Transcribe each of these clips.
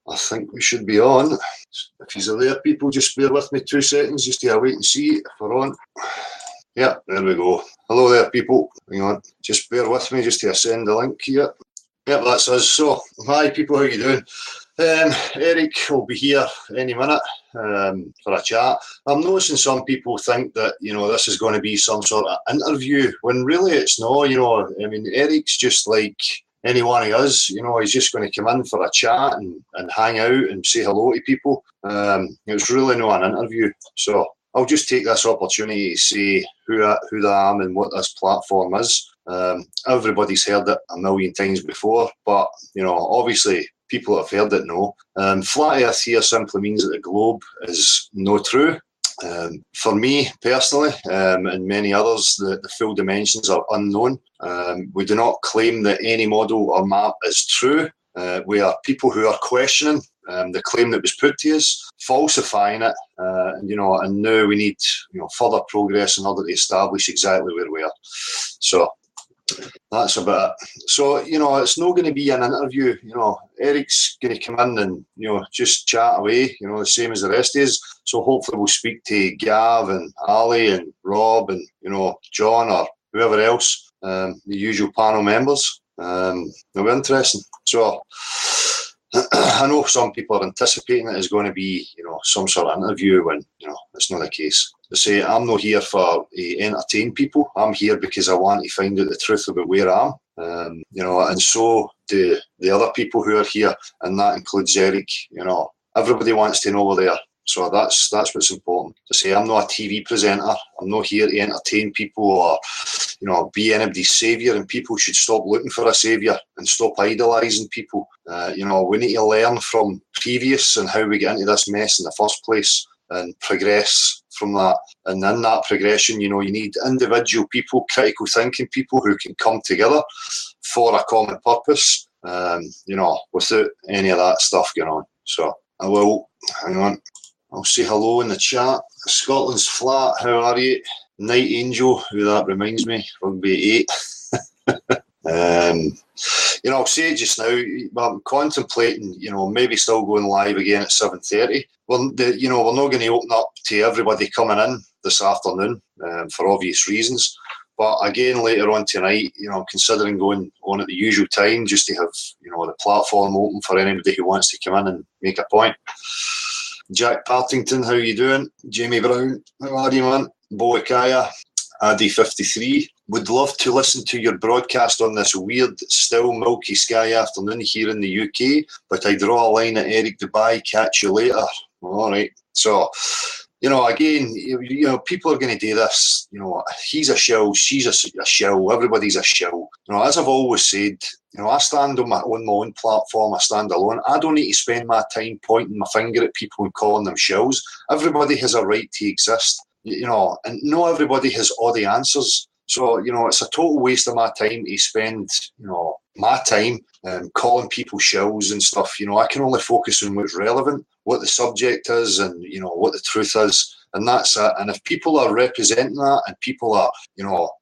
I think we should be on. If you're there, people, just bear with me 2 seconds, just to wait and see if we're on. Yeah, there we go. Hello there, people. Hang on, just bear with me just to send the link here. Yep, that's us. So, hi people, how you doing? Eric will be here any minute for a chat. I'm noticing some people think that, this is going to be some sort of interview, when really it's not, I mean, Eric's just like any one of us, he's just going to come in for a chat and hang out and say hello to people. It's really not an interview. So I'll just take this opportunity to say who I am and what this platform is. Everybody's heard it a million times before, but, obviously people that have heard it know. Flat Earth here simply means that the globe is no true. For me personally, and many others, the full dimensions are unknown. We do not claim that any model or map is true. We are people who are questioning the claim that was put to us, falsifying it, and now we need further progress in order to establish exactly where we are. So that's about it. So, it's not going to be an interview. Eric's going to come in and, just chat away, the same as the rest is. So hopefully we'll speak to Gav and Ali and Rob and, John or whoever else, the usual panel members. It'll be interesting. So I know some people are anticipating it is going to be, some sort of interview when, it's not the case. I say I'm not here for entertain people. I'm here because I want to find out the truth about where I am. And so do the other people who are here, and that includes Eric. Everybody wants to know where they are. So that's what's important. To say I'm not a TV presenter. I'm not here to entertain people or, be anybody's saviour, and people should stop looking for a saviour and stop idolising people. We need to learn from previous and how we get into this mess in the first place and progress from that. And in that progression, you need individual people, critical thinking people who can come together for a common purpose, without any of that stuff going on. So I will, hang on, I'll say hello in the chat. Scotland's flat, how are you? Night Angel, who that reminds me, Rugby 8. I'll say it just now, I'm contemplating, maybe still going live again at 7:30. We're not going to open up to everybody coming in this afternoon for obvious reasons. But again, later on tonight, I'm considering going on at the usual time just to have, the platform open for anybody who wants to come in and make a point. Jack Partington, how you doing? Jamie Brown, how are you, man? Boakaya, Addy53. Would love to listen to your broadcast on this weird, still milky sky afternoon here in the UK, but I draw a line at Eric Dubay. Catch you later. All right. So, again, people are going to do this. He's a shill, she's a shill, everybody's a shill. As I've always said, I stand on my own platform, I stand alone. I don't need to spend my time pointing my finger at people and calling them shills. Everybody has a right to exist, and not everybody has all the answers. So, it's a total waste of my time to spend, my time calling people shills and stuff. I can only focus on what's relevant, what the subject is, and, what the truth is. And that's it. And if people are representing that and people are,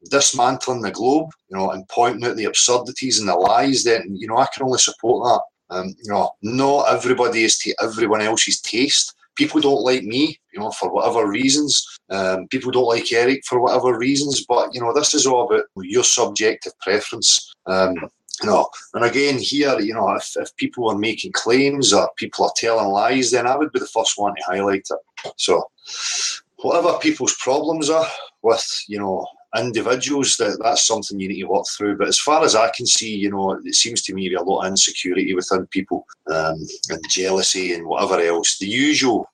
dismantling the globe, and pointing out the absurdities and the lies, then, I can only support that. Not everybody is to everyone else's taste. People don't like me, for whatever reasons. People don't like Eric for whatever reasons. But, this is all about your subjective preference. And again, here, if people are making claims or people are telling lies, then I would be the first one to highlight it. So whatever people's problems are with, individuals, that's something you need to work through. But as far as I can see, it seems to me to be a lot of insecurity within people, and jealousy and whatever else, the usual,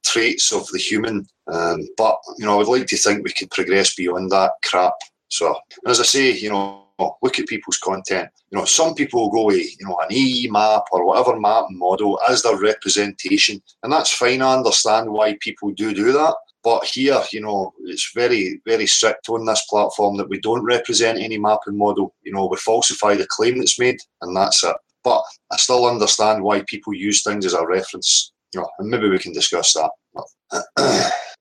traits of the human. But, I would like to think we could progress beyond that crap. So, and as I say, look at people's content. Some people will go with, an AE map or whatever map and model as their representation. And that's fine. I understand why people do that. But here, it's very, very strict on this platform that we don't represent any map and model. We falsify the claim that's made, and that's it. But I still understand why people use things as a reference. And maybe we can discuss that.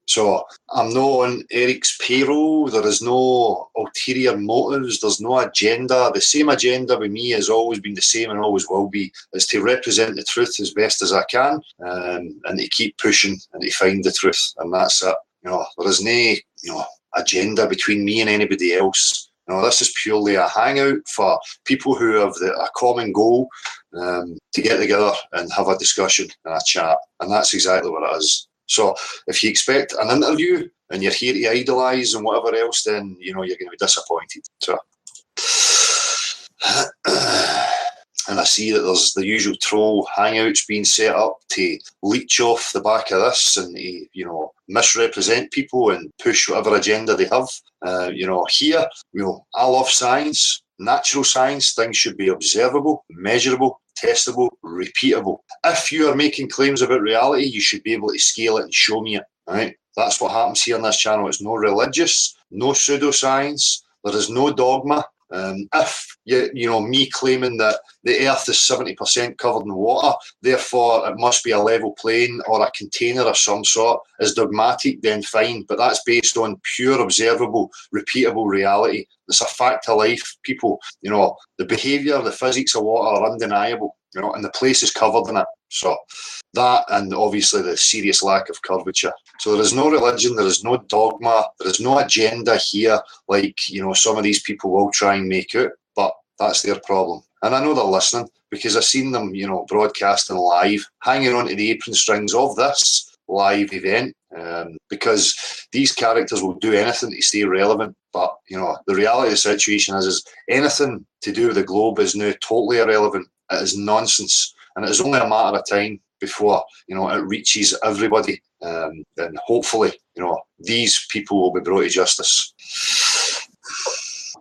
So I'm not on Eric's payroll. There is no ulterior motives. There's no agenda. The same agenda with me has always been the same and always will be, is to represent the truth as best as I can, and to keep pushing and to find the truth. And that's it. There is no, agenda between me and anybody else. This is purely a hangout for people who have a common goal, to get together and have a discussion and a chat. And that's exactly what it is. So if you expect an interview and you're here to idolise and whatever else, then, you're going to be disappointed. So, and I see that there's the usual troll hangouts being set up to leech off the back of this and to, misrepresent people and push whatever agenda they have. Here, I love science, natural science. Things should be observable, measurable, testable, repeatable. If you are making claims about reality, you should be able to scale it and show me it. Right? That's what happens here on this channel. It's no religious, no pseudoscience. There is no dogma. If me claiming that the Earth is 70% covered in water, therefore it must be a level plane or a container of some sort, is dogmatic, then fine. But that's based on pure, observable, repeatable reality. It's a fact of life, people. The behaviour, the physics of water are undeniable. And the place is covered in it. So that, and obviously the serious lack of curvature. So there is no religion, there is no dogma, there is no agenda here like, some of these people will try and make out, but that's their problem. And I know they're listening because I've seen them, broadcasting live, hanging onto the apron strings of this live event, because these characters will do anything to stay relevant. But, the reality of the situation is anything to do with the globe is now totally irrelevant. It is nonsense. And it is only a matter of time before, it reaches everybody. And hopefully, these people will be brought to justice.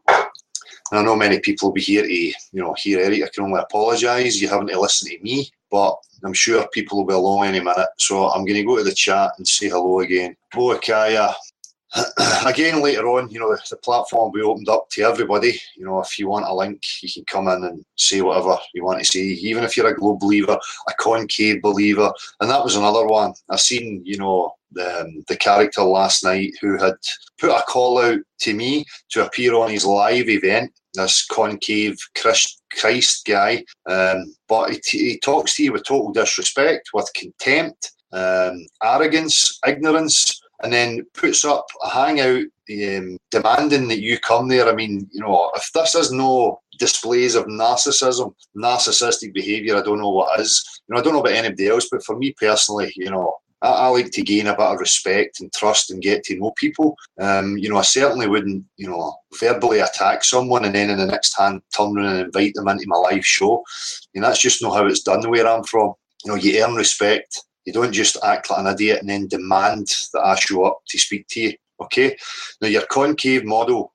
And I know many people will be here to, hear Eric. I can only apologise. You haven't to listen to me, but I'm sure people will be along any minute. So I'm going to go to the chat and say hello again. Boakaya. Again, later on, the platform will be opened up to everybody. If you want a link, you can come in and say whatever you want to say, even if you're a globe believer, a concave believer. And that was another one. I seen, the character last night who had put a call out to me to appear on his live event, this concave Christ guy. But he talks to you with total disrespect, with contempt, arrogance, ignorance, and then puts up a hangout demanding that you come there. I mean, if this is no displays of narcissism, narcissistic behaviour, I don't know what is. I don't know about anybody else, but for me personally, I like to gain a bit of respect and trust and get to know people. I certainly wouldn't, verbally attack someone and then in the next hand turn around and invite them into my live show. That's just not how it's done where I'm from. You earn respect. You don't just act like an idiot and then demand that I show up to speak to you, okay? Now, your concave model,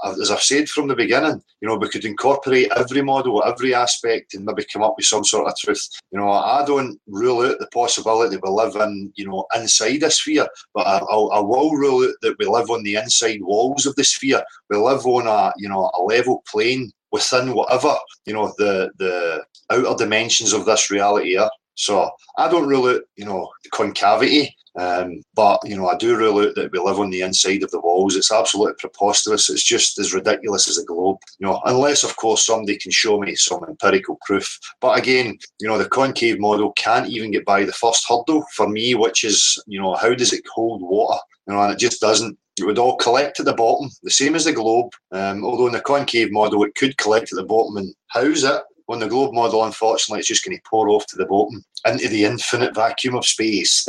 as I've said from the beginning, we could incorporate every model, every aspect, and maybe come up with some sort of truth. I don't rule out the possibility that we live in, inside a sphere, but I will rule out that we live on the inside walls of the sphere. We live on a level plane within whatever, the outer dimensions of this reality are. So I don't rule out, the concavity, but, I do rule out that we live on the inside of the walls. It's absolutely preposterous. It's just as ridiculous as a globe, unless, of course, somebody can show me some empirical proof. But again, the concave model can't even get by the first hurdle for me, which is, how does it hold water? And it just doesn't. It would all collect at the bottom, the same as the globe. Although in the concave model, it could collect at the bottom and house it. On the globe model, unfortunately, it's just going to pour off to the bottom into the infinite vacuum of space.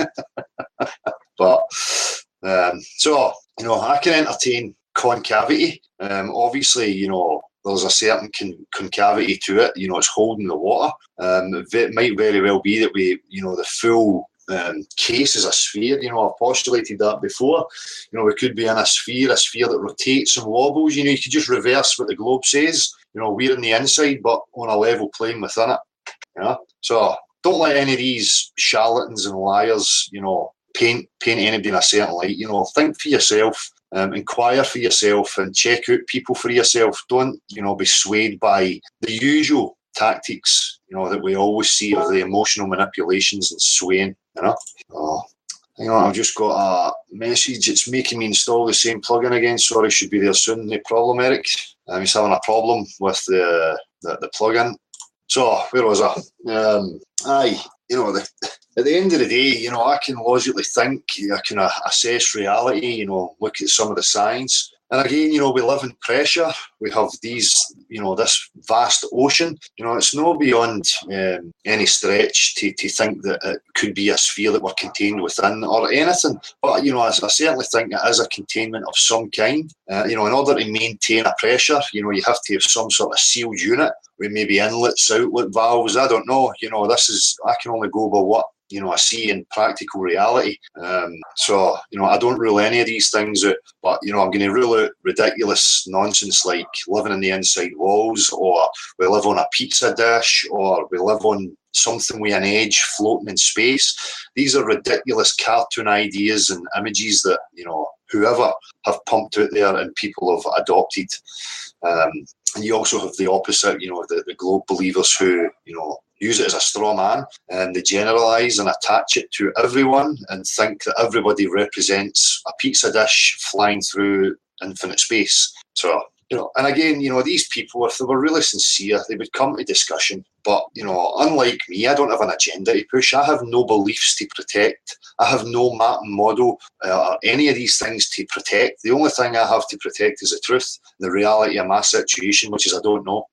But, so, I can entertain concavity. Obviously, there's a certain concavity to it. It's holding the water. It might very well be that we, the full case is a sphere. I've postulated that before. We could be in a sphere that rotates and wobbles. You could just reverse what the globe says. We're in the inside, but on a level plane within it. So don't let any of these charlatans and liars, paint anybody in a certain light. Think for yourself, inquire for yourself, and check out people for yourself. Don't, be swayed by the usual tactics, that we always see of the emotional manipulations and swaying. Hang on, I've just got a message. It's making me install the same plugin again. Sorry, should be there soon. No problem, Eric. I'm just having a problem with the plugin. So, where was I? At the end of the day, I can logically think, I can assess reality, look at some of the science. And again, we live in pressure. We have this vast ocean. It's no beyond any stretch to think that it could be a sphere that we're contained within or anything. But, I certainly think it is a containment of some kind. In order to maintain a pressure, you have to have some sort of sealed unit with maybe inlets, outlet valves. I don't know. I can only go by what I see in practical reality. So, I don't rule any of these things out, but, I'm going to rule out ridiculous nonsense like living in the inside walls, or we live on a pizza dish, or we live on something with an edge floating in space. These are ridiculous cartoon ideas and images that, whoever have pumped out there and people have adopted. And you also have the opposite, the globe believers who, use it as a straw man, and they generalise and attach it to everyone and think that everybody represents a pizza dish flying through infinite space. So, and again, these people, if they were really sincere, they would come to discussion. But, unlike me, I don't have an agenda to push. I have no beliefs to protect. I have no map and model or any of these things to protect. The only thing I have to protect is the truth, the reality of my situation, which is I don't know.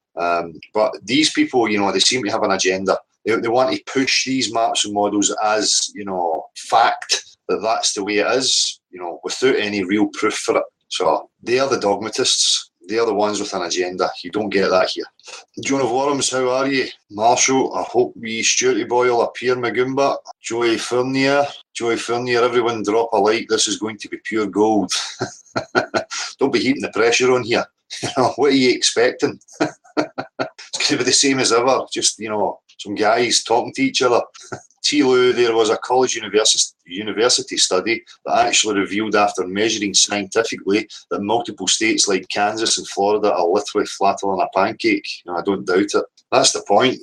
But these people, they seem to have an agenda. They want to push these maps and models as, fact, that that's the way it is, without any real proof for it. So they are the dogmatists. They are the ones with an agenda. You don't get that here. Joan of Worms, how are you? Marshall, I hope we Stuarty boy will appear, Magumba. Joey Furnier, everyone drop a like. This is going to be pure gold. Don't be heaping the pressure on here. What are you expecting? It's going to be the same as ever. Just, some guys talking to each other. TLU, there was a college university study that actually revealed, after measuring scientifically, that multiple states like Kansas and Florida are literally flatter than a pancake. I don't doubt it. That's the point,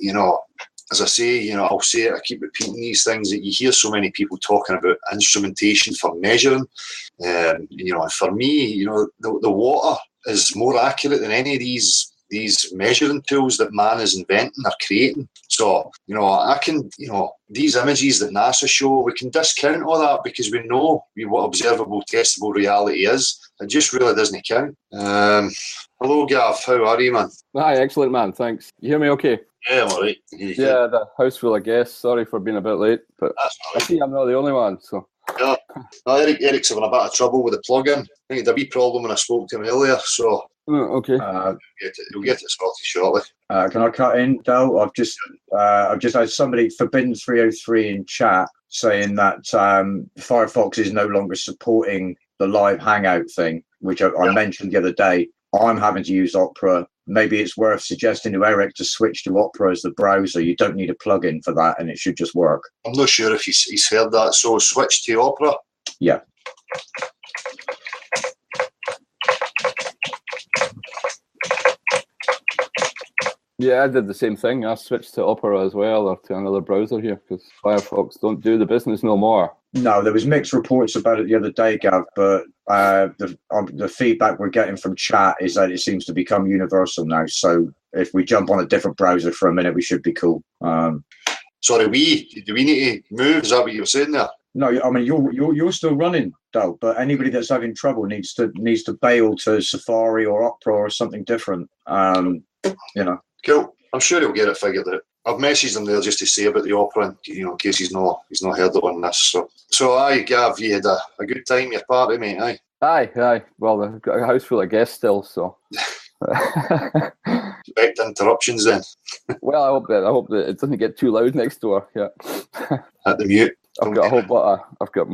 As I say, I'll say it, I keep repeating these things, that you hear so many people talking about instrumentation for measuring. And for me, the water is more accurate than any of these measuring tools that man is inventing or creating. So, I can, these images that NASA show, we can discount all that because we know what observable, testable reality is. It just really doesn't count. Hello, Gav. How are you, man? Hi, excellent, man. Thanks. You hear me okay? Yeah, I'm all right. Yeah, the house full of guests. Sorry for being a bit late, but I see I'm not the only one, so... Yeah. No, Eric's having a bit of trouble with the plug-in. I think he had a wee problem when I spoke to him earlier, so... okay. You'll get it sorted shortly. Can I cut in, Dale? I've just had somebody, Forbidden 303 in chat, saying that Firefox is no longer supporting the live Hangout thing, which I mentioned the other day. I'm having to use Opera. Maybe it's worth suggesting to Eric to switch to Opera as the browser. You don't need a plugin for that, and it should just work. I'm not sure if he's heard that, so switch to Opera. Yeah. Yeah, I did the same thing. I switched to Opera as well, or to another browser here, because Firefox don't do the business no more. No, there was mixed reports about it the other day, Gav, but the feedback we're getting from chat is that it seems to become universal now. So if we jump on a different browser for a minute, we should be cool. Sorry, do we need to move? Is that what you were saying there? No, I mean you're still running, Dale, but anybody that's having trouble needs to bail to Safari or Opera or something different. Cool. I'm sure he'll get it figured out. I've messaged him there just to say about the Opera, in case he's not heard it on this. So aye, Gav, you had a good time, your party, mate, aye? Aye. Well, I've got a house full of guests still, so... Expect interruptions then. Well, I hope that it doesn't get too loud next door, yeah. At the mute. I've got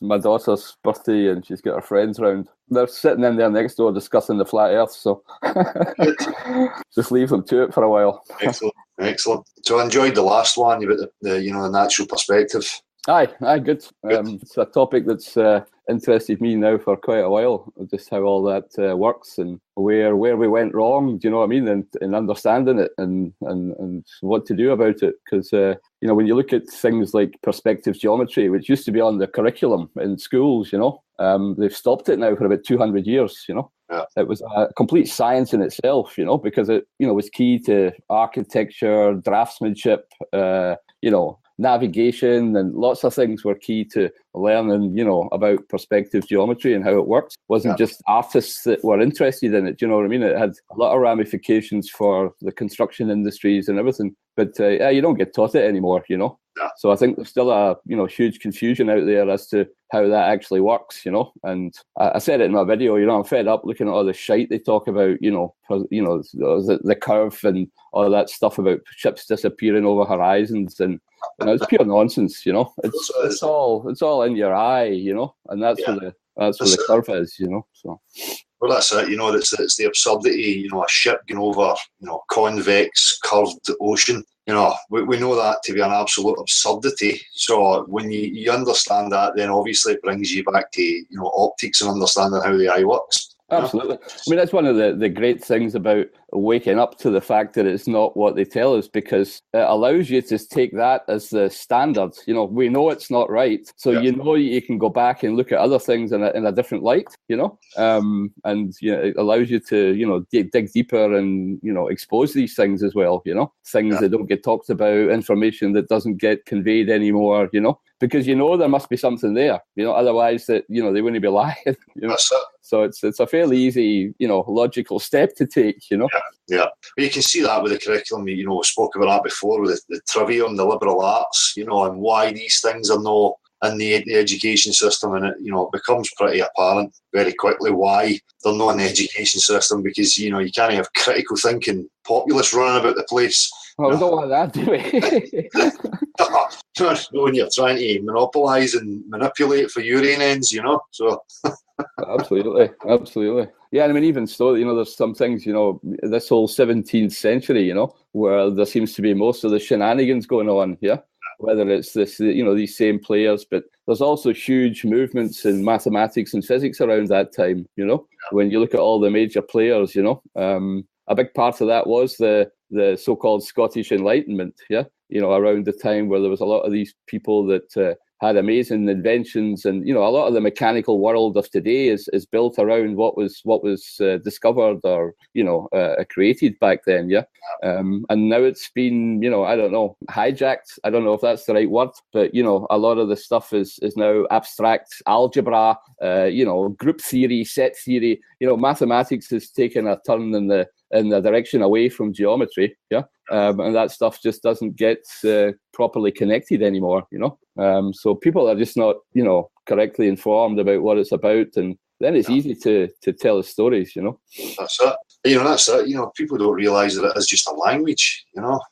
my daughter's birthday and she's got her friends round. They're sitting in there next door discussing the flat earth, so just leave them to it for a while. Excellent. So I enjoyed the last one about the natural perspective. Aye, good. It's a topic that's interested me now for quite a while, just how all that works and where we went wrong, do you know what I mean, and understanding it and what to do about it. Because, when you look at things like perspective geometry, which used to be on the curriculum in schools, they've stopped it now for about 200 years, Yeah. It was a complete science in itself, because it, was key to architecture, draftsmanship, navigation, and lots of things were key to learning, about perspective geometry and how it works. It wasn't just artists that were interested in it, do you know what I mean? It had a lot of ramifications for the construction industries and everything. But you don't get taught it anymore, Yeah. So I think there's still a huge confusion out there as to how that actually works, And I said it in my video, I'm fed up looking at all the shite they talk about, the curve and all that stuff about ships disappearing over horizons, and it's pure nonsense, It's all in your eye, and that's where the curve is, So. Well, that's it. It's the absurdity. A ship going over, convex, curved ocean. We know that to be an absolute absurdity. So when you understand that, then obviously it brings you back to optics and understanding how the eye works. Absolutely. I mean, that's one of the great things about waking up to the fact that it's not what they tell us, because it allows you to take that as the standard. We know it's not right, so you can go back and look at other things in a different light. And it allows you to dig deeper and expose these things as well. Things that don't get talked about, information that doesn't get conveyed anymore. Because there must be something there. Otherwise that they wouldn't be lying. That's it. So it's a fairly easy, logical step to take, Yeah. Well, you can see that with the curriculum. We spoke about that before with the trivium, the liberal arts, and why these things are not in the education system, and it becomes pretty apparent very quickly why they're not in the education system, because you can't have critical thinking populists running about the place. Well, we don't want that, do we? When you're trying to monopolise and manipulate for your own ends, so. Absolutely. Yeah, I mean, even so, there's some things, this whole 17th century, where there seems to be most of the shenanigans going on, whether it's this, these same players, but there's also huge movements in mathematics and physics around that time, when you look at all the major players, a big part of that was the so-called Scottish Enlightenment, around the time where there was a lot of these people that had amazing inventions, and a lot of the mechanical world of today is built around what was discovered or created back then, and now it's been I don't know, hijacked. I don't know if that's the right word, but a lot of the stuff is now abstract algebra, group theory, set theory. Mathematics has taken a turn in the direction away from geometry, and that stuff just doesn't get properly connected anymore, so people are just not, correctly informed about what it's about, and then it's easy to tell the stories, That's it. That's it. People don't realise that it is just a language.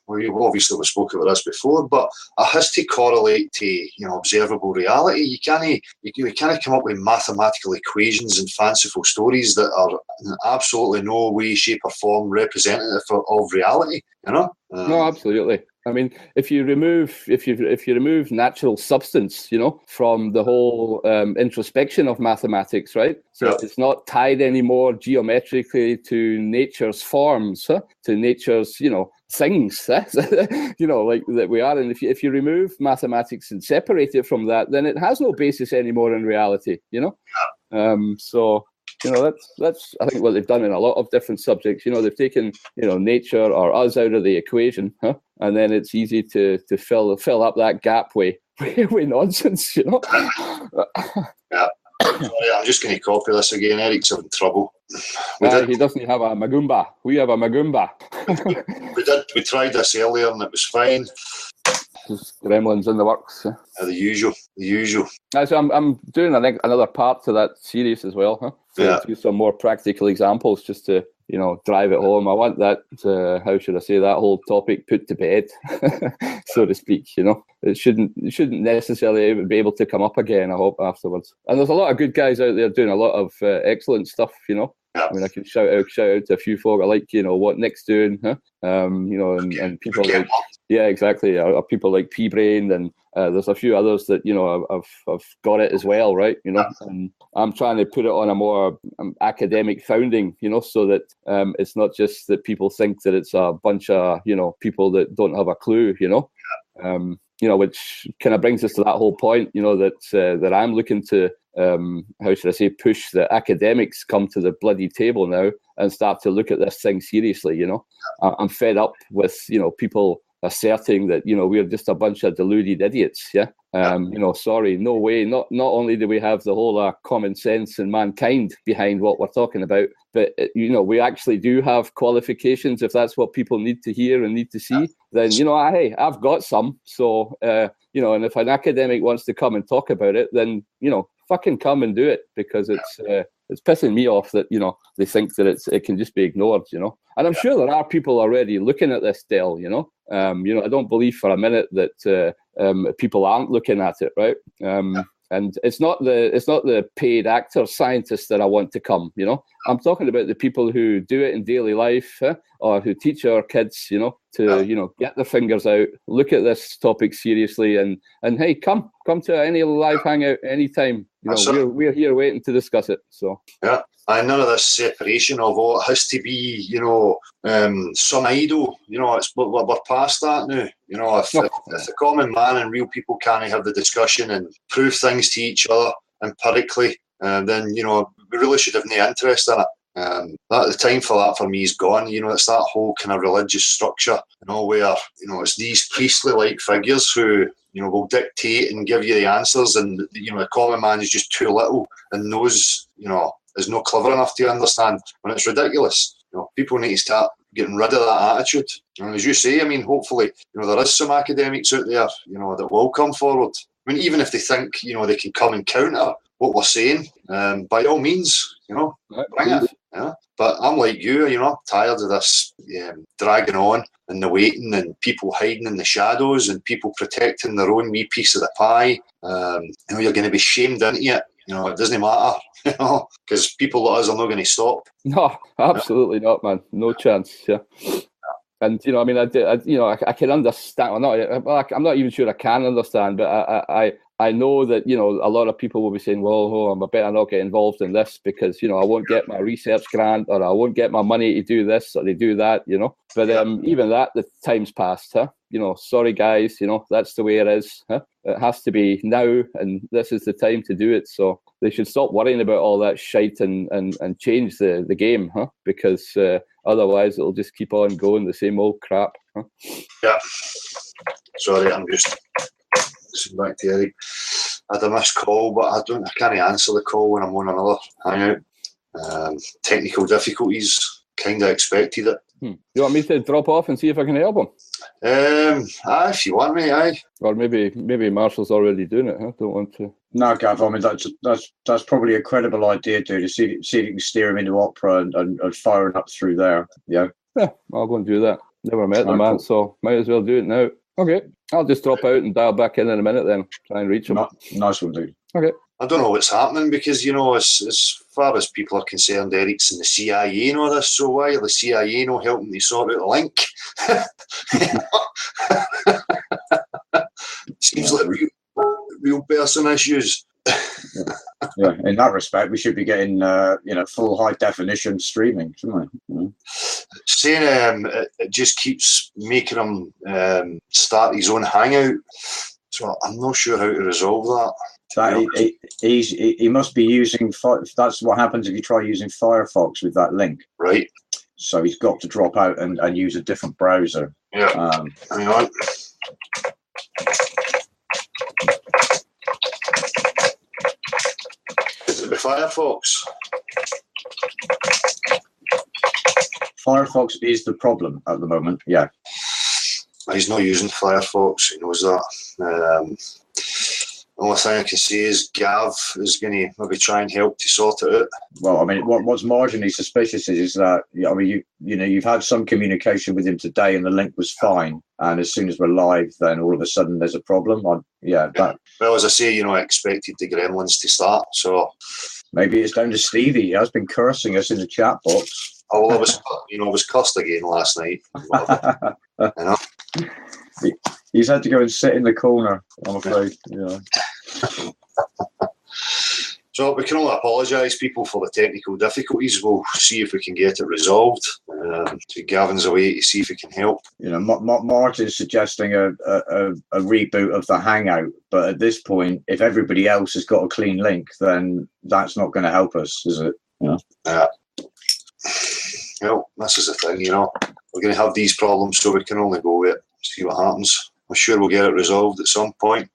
We've obviously spoken about this before, but it has to correlate to observable reality. You can't come up with mathematical equations and fanciful stories that are in absolutely no way, shape, or form representative of reality. No, absolutely. I mean, if you remove natural substance, from the whole introspection of mathematics, right? So it's not tied anymore geometrically to nature's forms, to nature's, things, like that we are. And if you remove mathematics and separate it from that, then it has no basis anymore in reality, So. That's I think what they've done in a lot of different subjects. They've taken nature or us out of the equation, and then it's easy to fill up that gap with nonsense. Yeah. Sorry, I'm just going to copy this again. Eric's having trouble. He doesn't have a Magumba. We have a Magumba. We tried this earlier and it was fine. Gremlins in the works. The usual. So I'm doing another part to that series as well. Do some more practical examples just to drive it home. I want that how should I say, that whole topic put to bed, so to speak. It shouldn't necessarily be able to come up again, I hope, afterwards. And there's a lot of good guys out there doing a lot of excellent stuff. Yeah. I mean, I can shout out to a few folk. I like, you know, what Nick's doing, huh? You know, and people like, yeah, exactly. People like P-Brain, and there's a few others that, you know, I've got it as well, right? You know, and I'm trying to put it on a more academic founding, you know, so that it's not just that people think that it's a bunch of, you know, people that don't have a clue, you know. You know, which kind of brings us to that whole point, you know, that I'm looking to, how should I say, push the academics come to the bloody table now and start to look at this thing seriously, you know. I'm fed up with, you know, people asserting that, you know, we're just a bunch of deluded idiots, yeah. You know, sorry, no way. Not only do we have the whole common sense and mankind behind what we're talking about, but you know, we actually do have qualifications. If that's what people need to hear and need to see, then you know, hey, I've got some. So you know, and if an academic wants to come and talk about it, then you know, fucking come and do it, because it's pissing me off that, you know, they think that it can just be ignored, you know. And I'm sure there are people already looking at this, Del, you know. You know, I don't believe for a minute that people aren't looking at it, right? And it's not the paid actor scientists that I want to come, you know. I'm talking about the people who do it in daily life, or who teach our kids, you know, to you know, get their fingers out, look at this topic seriously, and hey, come to any live hangout anytime. You know, we're here waiting to discuss it. So yeah. And none of this separation of it has to be, you know, some idol. You know, we're past that now. You know, if the common man and real people can't have the discussion and prove things to each other empirically, then, you know, we really should have no interest in it. The time for that for me is gone. You know, it's that whole kind of religious structure, you know, where, you know, it's these priestly-like figures who, you know, will dictate and give you the answers, and, you know, the common man is just too little and knows, you know, is not clever enough to understand, when it's ridiculous. You know, people need to start getting rid of that attitude. And as you say, I mean, hopefully, you know, there is some academics out there, you know, that will come forward. I mean, even if they think, you know, they can come and counter what we're saying, by all means, you know, bring it. Yeah. But I'm like you, you know, I'm tired of this dragging on and the waiting and people hiding in the shadows and people protecting their own wee piece of the pie. You know, you're going to be shamed into it. You know, it doesn't matter, you know, because people like us are not going to stop. No, absolutely not, man. No chance. Yeah. And you know, I mean, I can understand. I'm not even sure I can understand, but I know that, you know, a lot of people will be saying, well, I better not get involved in this because, you know, I won't get my research grant, or I won't get my money to do this or to do that, you know. But even that, the time's passed, huh? You know, sorry guys, you know, that's the way it is, huh? It has to be now, and this is the time to do it. So they should stop worrying about all that shite and change the game, huh? Because otherwise it'll just keep on going the same old crap, huh? Yeah. Sorry, I'm just back to Eric. I had a missed call, but I can't answer the call when I'm on another hangout. Technical difficulties, kind of expected it. You want me to drop off and see if I can help him? If you want me, aye. Or maybe Marshall's already doing it. Huh? Don't want to. No, Gav. I mean, that's probably a credible idea, dude. To see if you can steer him into opera and firing up through there. Yeah. Yeah, I'll go and do that. Never met the man, so might as well do it now. Okay, I'll just drop out and dial back in a minute then. Try and reach him. Nice one, dude. Okay. I don't know what's happening because, you know, as far as people are concerned, Eric's in the CIA and all this, so why are the CIA not helping to sort out the link? Seems like real person issues. Yeah, in that respect, we should be getting, you know, full high definition streaming, shouldn't we? Yeah. Saying it just keeps making him start his own hangout, so I'm not sure how to resolve that. He must be using. That's what happens if you try using Firefox with that link. Right. So he's got to drop out and use a different browser. Yeah. Hang on. Is it the Firefox? Firefox is the problem at the moment. Yeah. He's not using Firefox. He knows that. The only thing I can say is Gav is going to maybe try and help to sort it out. Well, I mean, what's marginally suspicious is that, I mean, you know, you've had some communication with him today and the link was fine. And as soon as we're live, then all of a sudden there's a problem. Well, as I say, you know, I expected the gremlins to start. So Maybe it's down to Stevie. He has been cursing us in the chat box. Oh, well, I was cursed again last night. You know? He's had to go and sit in the corner, I'm afraid. Yeah. So we can only apologise, people, for the technical difficulties. We'll see if we can get it resolved. So Gavin's away to see if he can help. You know, Martin's suggesting a reboot of the Hangout, but at this point, if everybody else has got a clean link, then that's not going to help us, is it? Yeah. Well, this is the thing, you know. We're going to have these problems, so we can only go with it, see what happens. I'm sure we'll get it resolved at some point.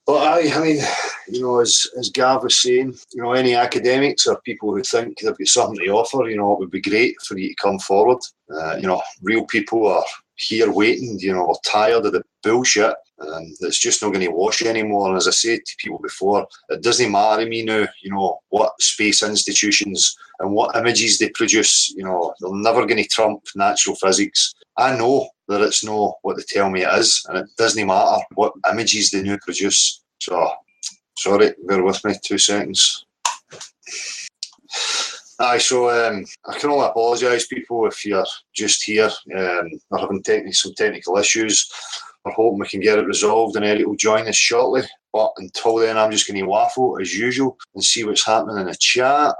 But I mean, you know, as Gav was saying, you know, any academics or people who think they've got something to offer, you know, it would be great for you to come forward. You know, real people are here waiting, you know, tired of the bullshit. It's just not going to wash anymore. And as I said to people before, it doesn't matter to me now, you know, what space institutions and what images they produce. You know, they're never going to trump natural physics. I know that it's not what they tell me it is, and it doesn't matter what images they now produce. So, sorry, bear with me 2 seconds. So I can only apologise, people, if you're just here or having some technical issues. We're hoping we can get it resolved and Eric will join us shortly. But until then, I'm just going to waffle as usual and see what's happening in the chat.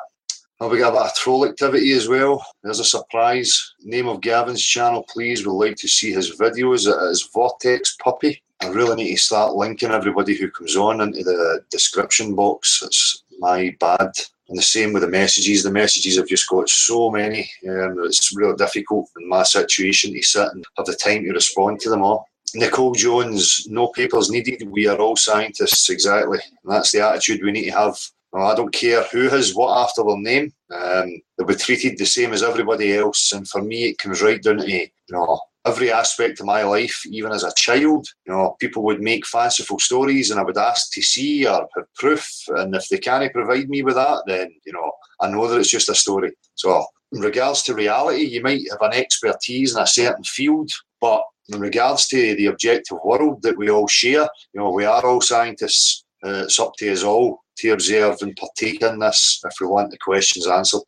We got a bit of troll activity as well. There's a surprise. Name of Gavin's channel, please. We'd like to see his videos. It is Vortex Puppy. I really need to start linking everybody who comes on into the description box. It's my bad. And the same with the messages. The messages have just got so many. It's really difficult in my situation to sit and have the time to respond to them all. Nicole Jones, no papers needed. We are all scientists, exactly. And that's the attitude we need to have. Well, I don't care who has what after their name. They'll be treated the same as everybody else. And for me, it comes right down to, you know, every aspect of my life, even as a child. You know, people would make fanciful stories and I would ask to see or have proof. And if they can't provide me with that, then, you know, I know that it's just a story. So in regards to reality, you might have an expertise in a certain field, but in regards to the objective world that we all share, you know, we are all scientists. It's up to us all to observe and partake in this if we want the questions answered.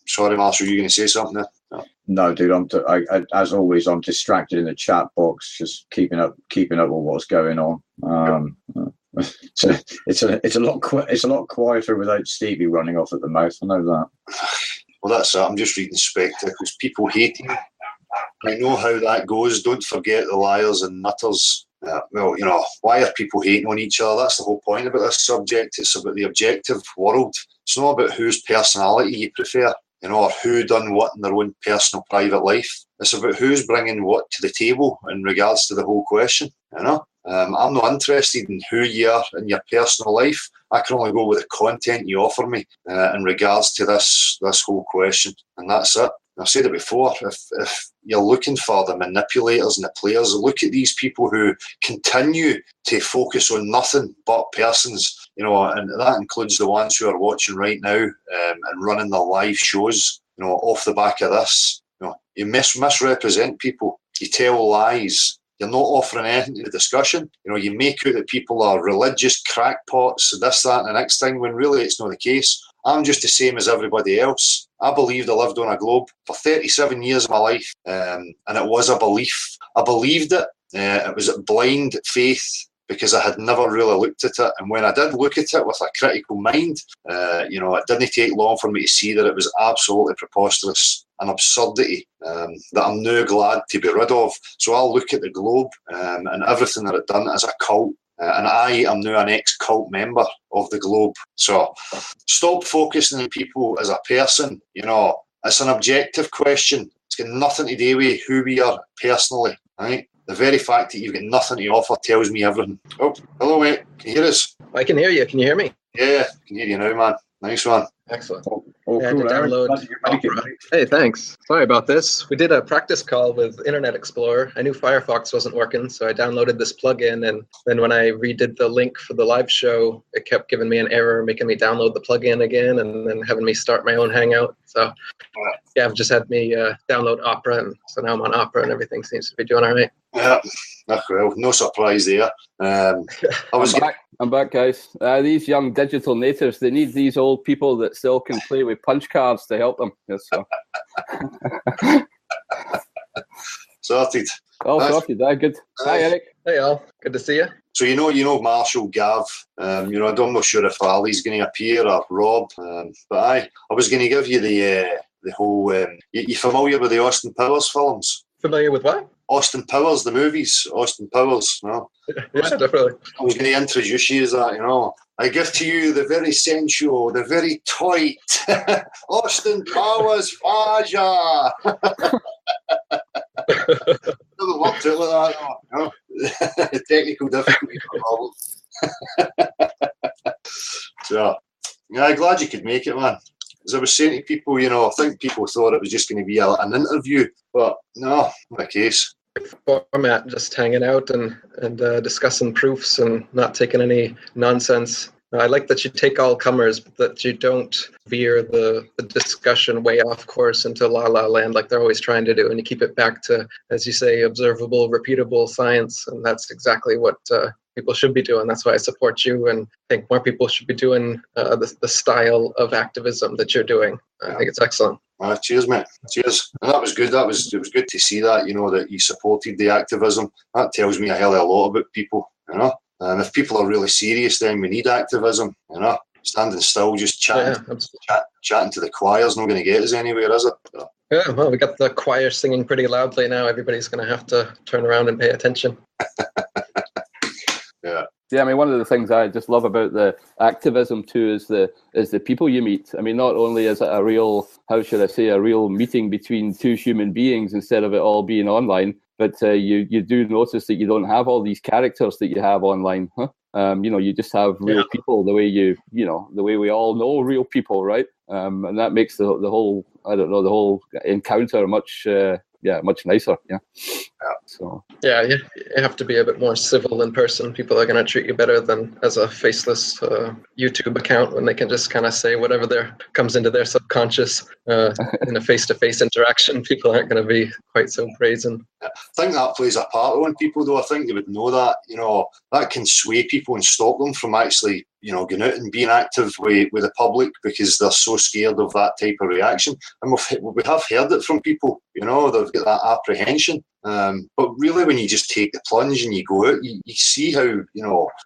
Sorry, Marshall, you going to say something there? No, dude. As always, I'm distracted in the chat box, just keeping up with what's going on. So it's a lot quieter without Stevie running off at the mouth. I know that. Well, that's it. I'm just reading spectacles. People hating. I know how that goes. Don't forget the liars and nutters. Well, you know, why are people hating on each other? That's the whole point about this subject. It's about the objective world. It's not about whose personality you prefer, you know, or who done what in their own personal private life. It's about who's bringing what to the table in regards to the whole question, you know. I'm not interested in who you are in your personal life. I can only go with the content you offer me in regards to this whole question, and that's it. I've said it before, if you're looking for the manipulators and the players, look at these people who continue to focus on nothing but persons, you know, and that includes the ones who are watching right now and running their live shows, you know, off the back of this. You know, you misrepresent people, you tell lies, you're not offering anything to the discussion. You know, you make out that people are religious crackpots, this, that, and the next thing, when really it's not the case. I'm just the same as everybody else. I believed I lived on a globe for 37 years of my life, and it was a belief. I believed it. It was a blind faith because I had never really looked at it. And when I did look at it with a critical mind, you know, it didn't take long for me to see that it was absolutely preposterous, an absurdity that I'm now glad to be rid of. So I'll look at the globe and everything that it done as a cult. And I am now an ex-cult member of the globe. So stop focusing on people as a person. You know, it's an objective question. It's got nothing to do with who we are personally, right? The very fact that you've got nothing to offer tells me everything. Oh, hello, mate. Can you hear us? I can hear you. Can you hear me? Yeah, I can hear you now, man. Nice one. Excellent. Oh, I had to cool, download Opera. Hey, thanks. Sorry about this. We did a practice call with Internet Explorer. I knew Firefox wasn't working, so I downloaded this plugin, and then when I redid the link for the live show, it kept giving me an error, making me download the plugin again, and then having me start my own Hangout. So, yeah, I've just had me download Opera, and so now I'm on Opera, and everything seems to be doing all right. Yeah, well, no surprise there. I was I'm back, guys. These young digital natives, they need these old people that still can play with punch cards to help them. Yes, so. Sorted. All sorted. Good. Hi, Eric. Hey, Al. Good to see you. So you know Marshall Gav. I'm not sure if Ali's going to appear or Rob, but I was going to give you the whole. You familiar with the Austin Powers films? Familiar with what? Austin Powers, the movies. Austin Powers. No. Yeah, definitely. I was going to introduce you as that. I give to you the very sensual, the very tight Austin Powers Faja. Never worked out like that. Technical difficulty problem. So, yeah, glad you could make it, man. As I was saying to people, I think people thought it was just going to be an interview, but no, not the case. Format, just hanging out and discussing proofs and not taking any nonsense. I like that you take all comers, but that you don't veer the discussion way off course into la la land like they're always trying to do, and you keep it back to, as you say, observable, repeatable science, and that's exactly what people should be doing. That's why I support you, and think more people should be doing the style of activism that you're doing. I think it's excellent. Cheers, mate. Cheers. And that was good. It was good to see that, that you supported the activism. That tells me a hell of a lot about people, And if people are really serious, then we need activism, Standing still, just chatting to the choir is not going to get us anywhere, is it? So. Yeah, well, we got the choir singing pretty loudly now. Everybody's going to have to turn around and pay attention. Yeah, I mean, one of the things I just love about the activism too is the people you meet. I mean, not only is it a real, how should I say, a real meeting between two human beings instead of it all being online, but you do notice that you don't have all these characters that you have online. Huh? You just have real people, the way the way we all know real people, right? And that makes the whole, the whole encounter much nicer. Yeah. So. Yeah, you have to be a bit more civil in person. People are going to treat you better than as a faceless YouTube account when they can just kind of say whatever comes into their subconscious. In a face-to-face interaction, people aren't going to be quite so brazen. I think that plays a part on people, though. I think they would know that, that can sway people and stop them from actually, going out and being active with the public because they're so scared of that type of reaction. And we have heard it from people, they've got that apprehension. But really, when you just take the plunge and you go out, you see how,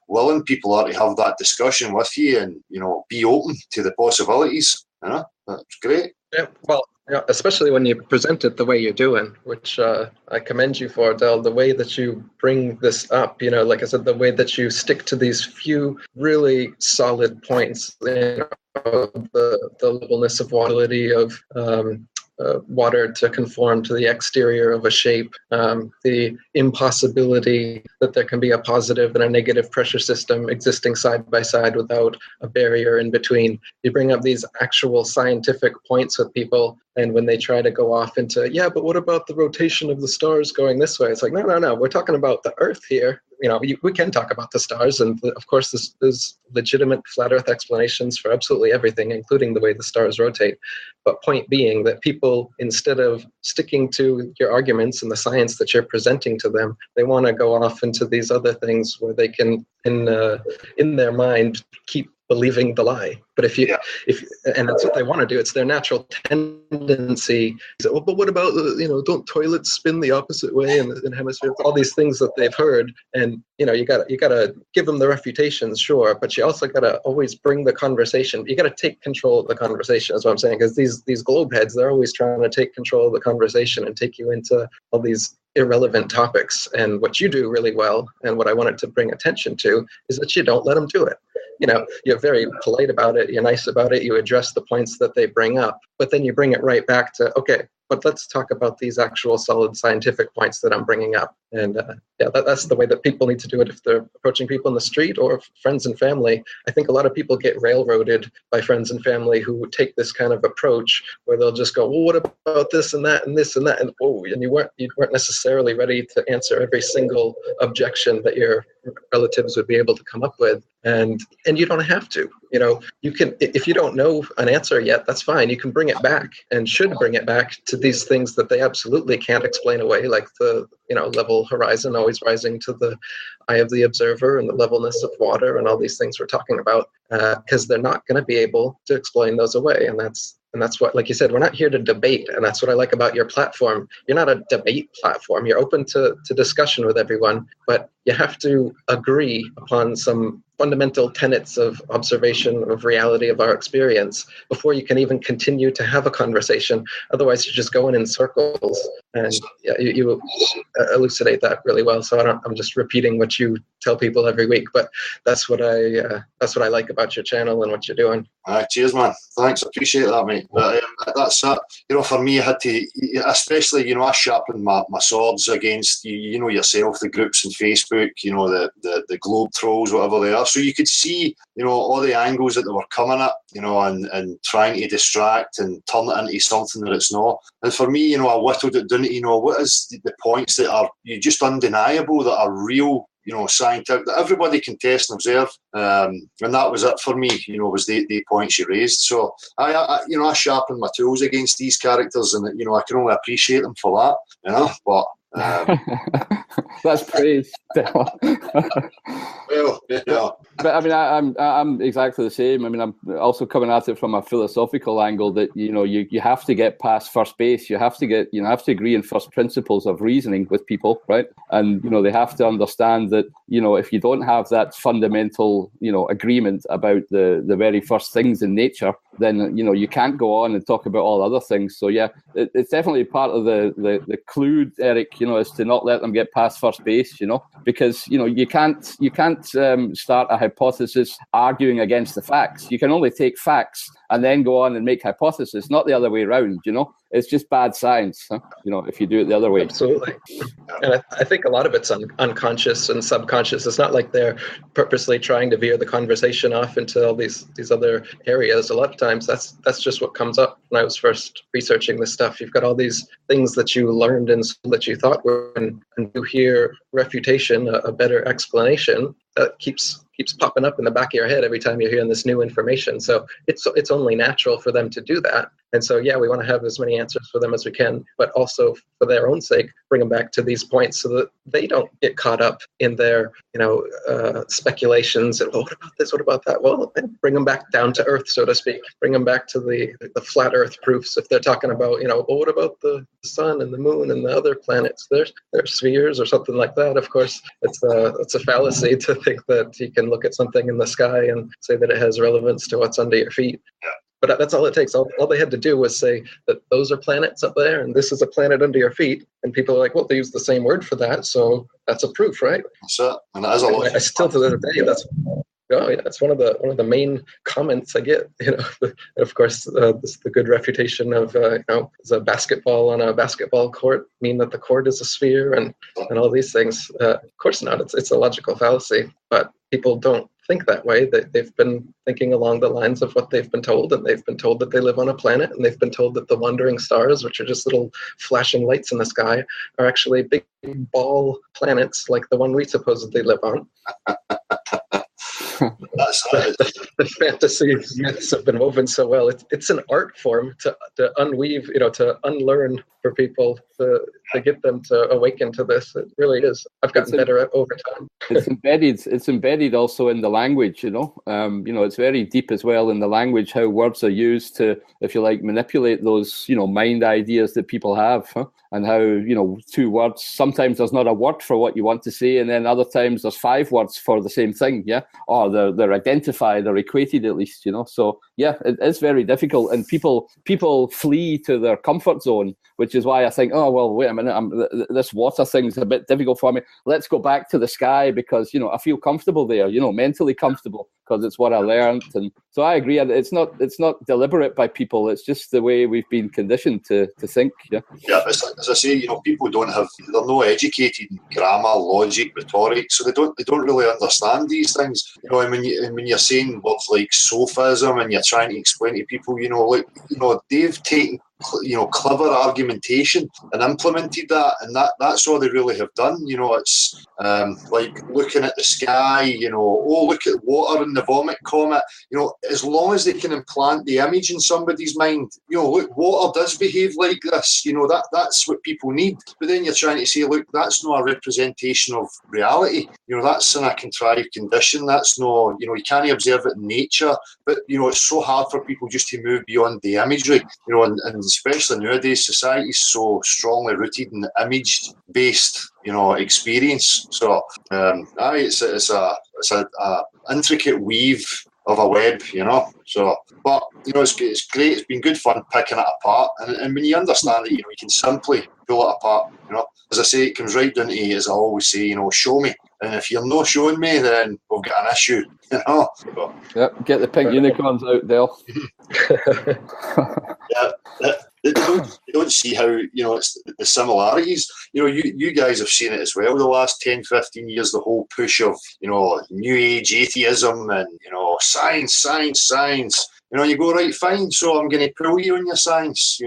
willing people are to have that discussion with you and, be open to the possibilities. That's great. Yeah, well, especially when you present it the way you're doing, which I commend you for, Del, the way that you bring this up, like I said, the way that you stick to these few really solid points, the levelness of volatility of water to conform to the exterior of a shape, the impossibility that there can be a positive and a negative pressure system existing side by side without a barrier in between. You bring up these actual scientific points with people, and when they try to go off into, but what about the rotation of the stars going this way? It's like, no, we're talking about the Earth here. We can talk about the stars, and of course there's legitimate flat Earth explanations for absolutely everything, including the way the stars rotate. But point being that people, instead of sticking to your arguments and the science that you're presenting to them, they want to go off into these other things where they can, in their mind, keep believing the lie. But if and that's what they want to do, it's their natural tendency. Well, but what about, don't toilets spin the opposite way in hemispheres? All these things that they've heard, and you gotta give them the refutations, sure, but you also gotta always bring the conversation. You gotta take control of the conversation. Is what I'm saying, because these globe heads, they're always trying to take control of the conversation and take you into all these irrelevant topics. And what you do really well, and what I wanted to bring attention to, is that you don't let them do it. You're very polite about it, you're nice about it, you address the points that they bring up, but then you bring it right back to, okay, but let's talk about these actual solid scientific points that I'm bringing up. And that's the way that people need to do it if they're approaching people in the street or friends and family. I think a lot of people get railroaded by friends and family who take this kind of approach where they'll just go, well, what about this and that and this and that? And and you weren't necessarily ready to answer every single objection that your relatives would be able to come up with. And you don't have to. You can, if you don't know an answer yet, that's fine. You can bring it back, and should bring it back to these things that they absolutely can't explain away, like the level horizon always rising to the eye of the observer, and the levelness of water, and all these things we're talking about, because they're not going to be able to explain those away. And that's what, like you said, we're not here to debate. And that's what I like about your platform. You're not a debate platform. You're open to discussion with everyone, but you have to agree upon some fundamental tenets of observation of reality of our experience before you can even continue to have a conversation. Otherwise, you're just going in circles. And you elucidate that really well. So I'm just repeating what you tell people every week, but that's what I like about your channel and what you're doing. Cheers, man. Thanks. I appreciate that, mate. But that's it. For me, I had to, especially, I sharpened my swords against, yourself, the groups on Facebook, the globe trolls, whatever they are. So you could see, all the angles that they were coming at, and trying to distract and turn it into something that it's not. And for me, I whittled it down to, what is the points that are just undeniable, that are real, scientific, that everybody can test and observe. And that was it for me, was the points you raised. So I sharpened my tools against these characters, and, I can only appreciate them for that, but that's praise. Well, yeah. But I mean, I'm exactly the same. I mean, I'm also coming at it from a philosophical angle that you have to get past first base. You have to agree in first principles of reasoning with people, right? And they have to understand that if you don't have that fundamental agreement about the very first things in nature, then you can't go on and talk about all other things. So yeah, it's definitely part of the clue, Eric. Is to not let them get past first base. Because you can't start a hypothesis arguing against the facts. You can only take facts and then go on and make hypotheses, not the other way around. It's just bad science, if you do it the other way. Absolutely. And I think a lot of it's unconscious and subconscious. It's not like they're purposely trying to veer the conversation off into all these other areas. A lot of times that's just what comes up when I was first researching this stuff. You've got all these things that you learned in school that you thought were, and you hear refutation, a better explanation, that keeps popping up in the back of your head every time you're hearing this new information. So it's only natural for them to do that. And so, yeah, we want to have as many answers for them as we can, but also for their own sake, bring them back to these points so that they don't get caught up in their, speculations and, what about this, what about that? Well, bring them back down to earth, so to speak. Bring them back to the flat earth proofs. If they're talking about, what about the sun and the moon and the other planets? They're spheres or something like that. Of course, it's a fallacy to think that you can look at something in the sky and say that it has relevance to what's under your feet. But that's all it takes. All they had to do was say that those are planets up there and this is a planet under your feet. And people are like, well, they use the same word for that. So that's a proof, right? That's it. And that is a lot. I still to this day, that's one of the main comments I get. Of course, the good refutation of is a basketball on a basketball court mean that the court is a sphere and all these things. Of course not. It's a logical fallacy, but people don't think that way. They've been thinking along the lines of what they've been told, and they've been told that they live on a planet, and they've been told that the wandering stars, which are just little flashing lights in the sky, are actually big ball planets like the one we supposedly live on. The fantasy myths have been woven so well. It's an art form to unweave, to unlearn for people, to get them to awaken to this. It really is. I've gotten better at over time. It's embedded also in the language, it's very deep as well in the language, how words are used to, if you like, manipulate those, mind ideas that people have, and how, two words, sometimes there's not a word for what you want to say, and then other times there's 5 words for the same thing, or they're identified or equated at least, So yeah, it's very difficult, and people flee to their comfort zone, which is why I think, oh well, wait a minute, this water thing's a bit difficult for me. Let's go back to the sky because I feel comfortable there, mentally comfortable because it's what I learned. And so I agree. It's not deliberate by people. It's just the way we've been conditioned to think. Yeah. As I say, people they're not educated in grammar, logic, rhetoric, so they don't really understand these things. And when you're saying words like sophism and you're trying to explain to people, they've taken clever argumentation and implemented that, and that's all they really have done. It's like looking at the sky, look at water in the vomit comet. As long as they can implant the image in somebody's mind, look, water does behave like this. That's what people need. But then you're trying to say, look, that's not a representation of reality. That's in a contrived condition. That's no, you can't observe it in nature. But it's so hard for people just to move beyond the imagery. And especially nowadays, society is so strongly rooted in image-based, experience. So, it's a intricate weave of a web, So, but it's great. It's been good fun picking it apart, and when you understand it, you can simply pull it apart. As I say, it comes right down to, as I always say, show me. And if you're not showing me, then we've got an issue. So, yep, get the pink unicorns out, Dale. Yeah. They don't see how, it's the similarities. You guys have seen it as well the last 10, 15 years, the whole push of, new age atheism and, science. You go, right, fine, so I'm going to pull you on your science,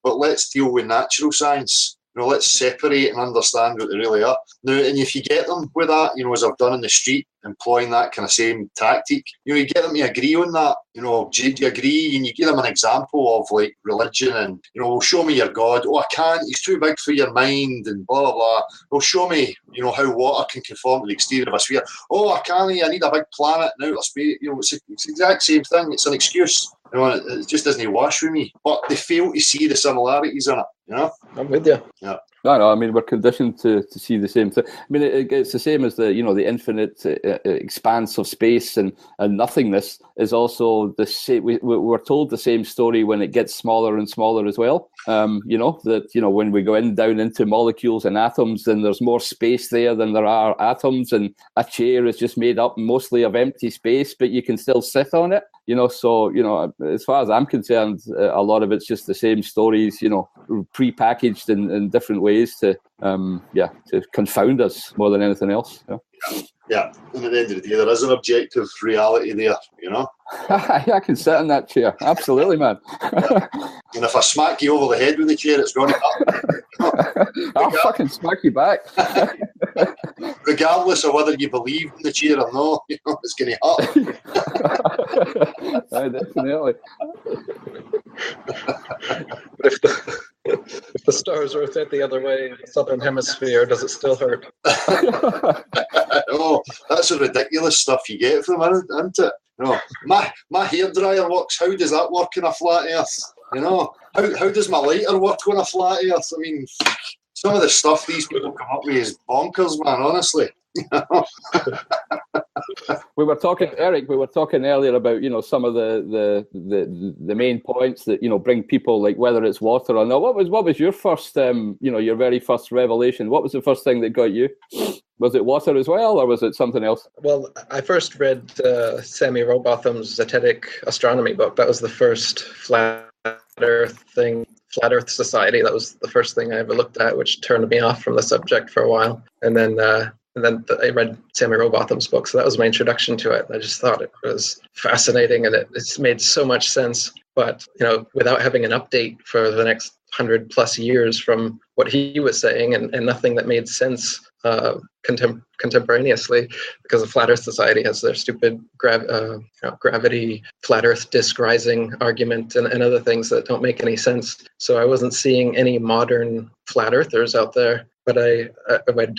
but let's deal with natural science. Let's separate and understand what they really are. Now, and if you get them with that, as I've done in the street, employing that kind of same tactic, you get them to agree on that. Do you agree? And you give them an example of like religion and, show me your God. Oh, I can't. He's too big for your mind and blah, blah, blah. Well, show me, how water can conform to the exterior of a sphere. Oh, I can't. I need a big planet in outer space. It's the exact same thing. It's an excuse. It just doesn't wash with me. But they fail to see the similarities in it, I'm with you. Yeah. No, I mean, we're conditioned to see the same thing. I mean, it's the same as the infinite expanse of space and nothingness is also the same. We're told the same story when it gets smaller and smaller as well. When we go down into molecules and atoms, then there's more space there than there are atoms, and a chair is just made up mostly of empty space, but you can still sit on it. So as far as I'm concerned, a lot of it's just the same stories, pre-packaged in different ways to confound us more than anything else. Yeah, and at the end of the day, there is an objective reality there, I can sit in that chair, absolutely, man. And if I smack you over the head with the chair, it's going to I'll fucking smack you back. Regardless of whether you believe in the chair or not, it's going to hurt. Definitely. But if the stars rotate the other way in the southern hemisphere, does it still hurt? Oh, that's the ridiculous stuff you get from it, isn't it? My hairdryer works. How does that work in a flat earth? How does my lighter work on a flat earth? I mean, some of the stuff these people come up with is bonkers, man, honestly. We were talking, Eric. We were talking earlier about some of the main points that bring people, like whether it's water or not. What was your first your very first revelation? What was the first thing that got you? Was it water as well, or was it something else? Well, I first read Sammy Rowbotham's Zetetic Astronomy book. That was the first flat Earth Society. That was the first thing I ever looked at, which turned me off from the subject for a while. And then I read Sammy Rowbotham's book, so that was my introduction to it. I just thought it was fascinating, and it's made so much sense. But without having an update for the next 100+ years from what he was saying, and nothing that made sense contemporaneously, because the Flat Earth Society has their stupid gravity, flat Earth disk rising argument and other things that don't make any sense. So I wasn't seeing any modern flat earthers out there. But I read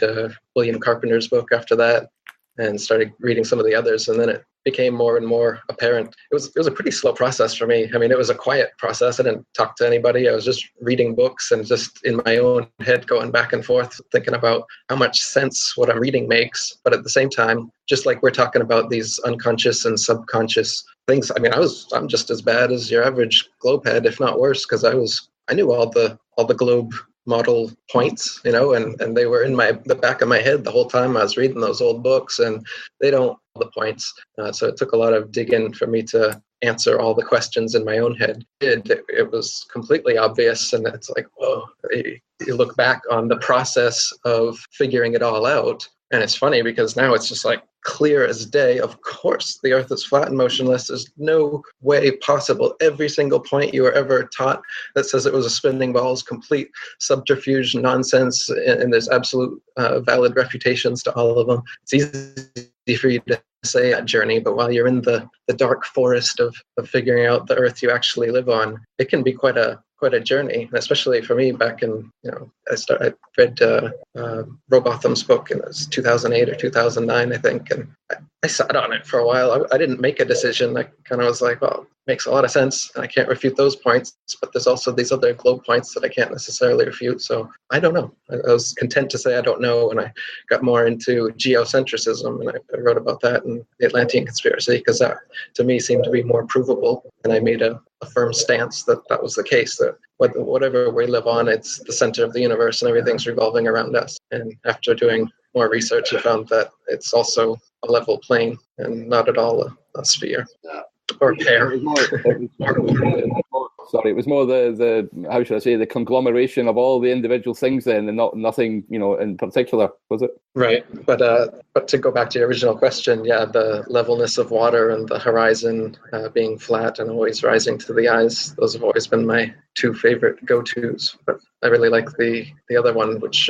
William Carpenter's book after that and started reading some of the others, and then it became more and more apparent. It was a pretty slow process for me. I mean, it was a quiet process. I didn't talk to anybody. I was just reading books and just in my own head going back and forth, thinking about how much sense what I'm reading makes. But at the same time, just like we're talking about these unconscious and subconscious things, I mean, I'm just as bad as your average globehead, if not worse, because I knew all the globe model points, and they were in the back of my head the whole time I was reading those old books, and they don't the points. So it took a lot of digging for me to answer all the questions in my own head. It was completely obvious, and it's like, whoa, you look back on the process of figuring it all out, and it's funny because now it's just like clear as day. Of course, the Earth is flat and motionless. There's no way possible. Every single point you were ever taught that says it was a spinning ball is complete subterfuge nonsense, and there's absolute valid refutations to all of them. It's easy for you to say that journey, but while you're in the dark forest of figuring out the Earth you actually live on, it can be quite a journey, especially for me. Back in, I read Rowbotham's book, and it was 2008 or 2009, I think, and I sat on it for a while. I didn't make a decision. I kind of was like, well, it makes a lot of sense, and I can't refute those points, but there's also these other globe points that I can't necessarily refute, so I don't know. I was content to say I don't know, and I got more into geocentrism, and I wrote about that and the Atlantean conspiracy, because that, to me, seemed to be more provable, and I made a firm stance that was the case, that whatever we live on, it's the center of the universe and everything's revolving around us. And after doing more research, I found that it's also a level plane and not at all a sphere or pear. Sorry, it was more the how should I say, the conglomeration of all the individual things then, and nothing, in particular, was it? Right, but to go back to your original question, yeah, the levelness of water and the horizon being flat and always rising to the eyes, those have always been my two favorite go-tos. But I really like the other one, which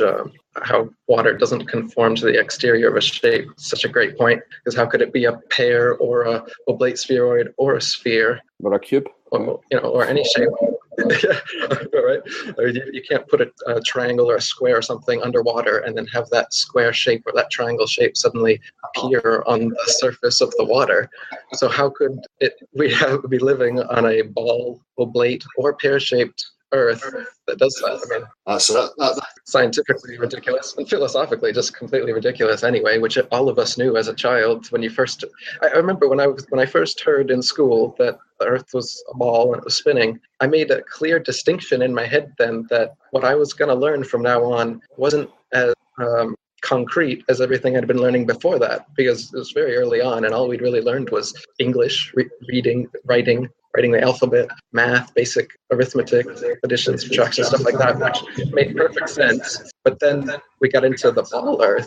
how water doesn't conform to the exterior of a shape. Such a great point, because how could it be a pear or a oblate spheroid or a sphere or a cube, or any shape? Right? You can't put a triangle or a square or something underwater and then have that square shape or that triangle shape suddenly appear on the surface of the water. So how could we be living on a ball, oblate, or pear-shaped Earth that does that? I mean, that's scientifically ridiculous and philosophically just completely ridiculous anyway, which all of us knew as a child. When you first, I remember when I first heard in school that the Earth was a ball and it was spinning, I made a clear distinction in my head then that what I was going to learn from now on wasn't as concrete as everything I'd been learning before that, because it was very early on and all we'd really learned was English, reading, writing the alphabet, math, basic arithmetic, addition, subtraction, stuff like that, which made perfect sense. But then we got into the ball Earth,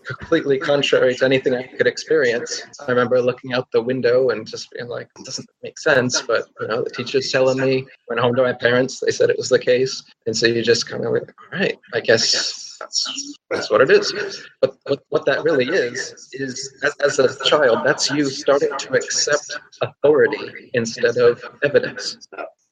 completely contrary to anything I could experience. I remember looking out the window and just being like, it doesn't make sense, but the teacher's telling me, went home to my parents, they said it was the case. And so you just kind of like, all right, I guess that's what it is. But what that really is as a child, that's you starting to accept authority instead of evidence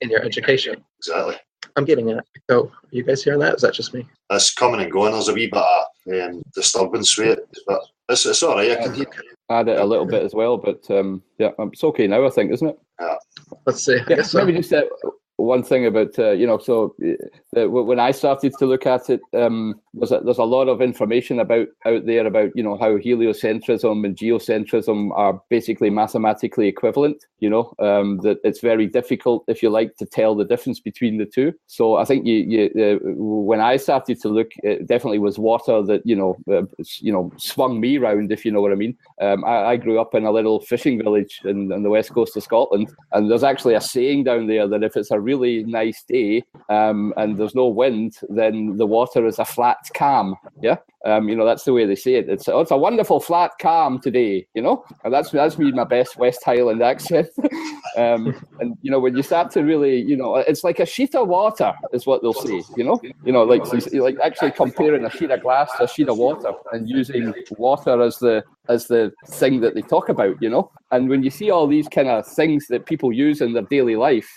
in your education. Exactly. I'm getting it. So, are you guys hearing that? Is that just me? That's coming and going. There's a wee bit of disturbance with it, but it's all right. I can hear. Add it a little bit as well, but it's okay now, I think, isn't it? Yeah. Let's see. I guess so. Maybe just one thing about when I started to look at it, there's a lot of information out there about how heliocentrism and geocentrism are basically mathematically equivalent. That it's very difficult, if you like, to tell the difference between the two. So I think when I started to look, it definitely was water that swung me round, if you know what I mean. I grew up in a little fishing village in the west coast of Scotland, and there's actually a saying down there that if it's a really nice day and there's no wind, then the water is a flat calm. Yeah, that's the way they say it. It's a wonderful flat calm today. And that's me, my best West Highland accent. And when you start to really, it's like a sheet of water is what they'll say. Like actually comparing a sheet of glass to a sheet of water and using water as the thing that they talk about. And when you see all these kind of things that people use in their daily life,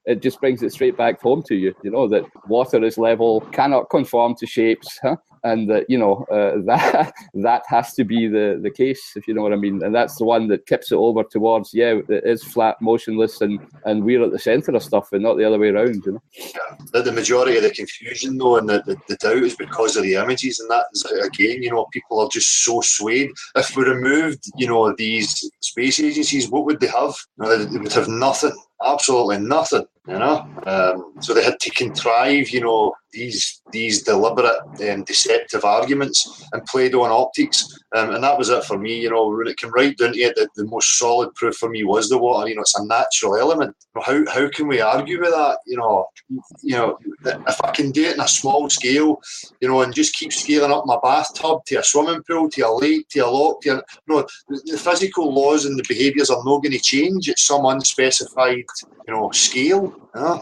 it just brings it straight back home to you, that water is level, cannot conform to shapes, and that, that has to be the case, if you know what I mean. And that's the one that tips it over towards, it is flat, motionless, and we're at the centre of stuff and not the other way around, Yeah. The majority of the confusion, though, and the doubt is because of the images, and that is, again, people are just so swayed. If we removed, these space agencies, what would they have? They would have nothing. Absolutely nothing, So they had to contrive, these deliberate deceptive arguments and played on optics, and that was it for me. You know, when it came right down to it, the most solid proof for me was the water. You know, it's a natural element. How can we argue with that? You know, if I can do it in a small scale, you know, and just keep scaling up my bathtub to a swimming pool, to a lake, to a lock, the physical laws and the behaviours are not going to change at some unspecified, scale.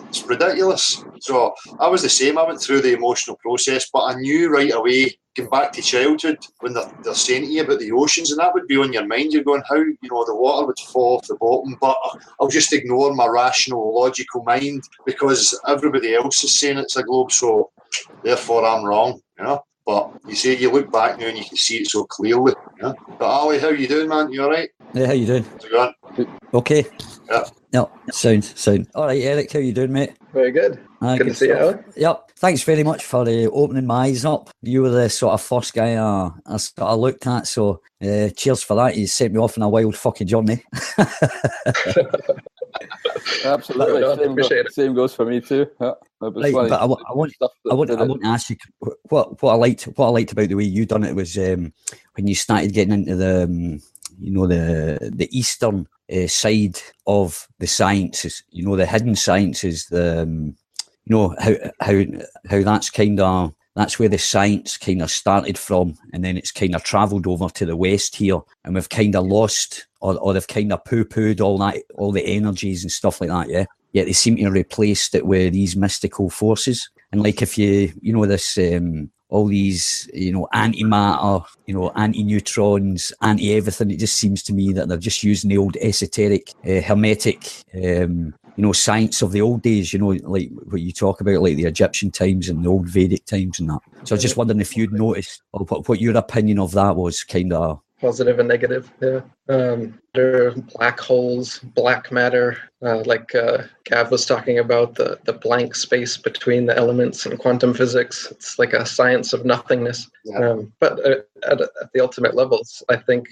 It's ridiculous. So I was the same. I went through the emotional process, but I knew right away, going back to childhood, when they're saying to you about the oceans, and that would be on your mind. You're going, how, the water would fall off the bottom, but I'll just ignore my rational, logical mind because everybody else is saying it's a globe, so therefore I'm wrong, But you say you look back now and you can see it so clearly. But Ali, how you doing, man? You all right? Yeah, how you doing? How's it going? Okay. Yeah. No, sound. All right, Eric, how you doing, mate? Very good. Good to see you, Ali. Yep. Thanks very much for opening my eyes up. You were the sort of first guy I sort of looked at, so cheers for that. You sent me off on a wild fucking journey. Absolutely. Same goes for me too. Yeah. Right, but I want to ask you what I liked about the way you done it was when you started getting into the Eastern side of the sciences, the hidden sciences, how that's where the science kind of started from, and then it's kind of travelled over to the West here, and we've kind of lost or they've kind of poo-pooed all the energies and stuff like that, yeah. Yet they seem to have replaced it with these mystical forces, and like if this all these antimatter, anti-neutrons, anti-everything. It just seems to me that they're just using the old esoteric, hermetic, science of the old days. Like what you talk about, like the Egyptian times and the old Vedic times and that. So I was just wondering if you'd noticed, or what your opinion of that was, kind of. Positive and negative, yeah. There are black holes, black matter, like Gav was talking about, the blank space between the elements in quantum physics. It's like a science of nothingness. Yeah. But at the ultimate levels, I think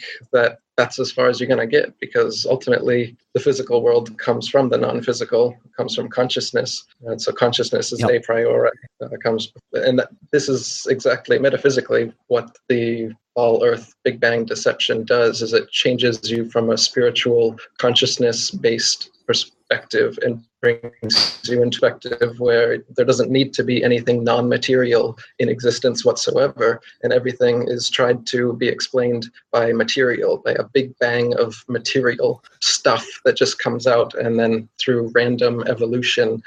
that's as far as you're going to get, because ultimately the physical world comes from the non-physical, comes from consciousness. And so consciousness is a priori. This is exactly metaphysically what the all-earth Big Bang deception does, is it changes you from a spiritual consciousness-based perspective and brings you into perspective where there doesn't need to be anything non-material in existence whatsoever, and everything is tried to be explained by material, by a big bang of material stuff that just comes out and then through random evolution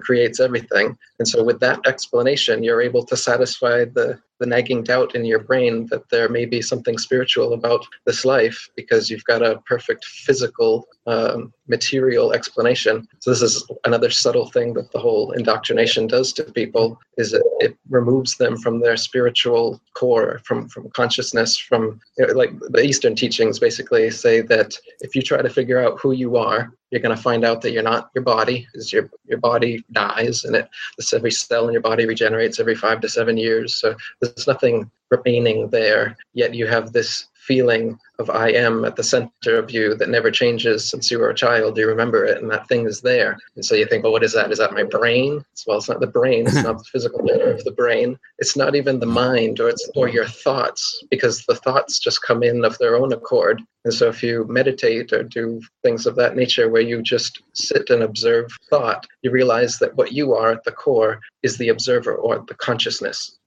creates everything. And so with that explanation, you're able to satisfy the nagging doubt in your brain that there may be something spiritual about this life, because you've got a perfect physical material explanation. So this is another subtle thing that the whole indoctrination does to people, is it removes them from their spiritual core, from consciousness, from like the Eastern teachings basically say that if you try to figure out who you are, you're going to find out that you're not your body, because your body dies, and every cell in your body regenerates every 5 to 7 years. So there's nothing remaining there, yet you have this feeling of I am at the center of you that never changes since you were a child. You remember it, and that thing is there. And so you think, well, what is that? Is that my brain? Well, it's not the brain. It's not the physical matter of the brain. It's not even the mind or your thoughts, because the thoughts just come in of their own accord. And so if you meditate or do things of that nature where you just sit and observe thought, you realize that what you are at the core is the observer, or the consciousness,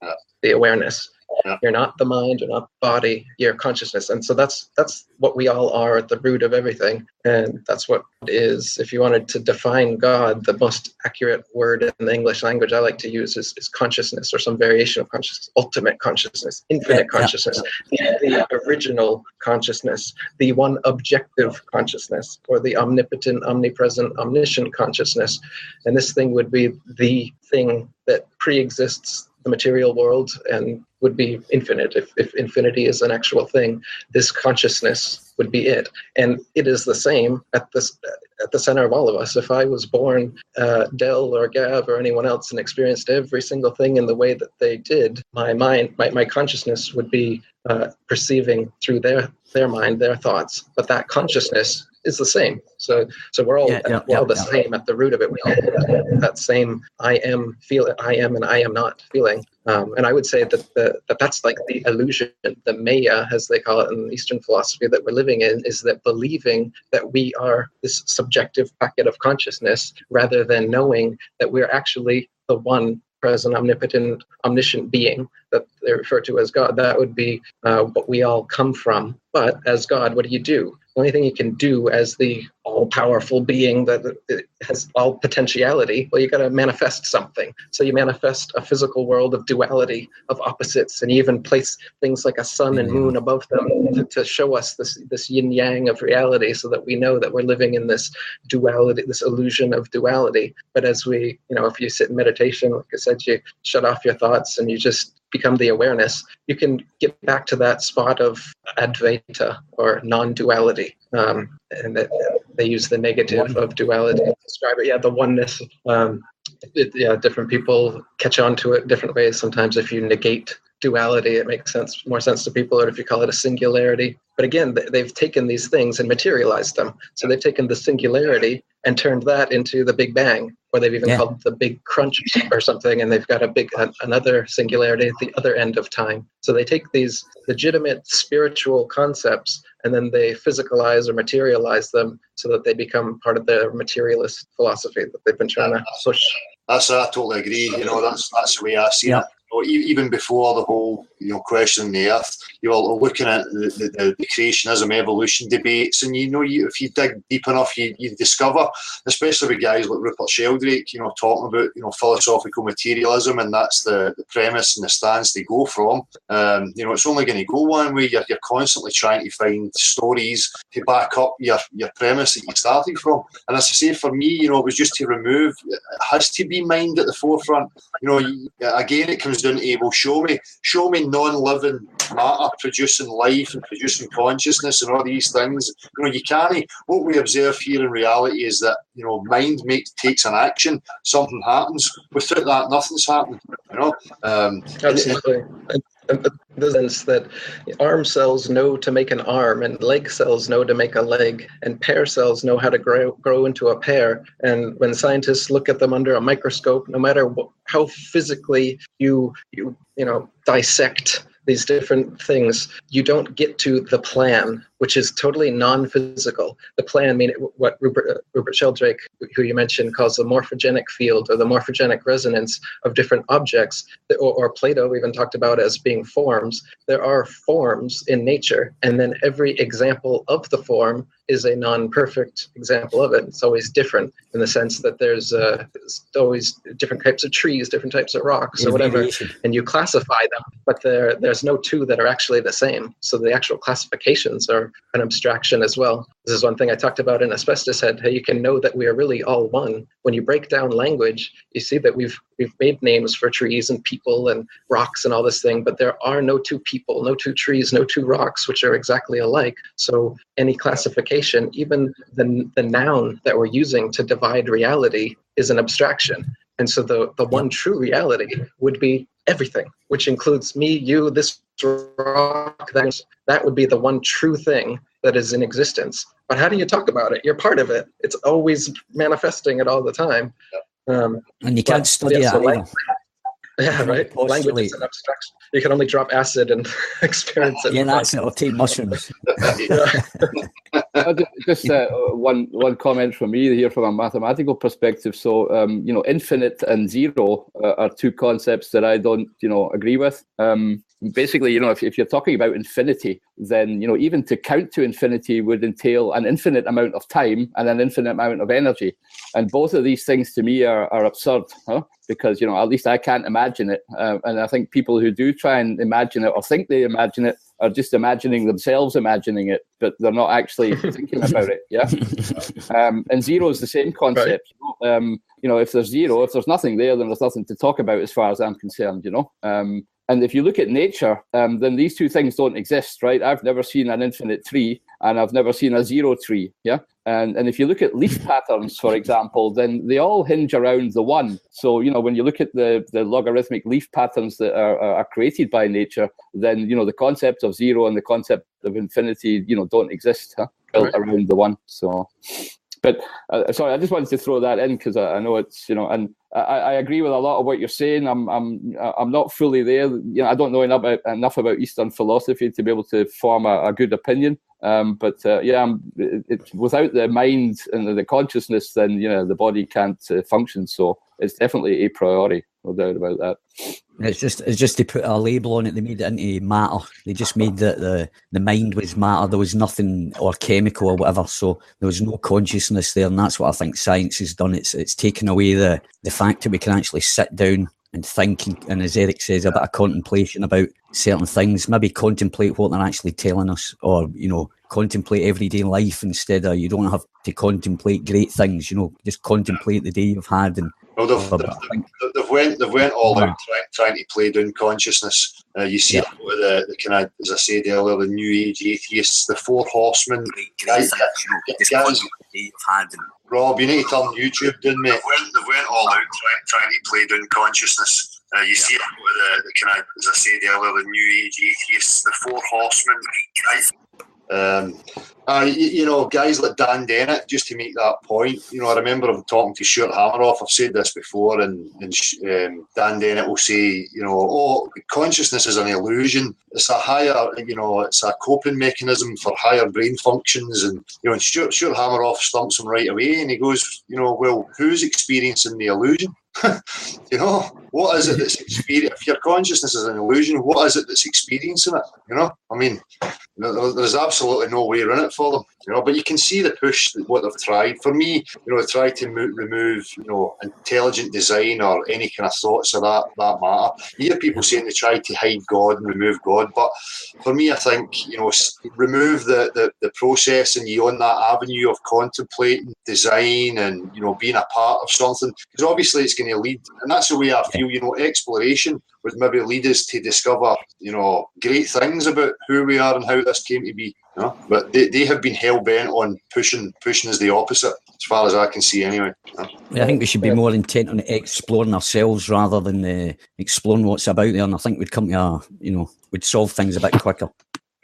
the awareness. Yeah. You're not the mind, you're not the body, you're consciousness. And so that's what we all are at the root of everything. And that's what it is. If you wanted to define God, the most accurate word in the English language I like to use is consciousness, or some variation of consciousness, ultimate consciousness, infinite consciousness, the original consciousness, the one objective consciousness, or the omnipotent, omnipresent, omniscient consciousness. And this thing would be the thing that pre-exists the material world and would be infinite. If infinity is an actual thing, this consciousness would be it. And it is the same at the center of all of us. If I was born Del or Gav or anyone else and experienced every single thing in the way that they did, my mind, my consciousness would be perceiving through their mind, their thoughts. But that consciousness is the same. So we're all the same at the root of it. We all have that same I am and I am not feeling. And I would say that that's like the illusion, the maya, as they call it in Eastern philosophy, that we're living in, is that believing that we are this subjective packet of consciousness, rather than knowing that we're actually the one present, omnipotent, omniscient being that they refer to as God. That would be what we all come from. But as God, what do? The only thing you can do as the all-powerful being that has all potentiality, well, you got to manifest something. So you manifest a physical world of duality, of opposites, and you even place things like a sun and moon above them to show us this yin-yang of reality, so that we know that we're living in this duality, this illusion of duality. But as we, if you sit in meditation, like I said, you shut off your thoughts and you just become the awareness, you can get back to that spot of Advaita, or non-duality. And they use the negative of duality to describe it. Yeah, the oneness. Different people catch on to it different ways. Sometimes if you negate duality, it makes more sense to people, or if you call it a singularity. But again, they've taken these things and materialized them. So they've taken the singularity and turned that into the Big Bang, or they've even called it the Big Crunch or something, and they've got another singularity at the other end of time. So they take these legitimate spiritual concepts and then they physicalize or materialize them so that they become part of their materialist philosophy that they've been trying to push. I totally agree. That's the way I see it. Even before the whole questioning the earth, you're looking at the creationism, evolution debates, and if you dig deep enough, you discover, especially with guys like Rupert Sheldrake, talking about philosophical materialism, and that's the premise and the stance they go from. It's only going to go one way. You're constantly trying to find stories to back up your premise that you started from. And as I say, for me, it was just to remove. It has to be mind at the forefront. Again, it comes down to, well, show me non-living matter producing life and producing consciousness and all these things. You can't. What we observe here in reality is that mind takes an action, something happens. Without that, nothing's happening. Absolutely. The sense that arm cells know to make an arm, and leg cells know to make a leg, and pear cells know how to grow into a pear. And when scientists look at them under a microscope, no matter how physically you dissect these different things, you don't get to the plan, which is totally non-physical. The plan, what Rupert Sheldrake, who you mentioned, calls the morphogenic field, or the morphogenic resonance of different objects, or Plato even talked about as being forms. There are forms in nature, and then every example of the form is a non-perfect example of it. It's always different in the sense that there's always different types of trees, different types of rocks, or whatever, and you classify them, but there's no two that are actually the same. So the actual classifications are an abstraction as well. This is one thing I talked about in Asbestos Head, how you can know that we are really all one. When you break down language, you see that we've made names for trees and people and rocks and all this thing, but there are no two people, no two trees, no two rocks, which are exactly alike. So any classification, even the noun that we're using to divide reality, is an abstraction. And so the one true reality would be everything, which includes me, you, this rock, that would be the one true thing that is in existence. But how do you talk about it? You're part of it. It's always manifesting it all the time. And you can't study it either. Yeah, right. Language is an abstraction. You can only drop acid and experience it. Yeah, that's it. Or take mushrooms. Just one comment from me here from a mathematical perspective. So, infinite and zero are two concepts that I don't, agree with. Basically, if you're talking about infinity, then, even to count to infinity would entail an infinite amount of time and an infinite amount of energy. And both of these things to me are absurd, because, at least I can't imagine it. And I think people who do try and imagine it or think they imagine it are just imagining themselves imagining it, but they're not actually thinking about it. Yeah. And zero is the same concept. Right. If there's zero, if there's nothing there, then there's nothing to talk about as far as I'm concerned, And if you look at nature, then these two things don't exist, right? I've never seen an infinite tree, and I've never seen a zero tree. Yeah. And if you look at leaf patterns, for example, then they all hinge around the 1. So, when you look at the logarithmic leaf patterns that are created by nature, then, the concept of 0 and the concept of infinity, don't exist built around the 1. So, but sorry, I just wanted to throw that in because I know it's, and I agree with a lot of what you're saying. I'm not fully there. I don't know enough about Eastern philosophy to be able to form a good opinion. But it's without the mind and the consciousness, then the body can't function. So it's definitely a priori, no doubt about that. It's just to put a label on it. They made it into matter. They just made that the mind was matter. There was nothing or chemical or whatever. So there was no consciousness there, and that's what I think science has done. It's taken away the fact that we can actually sit down and think, and as Eric says, a bit of contemplation about certain things, maybe contemplate what they're actually telling us, or, contemplate everyday life instead of, you don't have to contemplate great things, just contemplate the day you've had. And well, they've went all out trying to play down consciousness. You see it with the kind of, as I said earlier, the New Age atheists, the 4 horsemen. Rob, you need to turn YouTube down, mate. They went all out trying to play down consciousness. You see it with the kind of, as I said earlier, the New Age atheists, the 4 horsemen. Guys like Dan Dennett, just to make that point, I remember him talking to Stuart Hammeroff. I've said this before, and Dan Dennett will say, consciousness is an illusion. It's a higher, it's a coping mechanism for higher brain functions. And Stuart Hammeroff stumps him right away, and he goes, well, who's experiencing the illusion? What is it that's experiencing? If your consciousness is an illusion, what is it that's experiencing it? There's absolutely no way around it for them, but you can see the push, what they've tried. For me, they tried to remove, intelligent design or any kind of thoughts of that matter. You hear people saying they tried to hide God and remove God, but for me, I think, remove the process and you on that avenue of contemplating design and, being a part of something, because obviously it's going to lead, and that's the way I feel, exploration would maybe lead us to discover, great things about who we are and how this came to be. But they have been hell bent on pushing as the opposite, as far as I can see, anyway. I think we should be more intent on exploring ourselves rather than exploring what's about there. And I think we'd come to we'd solve things a bit quicker.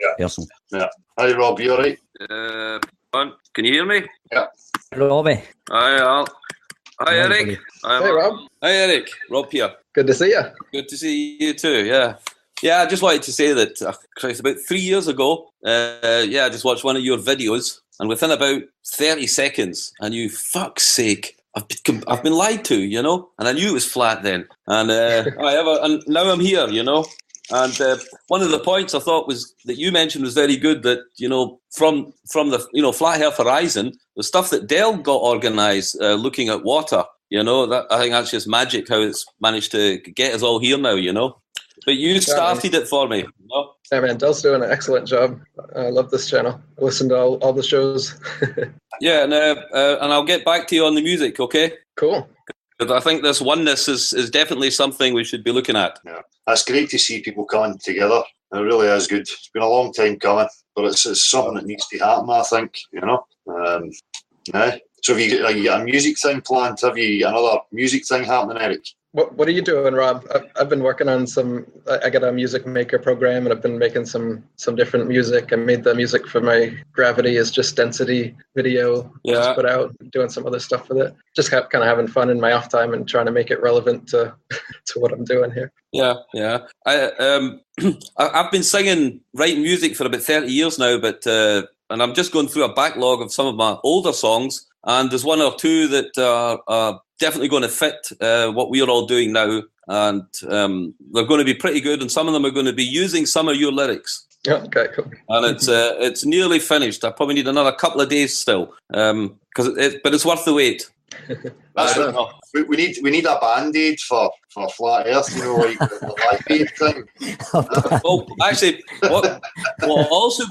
Yeah. Personally. Yeah. Hi, Rob. You all right? Can you hear me? Yeah. Robbie. Hi, Al. Hi, Eric. Hey, Rob. Hi, Eric. Rob here. Good to see you. Good to see you too, yeah. Yeah, I just wanted to say that, about 3 years ago, I just watched one of your videos, and within about 30 seconds, I knew, fuck's sake, I've been lied to, and I knew it was flat then. And and now I'm here, And one of the points I thought was that you mentioned was very good, that, from the Flat Earth Horizon, the stuff that Dell got organised looking at water, that I think that's just magic how it's managed to get us all here now, But you started it for me. Yeah, man, Dell's doing an excellent job. I love this channel. I listen to all the shows. Yeah, and I'll get back to you on the music, okay? Cool. But I think this oneness is definitely something we should be looking at. Yeah, that's great to see people coming together. It really is good. It's been a long time coming, but it's something that needs to happen, I think, So have you got a music thing planned? Have you another music thing happening, Eric? What are you doing, Rob? I've been working on I got a music maker program, and I've been making some different music. I made the music for my Gravity is Just Density video. Yeah. Just put out, doing some other stuff with it. Just kind of having fun in my off time and trying to make it relevant to what I'm doing here. Yeah. I've been writing music for about 30 years now, but and I'm just going through a backlog of some of my older songs, and there's one or two that are definitely going to fit what we're all doing now, and they're going to be pretty good, and some of them are going to be using some of your lyrics. Yeah, okay, cool. And it's nearly finished. I probably need another couple of days still, but it's worth the wait. We need a band-aid for Flat Earth, like the Live Aid thing. Well, actually, what will also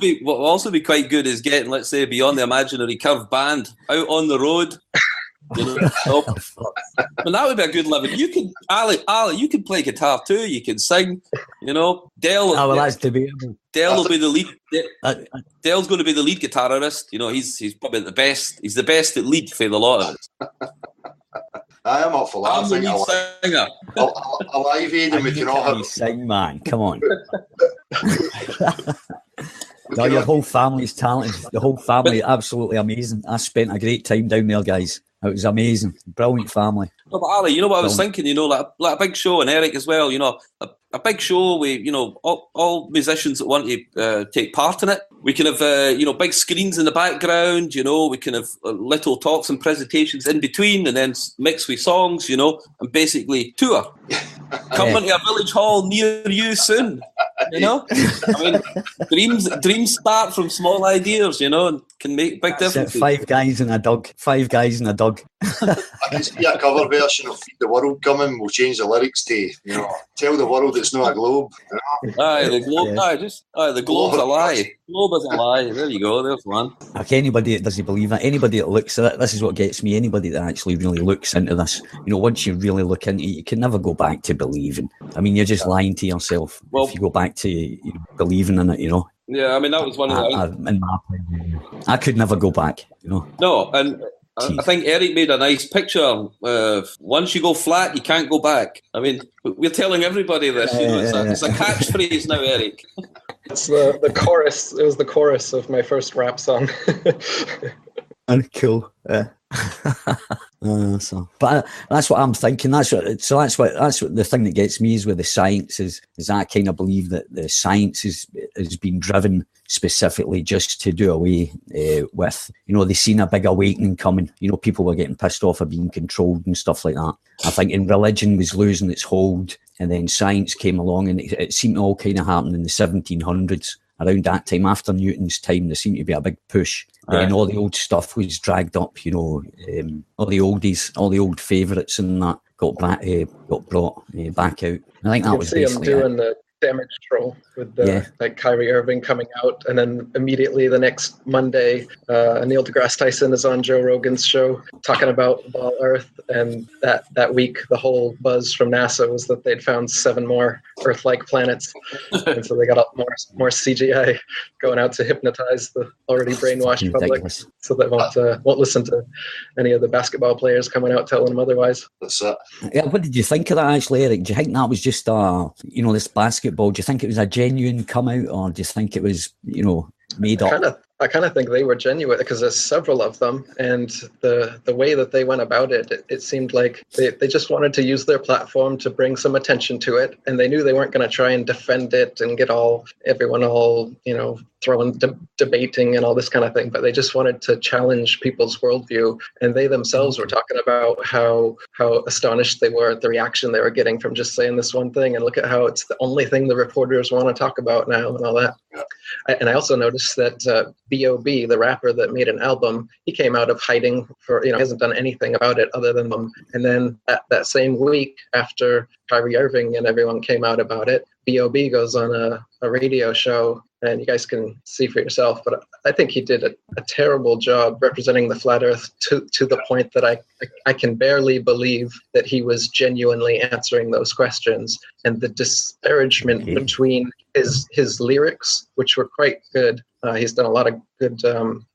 be quite good is getting, let's say, Beyond the Imaginary Curve band out on the road. And that would be a good living. You can, Ali, you can play guitar too. You can sing. Dell Dale will be the lead. Dale's going to be the lead guitarist. You know, he's probably the best. He's the best at lead for the lot of us. I am up for that. I'm the lead singer. A live aid, and we can all have. Sing, man. Come on. No, your whole family's talented. The whole family, absolutely amazing. I spent a great time down there, guys. It was amazing. Brilliant family. No, but Ali, you know what I was thinking? You know, like a big show, and Eric as well. You know, a big show with, you know, all musicians that want to take part in it. We can have you know, big screens in the background. You know, we can have little talks and presentations in between, and then mix with songs. You know, and basically tour. Coming to a village hall near you soon. You know, I mean, dreams start from small ideas. You know, and can make big differences. 5 guys in a dog. 5 guys in a dog. I can see a cover version of Feed the World coming. We'll change the lyrics to, you know, tell the world it's not a globe. You know? Aye, the globe. Yeah. The globe's a lie. Globe is a lie. There you go. There's one. Like anybody that doesn't believe it, anybody that looks at it, this is what gets me. Anybody that actually really looks into this, you know, once you really look into it, you can never go back to believing. I mean, you're just lying to yourself if you go back to believing in it, you know. Yeah, I mean, that was one of the. In my opinion, I could never go back, you know. No, and I think Eric made a nice picture. Once you go flat, you can't go back. I mean, we're telling everybody this. You know, it's a catchphrase now, Eric. It's the chorus. It was the chorus of my first rap song. And cool. But that's what I'm thinking. That's what the thing that gets me is with the science is I kind of believe that the science has been driven specifically just to do away with, you know, they seen a big awakening coming. You know, people were getting pissed off of being controlled and stuff like that. I think religion was losing its hold, and then science came along, and it seemed to all kind of happen in the 1700s. Around that time, after Newton's time, there seemed to be a big push. And all the old stuff was dragged up, you know, all the oldies, all the old favourites and that got brought back out. I think that was basically him doing the damage control with like Kyrie Irving coming out, and then immediately the next Monday, Neil deGrasse Tyson is on Joe Rogan's show talking about Ball Earth, and that week the whole buzz from NASA was that they'd found 7 more Earth-like planets, and so they got more CGI going out to hypnotize the already brainwashed public, so they won't listen to any of the basketball players coming out telling them otherwise. That's it. Yeah, what did you think of that actually, Eric? Do you think that was just you know, this basketball? Do you think it was a genuine come out, or do you think it was, you know, made up? I kind of think they were genuine, because there's several of them, and the way that they went about it seemed like they just wanted to use their platform to bring some attention to it, and they knew they weren't going to try and defend it and get everyone you know, throwing debating and all this kind of thing, but they just wanted to challenge people's worldview, and they themselves were talking about how astonished they were at the reaction they were getting from just saying this one thing, and look at how it's the only thing the reporters want to talk about now and all that. Yeah. And I also noticed that B.O.B., the rapper that made an album, he came out of hiding for, you know, he hasn't done anything about it other than them. And then that same week, after Kyrie Irving and everyone came out about it, B.O.B. goes on a radio show, and you guys can see for yourself, but I think he did a terrible job representing the flat earth to the point that I can barely believe that he was genuinely answering those questions, and the disparagement between his lyrics, which were quite good. He's done a lot of good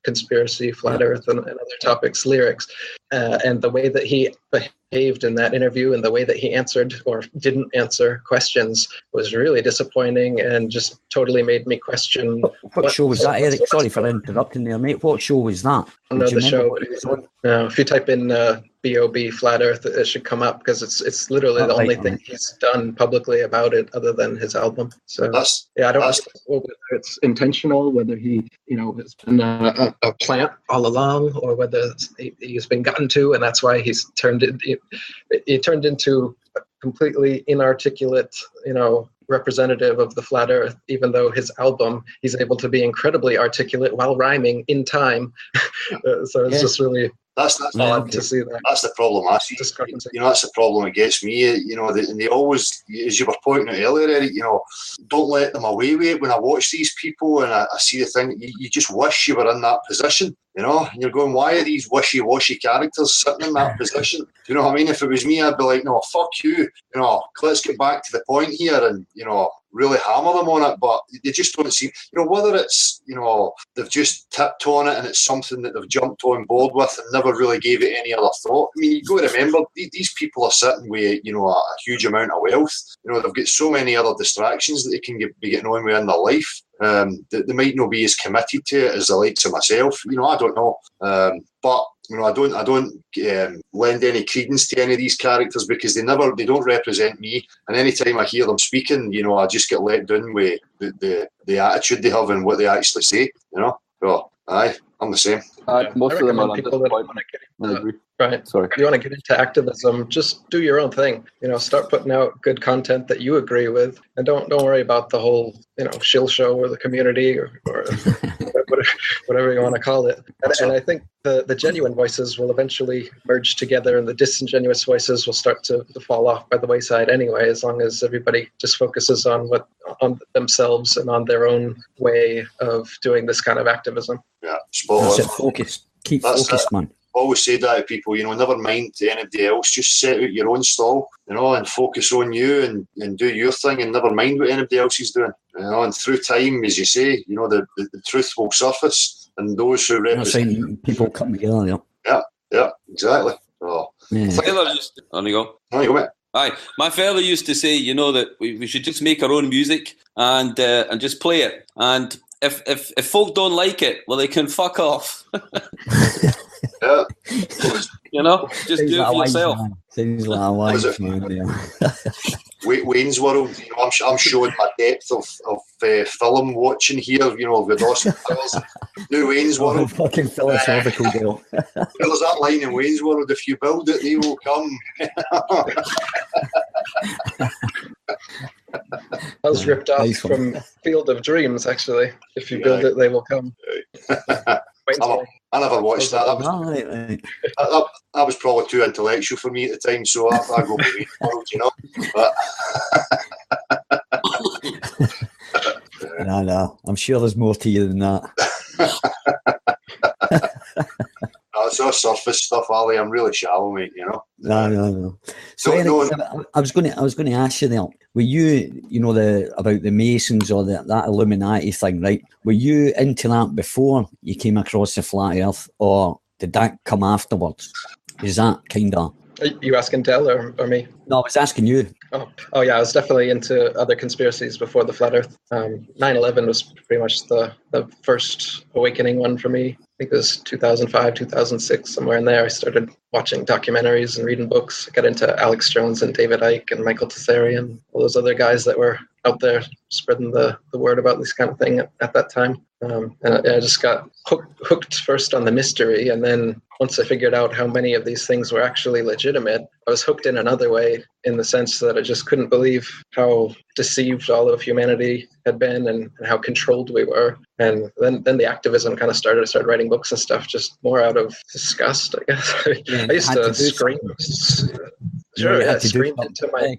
conspiracy, flat earth, and other topics lyrics, and the way that he behaved in that interview and the way that he answered or didn't answer questions was really disappointing, and just totally made me question. What show was that, Eric? Sorry for interrupting there, mate. What show was that? I don't know the show. If you type in B.O.B. flat earth, it should come up, because it's literally the only thing he's done publicly about it other than his album. So I don't know whether it's intentional, whether he, you know, has been a plant all along, or whether he's been gotten to, and that's why he's turned into a completely inarticulate, you know, representative of the flat earth, even though his album, he's able to be incredibly articulate while rhyming in time. So it's just really that's odd to see that. That's the problem I see. You know, that's the problem that gets me. You know, and they always, as you were pointing out earlier, Eric, you know, don't let them away with it. When I watch these people and I see the thing, you just wish you were in that position. You know, and you're going, why are these wishy-washy characters sitting in that position? Do you know what I mean? If it was me, I'd be like, no, fuck you. You know, let's get back to the point here, and, you know, really hammer them on it, but they just don't seem, whether it's, they've just tipped on it and it's something that they've jumped on board with and never really gave it any other thought. I mean, you've got to remember, these people are sitting with, a huge amount of wealth. They've got so many other distractions that they can be getting on with in their life. That they might not be as committed to it as the likes of myself. I don't know. But I don't lend any credence to any of these characters because they don't represent me. And any time I hear them speaking, I just get let down with the attitude they have and what they actually say. So aye, I'm the same. Most of them are people that want to get agree. Right. Sorry. If you want to get into activism, just do your own thing. Start putting out good content that you agree with, and don't worry about the whole, shill show or the community or whatever you want to call it. And I think the genuine voices will eventually merge together, and the disingenuous voices will start to fall off by the wayside anyway, as long as everybody just focuses on themselves and on their own way of doing this kind of activism. Yeah, spot on. Focus. Keep focused, man. Always say that to people, never mind anybody else, just set out your own stall, and focus on you and do your thing and never mind what anybody else is doing. And through time, as you say, the truth will surface and those who represent people come together. Yeah, exactly. Oh. Yeah. On you go. On you go, mate. Aye, my fella used to say, that we should just make our own music and just play it. And if folk don't like it, well, they can fuck off. Yeah. Just do it for yourself. Seems like a wise man. Wayne's World, I'm showing my depth of film watching here, with Austin Powers. New Wayne's World. Fucking philosophical deal. There's that line in Wayne's World, if you build it, they will come. That was ripped off from Field of Dreams, actually. If you build it, they will come. I never watched that. That was probably too intellectual for me at the time, so I go with Wayne's World, But No. I'm sure there's more to you than that. It's all surface stuff, Ali. I'm really shallow, mate. No. So anyway, I was going to ask you there. Were you, about the Masons or that Illuminati thing, right? Were you into that before you came across the flat Earth, or did that come afterwards? Is that kind of? Are you asking Del or me? No, I was asking you. Oh yeah, I was definitely into other conspiracies before the flat Earth. 9/11 was pretty much the first awakening one for me. I think it was 2005, 2006, somewhere in there. I started watching documentaries and reading books. I got into Alex Jones and David Icke and Michael Tessarian, all those other guys that were out there spreading the word about this kind of thing at that time. And I just got hooked first on the mystery, and then once I figured out how many of these things were actually legitimate, I was hooked in another way, in the sense that I just couldn't believe how deceived all of humanity had been and how controlled we were. And then the activism kind of started. I started writing books and stuff just more out of disgust, I guess. I used to scream. Sure, I screamed into my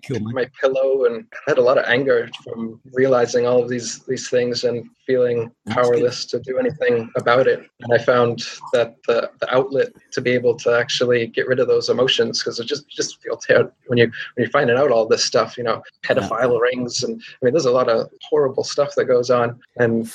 pillow, and had a lot of anger from realizing all of these things and feeling powerless to do anything about it. And I found that the outlet to be able to actually get rid of those emotions, because it just feel terrible when you're finding out all this stuff, pedophile rings, and there's a lot of horrible stuff that goes on, and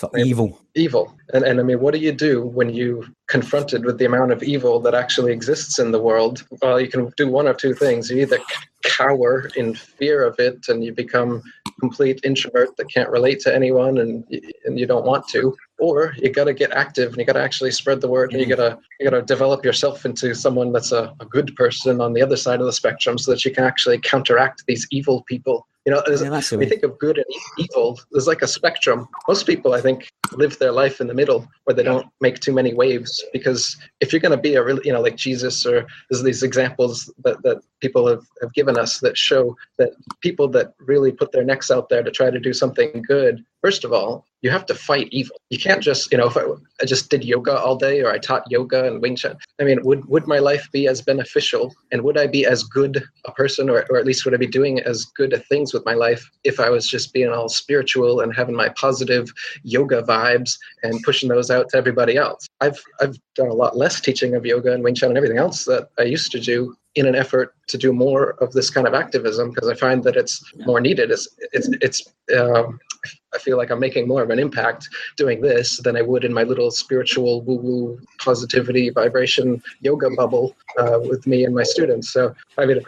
evil. And I mean, what do you do when you confronted with the amount of evil that actually exists in the world? Well, you can do one of two things. You either cower in fear of it, and you become a complete introvert that can't relate to anyone, and you don't want to, or you got to get active and you got to actually spread the word, and you got to develop yourself into someone that's a good person on the other side of the spectrum, so that you can actually counteract these evil people. We think of good and evil, there's like a spectrum. Most people, I think, live their life in the middle, where they don't make too many waves, because if you're going to be a real, like Jesus, or there's these examples that people have given us that show that people that really put their necks out there to try to do something good, first of all, you have to fight evil. You can't just, if I just did yoga all day, or I taught yoga and Wing Chun, I mean, would my life be as beneficial, and would I be as good a person, or at least would I be doing as good things with my life if I was just being all spiritual and having my positive yoga vibes and pushing those out to everybody else? I've done a lot less teaching of yoga and Wing Chun and everything else that I used to do in an effort to do more of this kind of activism, because I find that it's more needed. I feel like I'm making more of an impact doing this than I would in my little spiritual woo-woo positivity vibration yoga bubble with me and my students. So, I mean,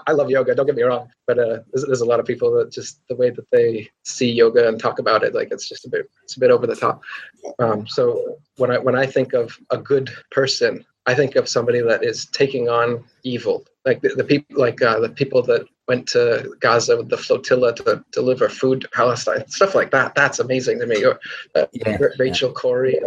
I love yoga, don't get me wrong, but there's a lot of people that just the way that they see yoga and talk about it, like it's a bit over the top. So when I think of a good person, I think of somebody that is taking on evil, like the people that went to Gaza with the flotilla to deliver food to Palestine, stuff like that. That's amazing to me. Or Rachel Corrie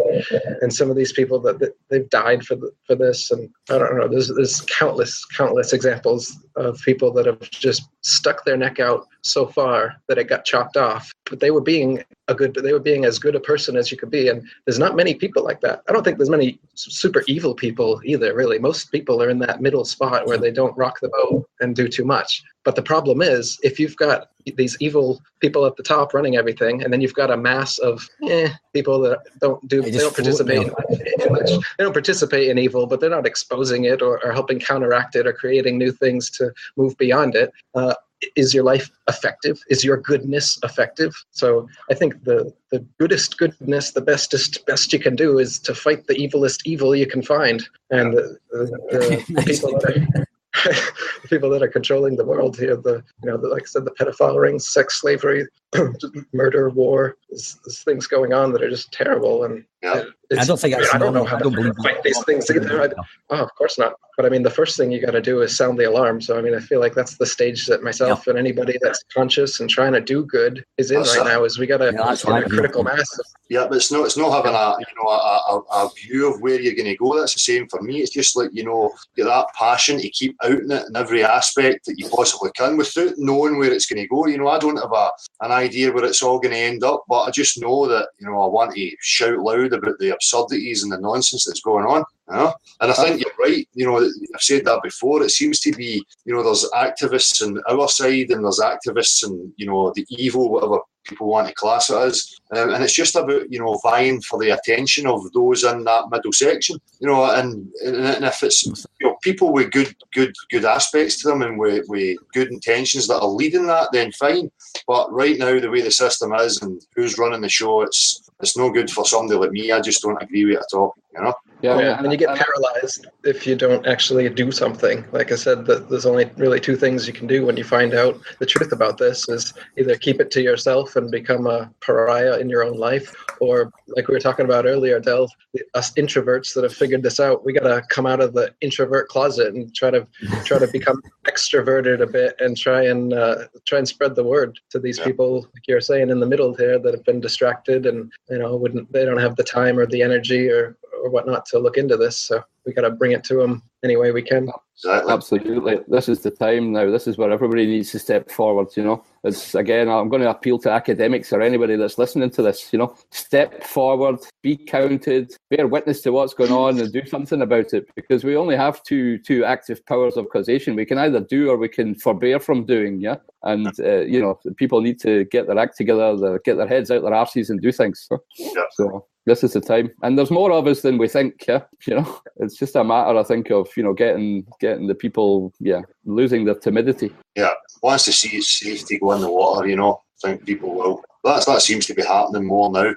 and some of these people that they've died for this, and I don't know. There's countless examples of people that have just stuck their neck out so far that it got chopped off. But they were being as good a person as you could be, and there's not many people like that. I don't think there's many super evil people either. Really, most people are in that middle spot where they don't rock the boat and do too much. But the problem is, if you've got these evil people at the top running everything, and then you've got a mass of people that don't participate in evil, but they're not exposing it or helping counteract it or creating new things to move beyond it. Is your life effective? Is your goodness effective? So I think the goodest goodness, the best you can do is to fight the evilest evil you can find. And the people that are the people that are controlling the world here, like I said, the pedophile rings, sex slavery, murder, war, there's things going on that are just terrible. And I don't think I don't know how to fight these things either. Of course not. But I mean, the first thing you got to do is sound the alarm. So I mean, I feel like that's the stage that myself and anybody that's conscious and trying to do good is in now. Is we got to get a critical mass. Yeah, but it's not having a view of where you're going to go. That's the same for me. It's just like, get that passion to keep outing it in every aspect that you possibly can without knowing where it's going to go. I don't have an idea where it's all going to end up, but I just know that, I want to shout loud about the absurdities and the nonsense that's going on. And I think you're right. I've said that before. It seems to be, there's activists on our side and there's activists and, the evil, whatever people want to class it as. And it's just about, vying for the attention of those in that middle section, and if it's, people with good aspects to them and with good intentions that are leading that, then fine. But right now, the way the system is and who's running the show, it's no good for somebody like me. I just don't agree with it at all, Yeah, and you get paralyzed if you don't actually do something. Like I said, there's only really two things you can do when you find out the truth about this: is either keep it to yourself and become a pariah in your own life, or like we were talking about earlier, Del, us introverts that have figured this out, we got to come out of the introvert closet and try to become extroverted a bit and try and spread the word to these people, like you're saying, in the middle here that have been distracted and they don't have the time or the energy or whatnot to look into this. So we got to bring it to them any way we can. Exactly. Absolutely. This is the time now. This is where everybody needs to step forward, It's, again, I'm going to appeal to academics or anybody that's listening to this, step forward, be counted, bear witness to what's going on and do something about it, because we only have two active powers of causation. We can either do or we can forbear from doing, And, people need to get their act together, get their heads out their arses and do things. So this is the time. And there's more of us than we think, It's just a matter, I think, of, getting the people, losing their timidity. Yeah, once they see it's safe to go in the water, I think people will. That seems to be happening more now,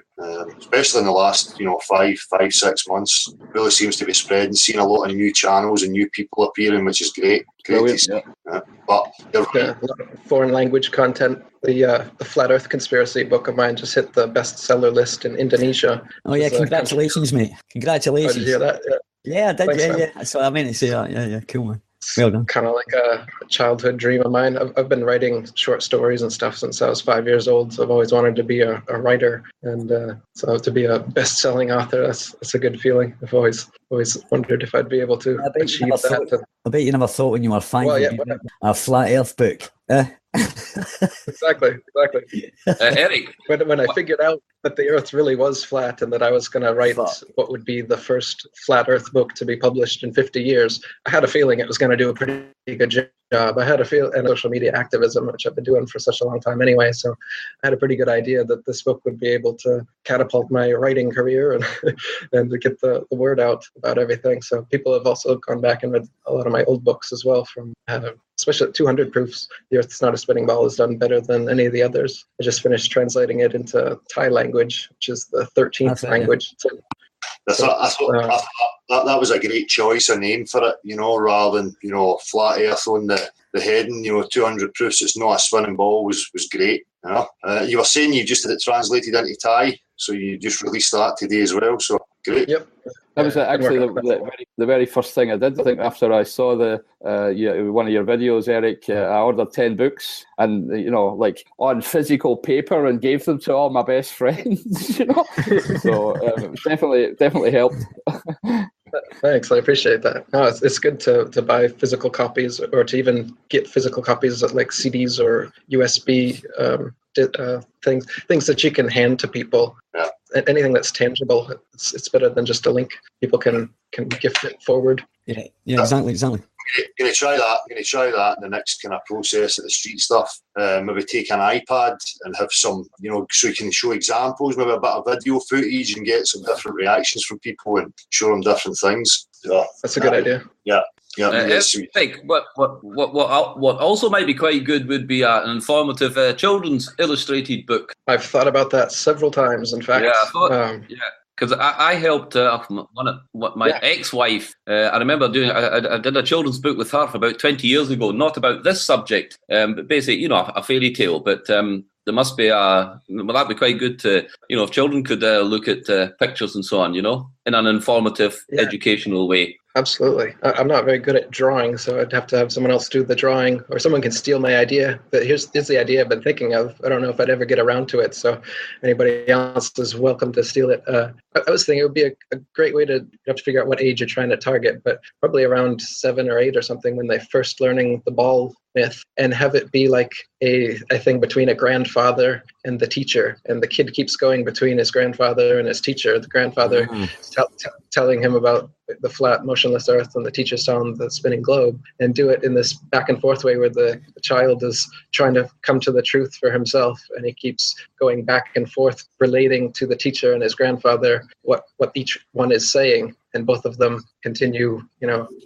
especially in the last, 5-6 months. It really seems to be spreading, seeing a lot of new channels and new people appearing, which is great. Great to see. But foreign language content. The Flat Earth Conspiracy book of mine just hit the bestseller list in Indonesia. Oh yeah, congratulations, mate! Congratulations. Did you hear that? Yeah, I did. Thanks, yeah. That's what I meant to say. Yeah, cool, man. Well done. Kind of like a childhood dream of mine. I've been writing short stories and stuff since I was 5 years old. So I've always wanted to be a writer, and so to be a best-selling author, that's a good feeling. I've always always wondered if I'd be able to achieve that. I bet you never thought when you were 5 a flat Earth book. Exactly. Eric, when I figured out that the Earth really was flat and that I was going to write what would be the first flat Earth book to be published in 50 years, I had a feeling it was going to do a pretty good job. I had a feel, and social media activism, which I've been doing for such a long time anyway. So I had a pretty good idea that this book would be able to catapult my writing career and to get the word out about everything. So people have also gone back and read a lot of my old books as well, from especially 200 Proofs. The Earth's Not a Spinning Ball is done better than any of the others. I just finished translating it into Thai language, which is the 13th language. I thought that was a great choice, a name for it, rather than, flat Earth on the heading, 200 Proofs It's Not a Spinning Ball was great. You were saying you just had it translated into Thai, so you just released that today as well, so great. Yep. That was actually the very first thing I did. I think after I saw one of your videos, Eric, I ordered 10 books and, like on physical paper, and gave them to all my best friends, So it definitely helped. Thanks, I appreciate that. No, it's good to buy physical copies, or to even get physical copies like CDs or USB things that you can hand to people. Yeah. Anything that's tangible, it's better than just a link. People can gift it forward. Yeah, exactly. Going to try that in the next kind of process of the street stuff. Maybe take an iPad and have some, so you can show examples, maybe a bit of video footage, and get some different reactions from people and show them different things. Yeah, that's a good idea. Yeah. I think what also might be quite good would be an informative children's illustrated book. I've thought about that several times. In fact, because I helped my ex-wife. I remember I did a children's book with her for about 20 years ago, not about this subject, but basically, a fairy tale. But there must be that'd be quite good to, if children could look at pictures and so on, in an informative, educational way. Absolutely. I'm not very good at drawing, so I'd have to have someone else do the drawing, or someone can steal my idea. But here's the idea I've been thinking of. I don't know if I'd ever get around to it, so anybody else is welcome to steal it. I was thinking it would be a great way to, you have to figure out what age you're trying to target, but probably around 7 or 8 or something, when they're first learning the ball myth, and have it be like a thing between a grandfather and the teacher, and the kid keeps going between his grandfather and his teacher. The grandfather telling him about the flat, motionless Earth, and the teacher's telling the spinning globe, and do it in this back and forth way where the child is trying to come to the truth for himself, and he keeps going back and forth relating to the teacher and his grandfather what each one is saying, and both of them continue,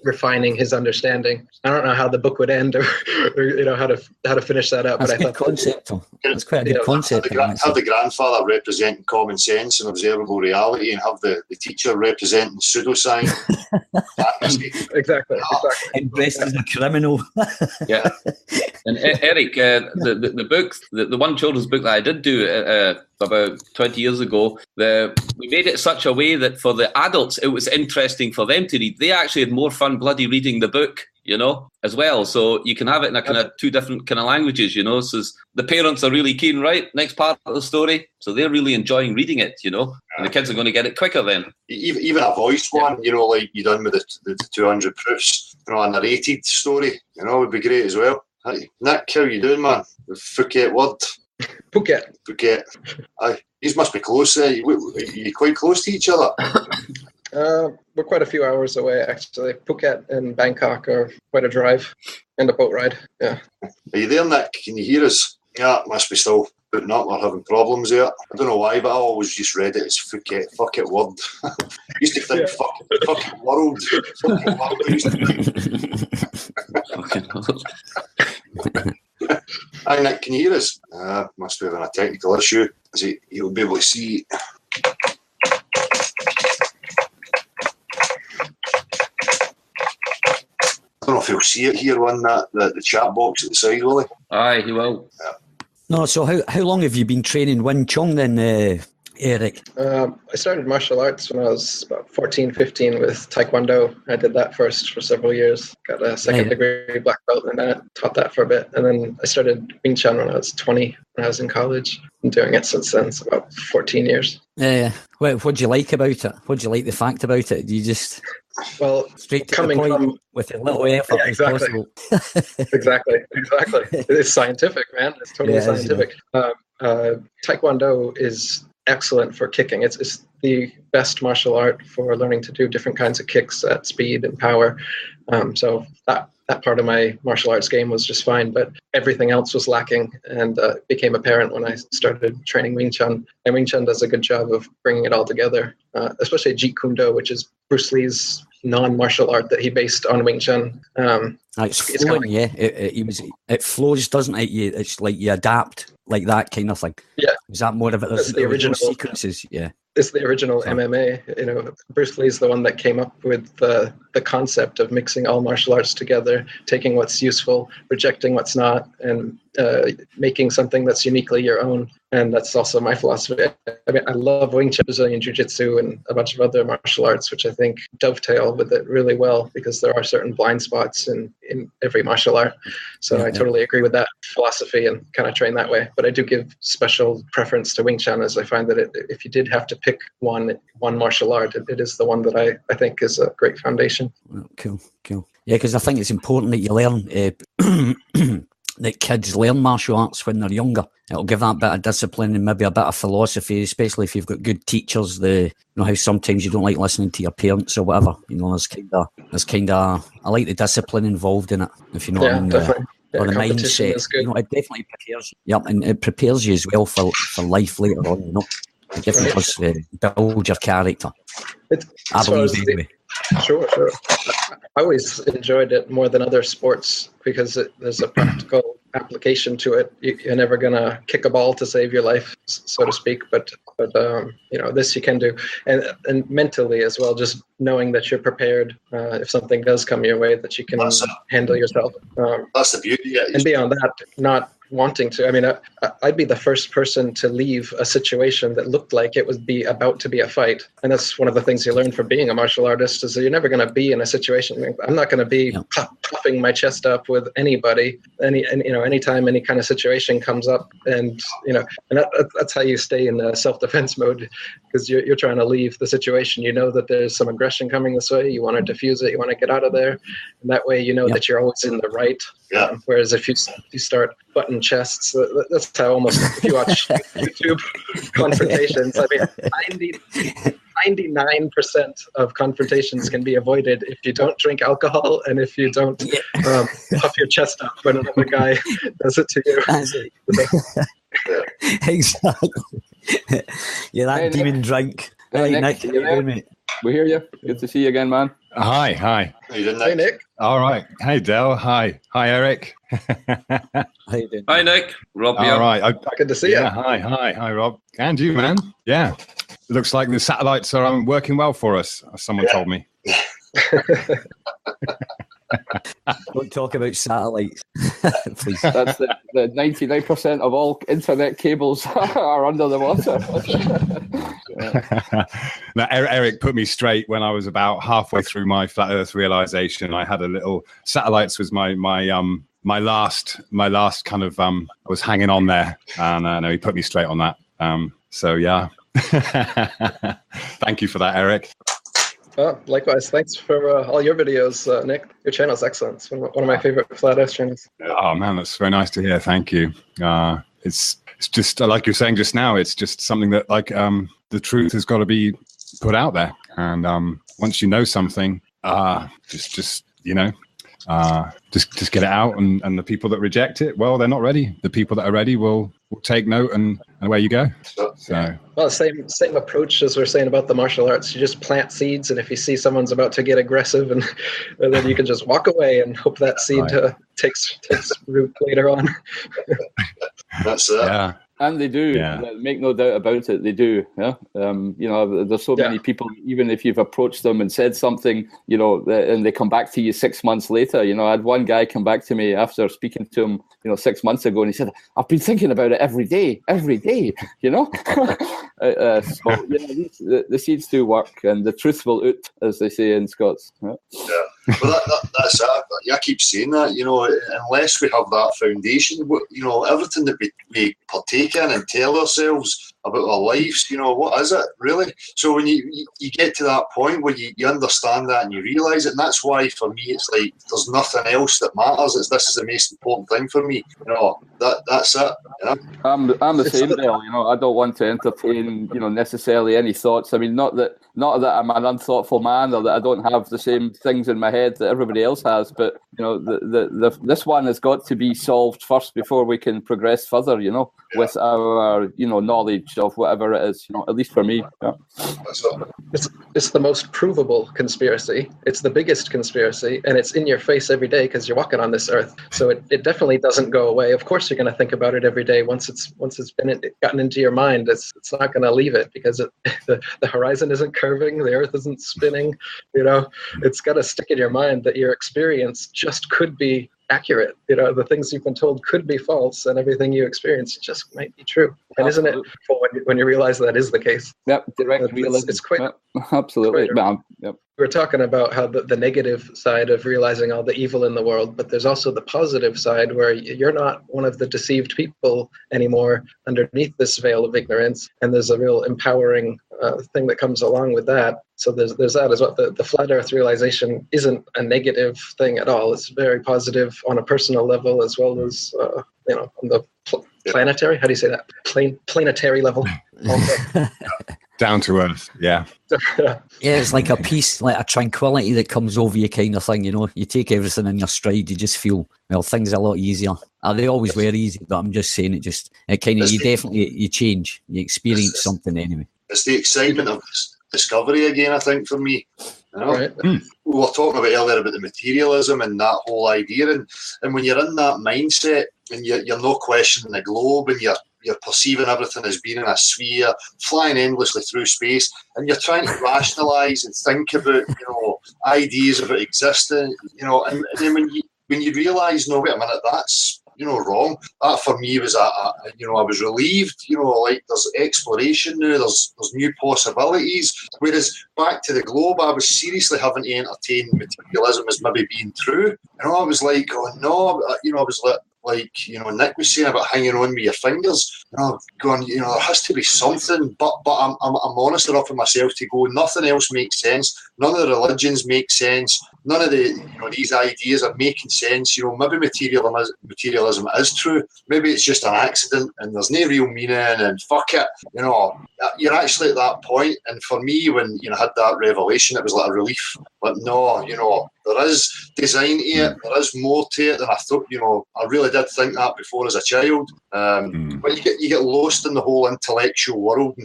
refining his understanding. I don't know how the book would end, or how to finish that up. That's but a good concept. That's quite a good concept. Have the grandfather representing common sense and observable reality, and have the teacher representing pseudoscience. Exactly. And dressed as a criminal. Yeah. And Eric, the book, the one children's book that I did do about 20 years ago, we made it such a way that for the adults, it was interesting for them to read. They actually had more fun bloody reading the book, as well. So you can have it in a kind of 2 different kind of languages, So the parents are really keen, right? Next part of the story. So they're really enjoying reading it, and the kids are going to get it quicker then. Even a voiced one, like you done with the 200 Proofs, a narrated story, would be great as well. Hey, Nick, how you doing, man? The Phuket word. Phuket. These must be close there. Are you quite close to each other? We're quite a few hours away, actually. Phuket and Bangkok are quite a drive and a boat ride. Yeah. Are you there, Nick? Can you hear us? Yeah, must be still putting up or having problems there. I don't know why, but I always just read it as Phuket. Fuck it, word. Used to think fucking world. Fucking world. Hi, Nick, can you hear us? Must be having a technical issue. You'll be able to see. I don't know if you'll see it here on the chat box at the side, will he? Aye, he will. Yeah. No, so how long have you been training Wing Chun then, Eric? I started martial arts when I was about 14, 15 with Taekwondo. I did that first for several years. Got a second degree black belt in that, taught that for a bit. And then I started Wing Chun when I was 20, when I was in college. Been doing it since then, so about 14 years. Yeah. What do you like about it? What do you like the fact about it? Do you just straight to the point with a little effort as possible? Exactly. It's scientific, man. It's totally scientific. Taekwondo is excellent for kicking. It's the best martial art for learning to do different kinds of kicks at speed and power. So that part of my martial arts game was just fine, but everything else was lacking, and it became apparent when I started training Wing Chun. And Wing Chun does a good job of bringing it all together, especially Jeet Kune Do, which is Bruce Lee's non-martial art that he based on Wing Chun. It's flowing, it flows, doesn't it? It's like you adapt like that kind of thing. Yeah. Is that more of it? It's the original sequences, yeah. It's the original MMA. Bruce Lee's the one that came up with the concept of mixing all martial arts together, taking what's useful, rejecting what's not, and making something that's uniquely your own. And that's also my philosophy. I mean, I love Wing Chun, Brazilian Jiu-Jitsu, and a bunch of other martial arts, which I think dovetail with it really well, because there are certain blind spots in every martial art. So I totally agree with that philosophy and kind of train that way. But I do give special preference to Wing Chun, as I find that if you did have to pick one martial art, it is the one that I think is a great foundation. Cool. Yeah, because I think it's important that you learn that kids learn martial arts when they're younger. It'll give that bit of discipline and maybe a bit of philosophy, especially if you've got good teachers. How sometimes you don't like listening to your parents or whatever. There's kind of I like the discipline involved in it, if you know what I mean. Definitely. Or the mindset. It definitely prepares you. Yep, and it prepares you as well for life later on. It definitely does build your character. I believe anyway. Sure. I always enjoyed it more than other sports because there's a practical application to it. You're never gonna kick a ball to save your life, so to speak. But this you can do, and mentally as well. Just knowing that you're prepared if something does come your way, that you can handle yourself. That's the beauty. Yeah. And beyond that, not wanting to. I mean, I'd be the first person to leave a situation that looked like it would be about to be a fight. And that's one of the things you learn from being a martial artist, is that you're never going to be in a situation. I'm not going to be puffing my chest up with anybody. Anytime any kind of situation comes up, and that's how you stay in self-defense mode, because you're trying to leave the situation. You know that there's some aggression coming this way. You want to diffuse it. You want to get out of there, and that way that you're always in the right. Yeah. Whereas if you start butting chests, that's how almost, if you watch YouTube confrontations, I mean, 99% of confrontations can be avoided if you don't drink alcohol and if you don't puff your chest up when another guy does it to you. Exactly. Yeah, that demon drink. Hey, Nick, how you doing, mate? We hear you. Good to see you again, man. Hi. How you doing, Nick? Hey, Nick. All right. Hey, Del. Hi, Eric. How you doing? Hi, Nick. Rob here. All right. Good to see you. Hi, Rob. And you, man. Yeah. It looks like the satellites are working well for us, as someone told me. Don't talk about satellites, please. That's the 99% of all internet cables are under the water. Now, Eric put me straight when I was about halfway through my flat Earth realization. I had a little satellites was my last kind of I was hanging on there, and no, he put me straight on that. So yeah, thank you for that, Eric. Oh, likewise. Thanks for all your videos, Nick. Your channel's excellent. It's one of my favorite flat Earth channels. Oh man, that's very nice to hear. Thank you. It's just like you're saying just now. It's just something that the truth has got to be put out there. And once you know something, just get it out. And the people that reject it, well, they're not ready. The people that are ready will take note, and away you go. So. Well, same approach as we're saying about the martial arts. You just plant seeds, and if you see someone's about to get aggressive, and then you can just walk away and hope that seed takes root later on. That's it. Yeah. And they do. Yeah. Make no doubt about it. They do. Yeah. There's so many people. Even if you've approached them and said something, and they come back to you 6 months later. I had one guy come back to me after speaking to him, 6 months ago, and he said, "I've been thinking about it every day. The seeds do work, and the truth will out, as they say in Scots. Yeah. Well, that's it. I keep saying that, unless we have that foundation, everything that we partake in and tell ourselves about our lives, what is it really? So when you get to that point where you understand that and you realise it, and that's why for me it's like there's nothing else that matters. This is the most important thing for me. That's it. I'm the same, Bill. I don't want to entertain, necessarily any thoughts. I mean, not that I'm an unthoughtful man or that I don't have the same things in my head that everybody else has, but this one has got to be solved first before we can progress further. With our knowledge of whatever it is. At least for me. Yeah. It's the most provable conspiracy. It's the biggest conspiracy, and it's in your face every day because you're walking on this earth. So it definitely doesn't go away. Of course, you're going to think about it every day. Once it's gotten into your mind, it's not going to leave it because the horizon isn't curving, the earth isn't spinning. It's got to stick in your mind that your experience just could be accurate. The things you've been told could be false, and everything you experience just might be true. And Absolutely. Isn't it cool when you realize that is the case? Yep, direct realism. It's quite. Yep. Absolutely. Yep. We were talking about how the negative side of realizing all the evil in the world, but there's also the positive side where you're not one of the deceived people anymore underneath this veil of ignorance, and there's a real empowering thing that comes along with that. So there's that as well. The flat Earth realization isn't a negative thing at all. It's very positive on a personal level as well as on the planetary. How do you say that? Planetary level. Down to earth. Yeah. Yeah, it's like a peace, like a tranquility that comes over you, kind of thing. You take everything in your stride. You just feel things are a lot easier. They always were easy, but I'm just saying it kind of you change. You experience something anyway. It's the excitement of discovery again, I think, for me. Right. We were talking about earlier about the materialism and that whole idea, and when you're in that mindset and you're not questioning the globe and you're perceiving everything as being in a sphere, flying endlessly through space, and you're trying to rationalise and think about ideas about existing, and then when you realise, no, wait a minute, that's wrong. That for me was I was relieved. Like there's exploration now. There's new possibilities. Whereas back to the globe, I was seriously having to entertain materialism as maybe being true. I was like, oh no. I was like Nick was saying about hanging on with your fingers. Going, there has to be something. But I'm honest enough with myself to go. Nothing else makes sense. None of the religions make sense. None of the these ideas are making sense. Maybe materialism is true. Maybe it's just an accident and there's no real meaning. And fuck it. You're actually at that point. And for me, when I had that revelation, it was like a relief. But no, there is design to it. There is more to it than I thought. I really did think that before as a child. But you get lost in the whole intellectual world,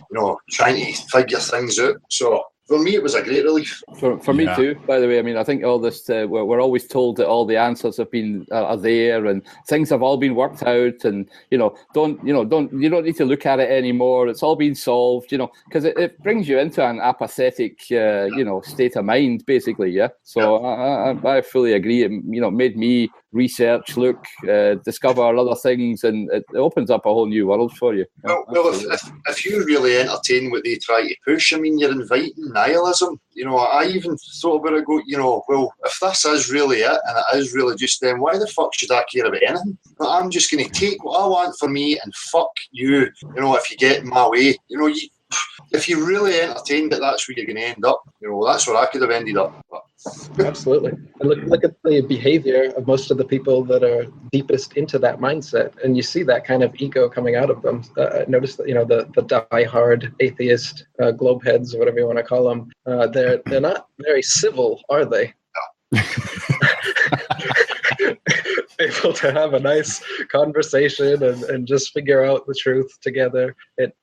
trying to figure things out. So for me, it was a great relief. For me too, by the way. I mean, I think all this, we're always told that all the answers have been are there and things have all been worked out, and you don't need to look at it anymore. It's all been solved, because it brings you into an apathetic, state of mind, basically. Yeah. So I fully agree. It made me research, look, discover other things, and it opens up a whole new world for you. Well, if you really entertain what they try to push, I mean, you're inviting nihilism. I even thought about it, well, if this is really it, and it is really just them, why the fuck should I care about anything? I'm just going to take what I want for me and fuck you, if you get in my way. If you really entertained it, that's where you're going to end up. That's where I could have ended up. Absolutely. And look at the behavior of most of the people that are deepest into that mindset, and you see that kind of ego coming out of them. Notice that the die-hard atheist globe heads, or whatever you want to call them, they're not very civil, are they? able to have a nice conversation and just figure out the truth together. It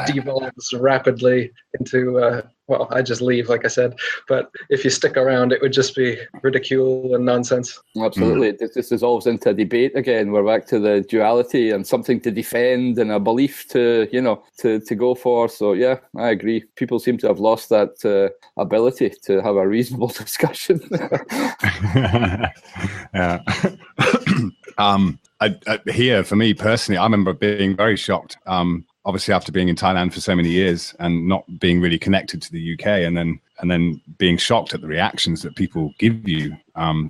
devolves rapidly into well, I just leave, like I said. But if you stick around, it would just be ridicule and nonsense. Absolutely. It just dissolves into a debate again. We're back to the duality and something to defend and a belief to go for. So, yeah, I agree. People seem to have lost that ability to have a reasonable discussion. Yeah. Here, for me personally, I remember being very shocked. Obviously, after being in Thailand for so many years and not being really connected to the UK, and then being shocked at the reactions that people give you.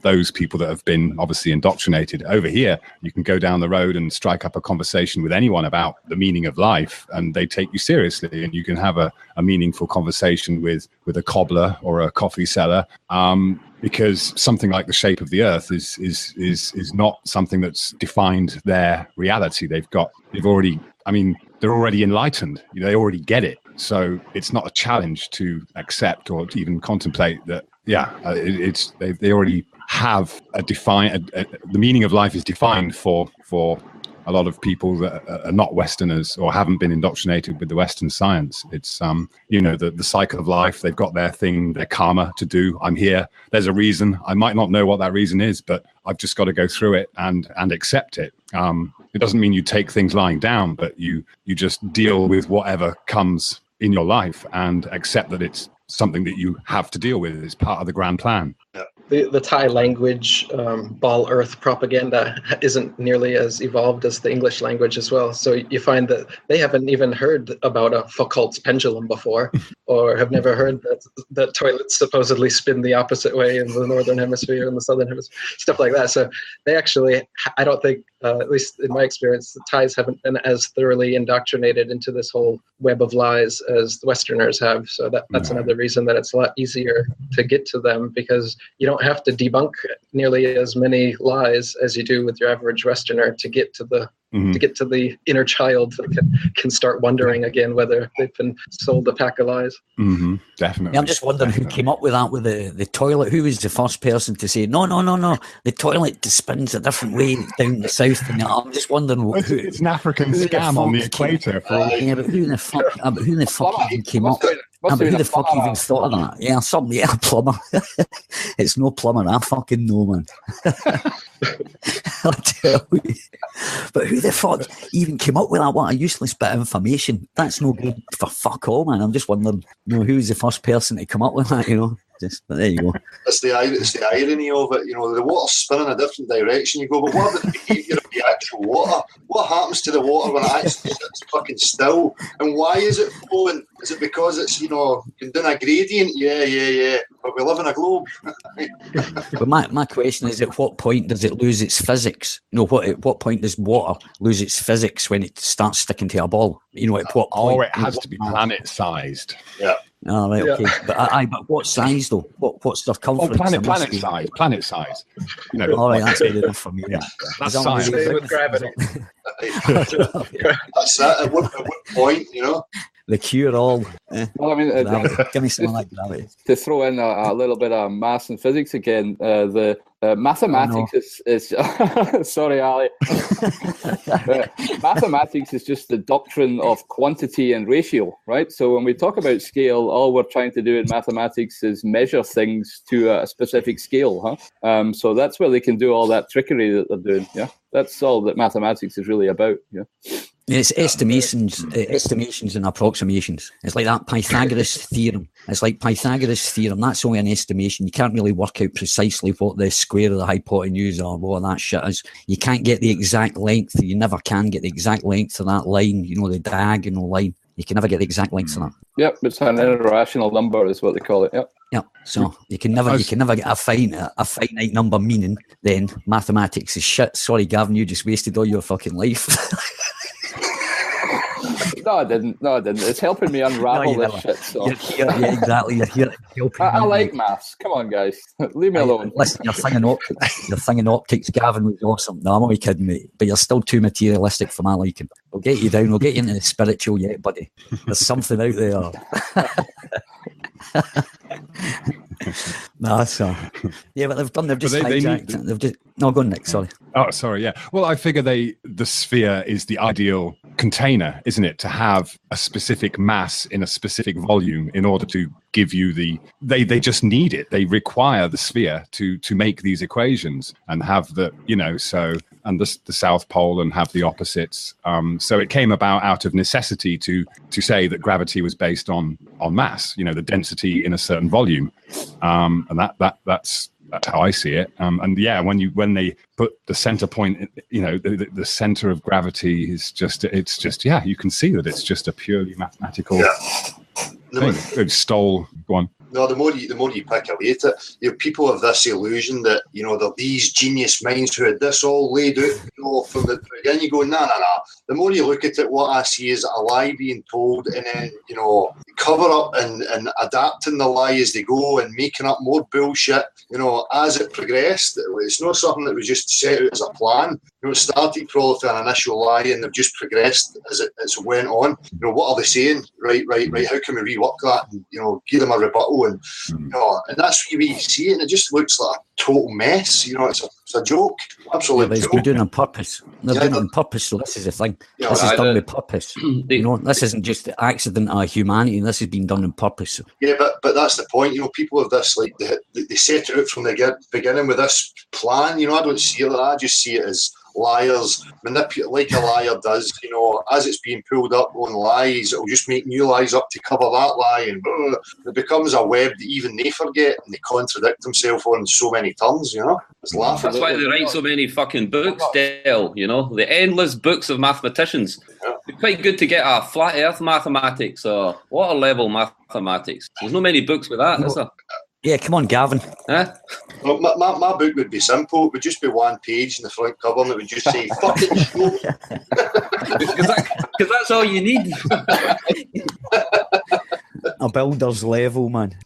Those people that have been obviously indoctrinated. Over here, you can go down the road and strike up a conversation with anyone about the meaning of life, and they take you seriously. And you can have a meaningful conversation with a cobbler or a coffee seller. Because something like the shape of the Earth is not something that's defined their reality. They're already enlightened. They already get it. So it's not a challenge to accept or to even contemplate that. Yeah, they already have the meaning of life is defined for a lot of people that are not Westerners or haven't been indoctrinated with the Western science. It's the cycle of life. They've got their thing, their karma to do. I'm here. There's a reason. I might not know what that reason is, but I've just got to go through it and accept it. It doesn't mean you take things lying down, but you just deal with whatever comes in your life and accept that it's something that you have to deal with. It's part of the grand plan. Yeah. The Thai language ball earth propaganda isn't nearly as evolved as the English language as well. So you find that they haven't even heard about a Foucault's pendulum before, or have never heard that toilets supposedly spin the opposite way in the northern hemisphere and the southern hemisphere, stuff like that. So they actually, I don't think, at least in my experience, the Thais haven't been as thoroughly indoctrinated into this whole web of lies as the Westerners have. So that's another reason that it's a lot easier to get to them, because you don't have to debunk nearly as many lies as you do with your average Westerner to get to the inner child that can start wondering again whether they've been sold a pack of lies. Definitely. Yeah, I'm just wondering who came up with that, with the toilet. Who was the first person to say no? The toilet spins a different way down the south. And I'm just wondering it's an African scam on the equator. Yeah, but who the fuck even came up? But who the fuck even thought of that? Yeah, something. Yeah, plumber. It's no plumber. I fucking know, man. I tell you. But who the fuck even came up with that? What a useless bit of information. That's no good for fuck all, man. I'm just wondering, who's the first person to come up with that, But there you go. It's the irony of it. The water's spinning a different direction. You go, but what about the behaviour of the actual water? What happens to the water when it actually sits fucking still? And why is it flowing? Is it because it's, doing a gradient? Yeah. But we live in a globe. But my question is, at what point does it lose its physics? At what point does water lose its physics when it starts sticking to a ball? At what point? Oh, it has to be planet-sized. Yeah. Oh, right, okay. Yeah. But what size though? What's circumference? Planet size. All right, that's good enough for me. Yeah, that's science. With gravity. That's that. At what point, The cure-all. Well, Give me some of that gravity. To throw in a little bit of maths and physics again, the mathematics is sorry, Ali. Mathematics is just the doctrine of quantity and ratio, right? So when we talk about scale, all we're trying to do in mathematics is measure things to a specific scale, huh? So that's where they can do all that trickery that they're doing. Yeah, that's all that mathematics is really about. Yeah. It's estimations and approximations. It's like that Pythagoras theorem. That's only an estimation. You can't really work out precisely what the square of the hypotenuse or what that shit is. You can't get the exact length. You never can get the exact length of that line, the diagonal line. You can never get the exact length of that. Yep, it's an irrational number is what they call it. Yep. Yeah, so you can never get a finite number, meaning then mathematics is shit. Sorry, Gavin, you just wasted all your fucking life. No, I didn't. It's helping me unravel this shit. So. You're here, yeah, exactly. You're here helping. I like maths. Come on, guys. Leave me alone. Listen, your thing in optics, Gavin, was awesome. No, I'm only kidding, mate. But you're still too materialistic for my liking. We'll get you down. We'll get you into the spiritual yet, buddy. There's something out there. No, so yeah, but they've just hijacked it. They've just no, go on, Nick. Sorry. Oh, sorry. Yeah. Well, I figure the sphere is the ideal container, isn't it, to have a specific mass in a specific volume in order to give you they just need it. They require the sphere to make these equations and have and the South Pole and have the opposites. So it came about out of necessity to say that gravity was based on mass, the density in a certain volume, and that's how I see it. And yeah, when they put the center point, the center of gravity is you can see that it's just a purely mathematical thing. It stole. Go on. No, the more you pick away at it, people have this illusion that they're these genius minds who had this all laid out, from the beginning. You go, nah. The more you look at it, what I see is a lie being told, and then cover up and adapting the lie as they go and making up more bullshit. As it progressed, it's not something that was just set out as a plan. It started probably with an initial lie, and they've just progressed as it went on. What are they saying? Right. How can we rework that? And, give them a rebuttal, and and that's the way you see it. And it just looks like a total mess. It's a joke, absolute joke. They're doing it on purpose. They're doing it on purpose. So this is the thing. This is done with purpose. This isn't just the accident of humanity. This has been done on purpose. Yeah, but that's the point. People have this they set it out from the beginning with this plan. I don't see it like that. I just see it as liars manipulate like a liar does. As it's being pulled up on lies, it'll just make new lies up to cover that lie, and it becomes a web that even they forget and they contradict themselves on so many terms. It's laughable. That's why they write so many fucking books, Dale. The endless books of mathematicians. Yeah. It's quite good to get a flat Earth mathematics or water level mathematics. There's not many books with that, is there? Yeah, come on, Gavin. Huh? Well, my book would be simple. It would just be one page in the front cover, and it would just say "fucking show." Because that's all you need. A builder's level, man.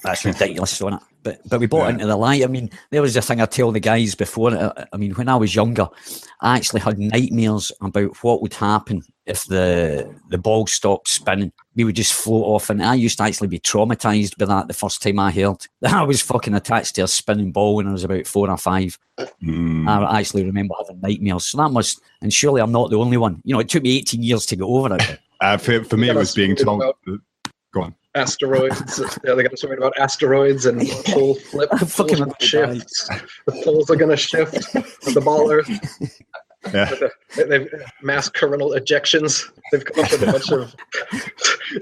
That's ridiculous, isn't it? But we bought into the lie. I mean, there was a thing I tell the guys before. I mean, when I was younger, I actually had nightmares about what would happen if the ball stopped spinning. We would just float off, and I used to actually be traumatised by that the first time I heard that I was fucking attached to a spinning ball when I was about 4 or 5. I actually remember having nightmares. So that must, and surely I'm not the only one. It took me 18 years to get over it. For me, it was being told. Go on. Asteroids. They got worried about asteroids and pole flip. Shifts. The poles are going to shift with the ball Earth. Yeah. They've mass coronal ejections. They've come up with a bunch of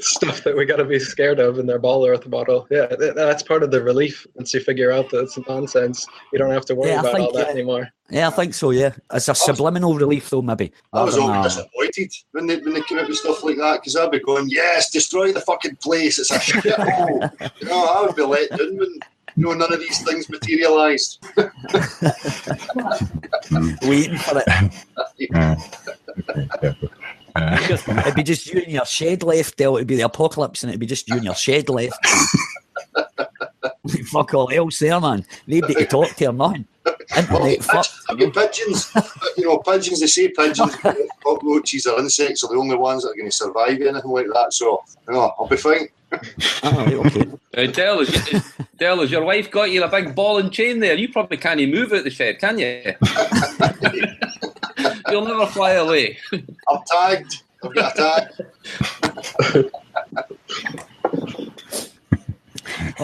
stuff that we got to be scared of in their ball Earth model. Yeah, that's part of the relief. Once you figure out that it's nonsense, you don't have to worry about all that anymore. Yeah, I think so. Yeah, it's a subliminal relief, though. Maybe I was always disappointed when they came out with stuff like that, because I'd be going, "Yes, destroy the fucking place. It's a shit hole." I would be let down when none of these things materialised. Waiting for it. It'd be just you in your shed left, Del. It'd be the apocalypse, and it'd be just you in your shed left. Fuck all else there, man. Nobody to talk to or nothing. Internet, pigeons. Pigeons. They say pigeons, cockroaches or insects are the only ones that are going to survive anything like that. So, I'll be fine. Okay. Del, has your wife got you a big ball and chain there? You probably can't even move out the shed, can you? You'll never fly away. I'm tagged. I've got a tag. I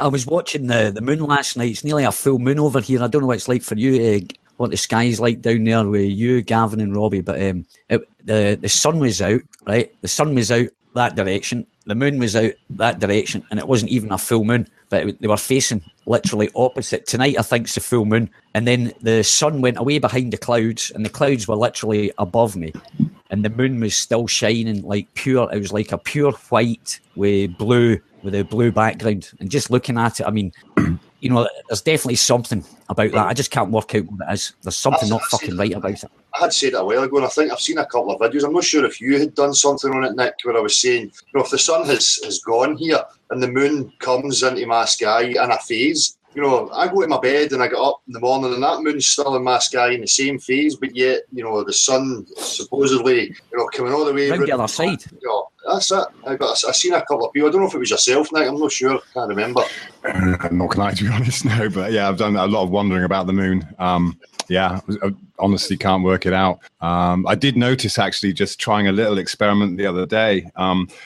was watching the moon last night. It's nearly a full moon over here. I don't know what it's like for you, what the sky's like down there with you, Gavin and Robbie, but the sun was out, right? The sun was out that direction. The moon was out that direction, and it wasn't even a full moon, but they were facing literally opposite. Tonight, I think it's a full moon, and then the sun went away behind the clouds, and the clouds were literally above me, and the moon was still shining like pure. It was like a pure white with a blue background, and just looking at it, I mean, there's definitely something about that. I just can't work out what it is. There's something not fucking right about it. I had said it a while ago, and I think I've seen a couple of videos. I'm not sure if you had done something on it, Nick, where I was saying, if the sun has gone here and the moon comes into my sky in a phase, I go to my bed and I get up in the morning and that moon's still in my sky in the same phase, but yet, the sun supposedly, coming all the way around the other side. That's it. I seen a couple of people. I don't know if it was yourself, Nick. I'm not sure. Can't remember. Not can I, to be honest, no. But yeah, I've done a lot of wandering about the moon. Yeah, I honestly can't work it out. I did notice actually just trying a little experiment the other day.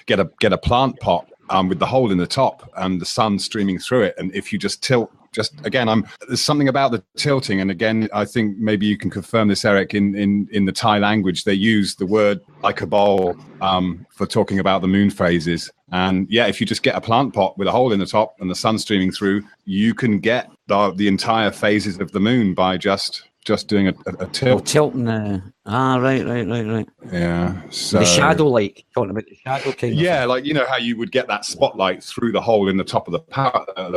Get a plant pot with the hole in the top and the sun streaming through it, and if you just tilt. There's something about the tilting, and again, I think maybe you can confirm this, Eric. In the Thai language, they use the word like a bowl for talking about the moon phases. And yeah, if you just get a plant pot with a hole in the top and the sun streaming through, you can get the entire phases of the moon by just doing a tilt. Tilting. Right. Yeah. So the shadow light. Talking about the shadow kind of yeah, thing. like, you know how you would get that spotlight through the hole in the top of the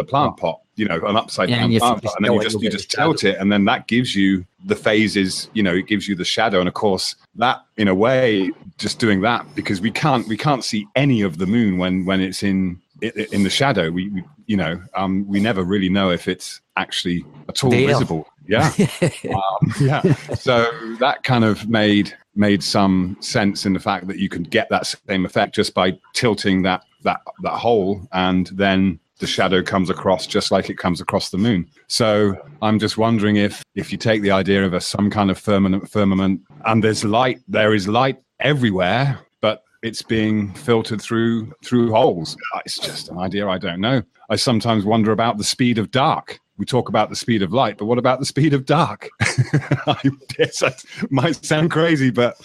plant pot, you know, an upside down plant pot, and then you just tilt it, and then that gives you the phases, you know, it gives you the shadow. And of course that, in a way, just doing that, because we can't see any of the moon when it's in the shadow. We we never really know if it's actually at all visible. Yeah. Yeah. So that kind of made some sense in the fact that you could get that same effect just by tilting that hole, and then the shadow comes across just like it comes across the moon. So I'm just wondering if you take the idea of some kind of firmament, and there is light everywhere, but it's being filtered through holes. It's just an idea. I don't know. I sometimes wonder about the speed of dark. We talk about the speed of light, but what about the speed of dark? That might sound crazy, but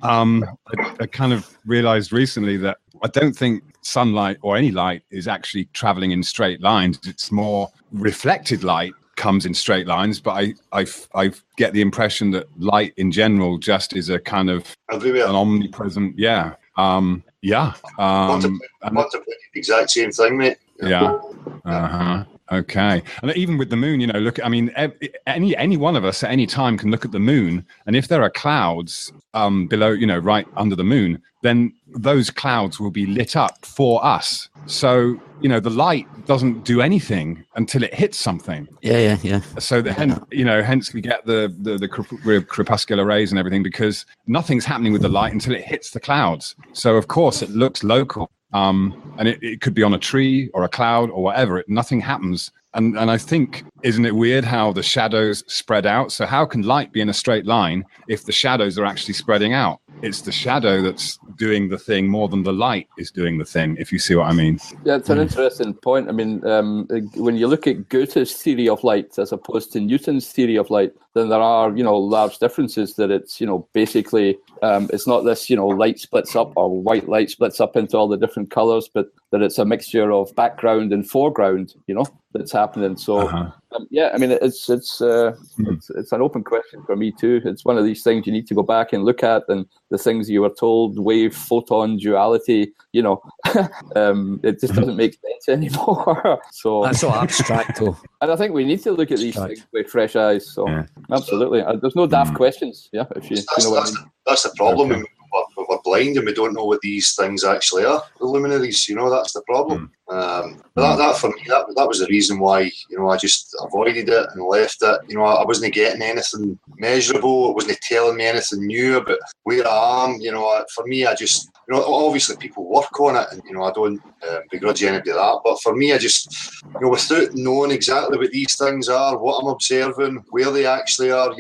I kind of realized recently that I don't think sunlight or any light is actually traveling in straight lines. It's more reflected light comes in straight lines, but I get the impression that light in general just is a kind of everywhere, an omnipresent. Yeah. Contemplate the exact same thing, mate. Yeah. Okay. And even with the moon, look, I mean, any one of us at any time can look at the moon, and if there are clouds below, right under the moon, then those clouds will be lit up for us. So, the light doesn't do anything until it hits something. Yeah. So hence we get the crepuscular rays and everything, because nothing's happening with the light until it hits the clouds. So of course it looks local. And it could be on a tree or a cloud or whatever. Nothing happens. And I think, isn't it weird how the shadows spread out? So how can light be in a straight line if the shadows are actually spreading out? It's the shadow that's doing the thing more than the light is doing the thing, if you see what I mean. Yeah, it's an interesting point. I mean, when you look at Goethe's theory of light as opposed to Newton's theory of light, then there are, large differences. That it's, basically, it's not this, light splits up, or white light splits up into all the different colors, but that it's a mixture of background and foreground, that's happening. So, I mean, it's an open question for me too. It's one of these things you need to go back and look at, and the things you were told, wave, photon, duality, it just doesn't make sense anymore. So that's so abstract, though. And I think we need to look at these things with fresh eyes. So absolutely, there's no daft questions. Yeah, if you know what I mean. That's the problem. Okay. We're blind and we don't know what these things actually are. The luminaries, that's the problem. But that for me, that was the reason why I just avoided it and left it. I wasn't getting anything measurable. It wasn't telling me anything new about where I am. For me, I just obviously people work on it, and I don't begrudge anybody that. But for me, I just without knowing exactly what these things are, what I'm observing, where they actually are,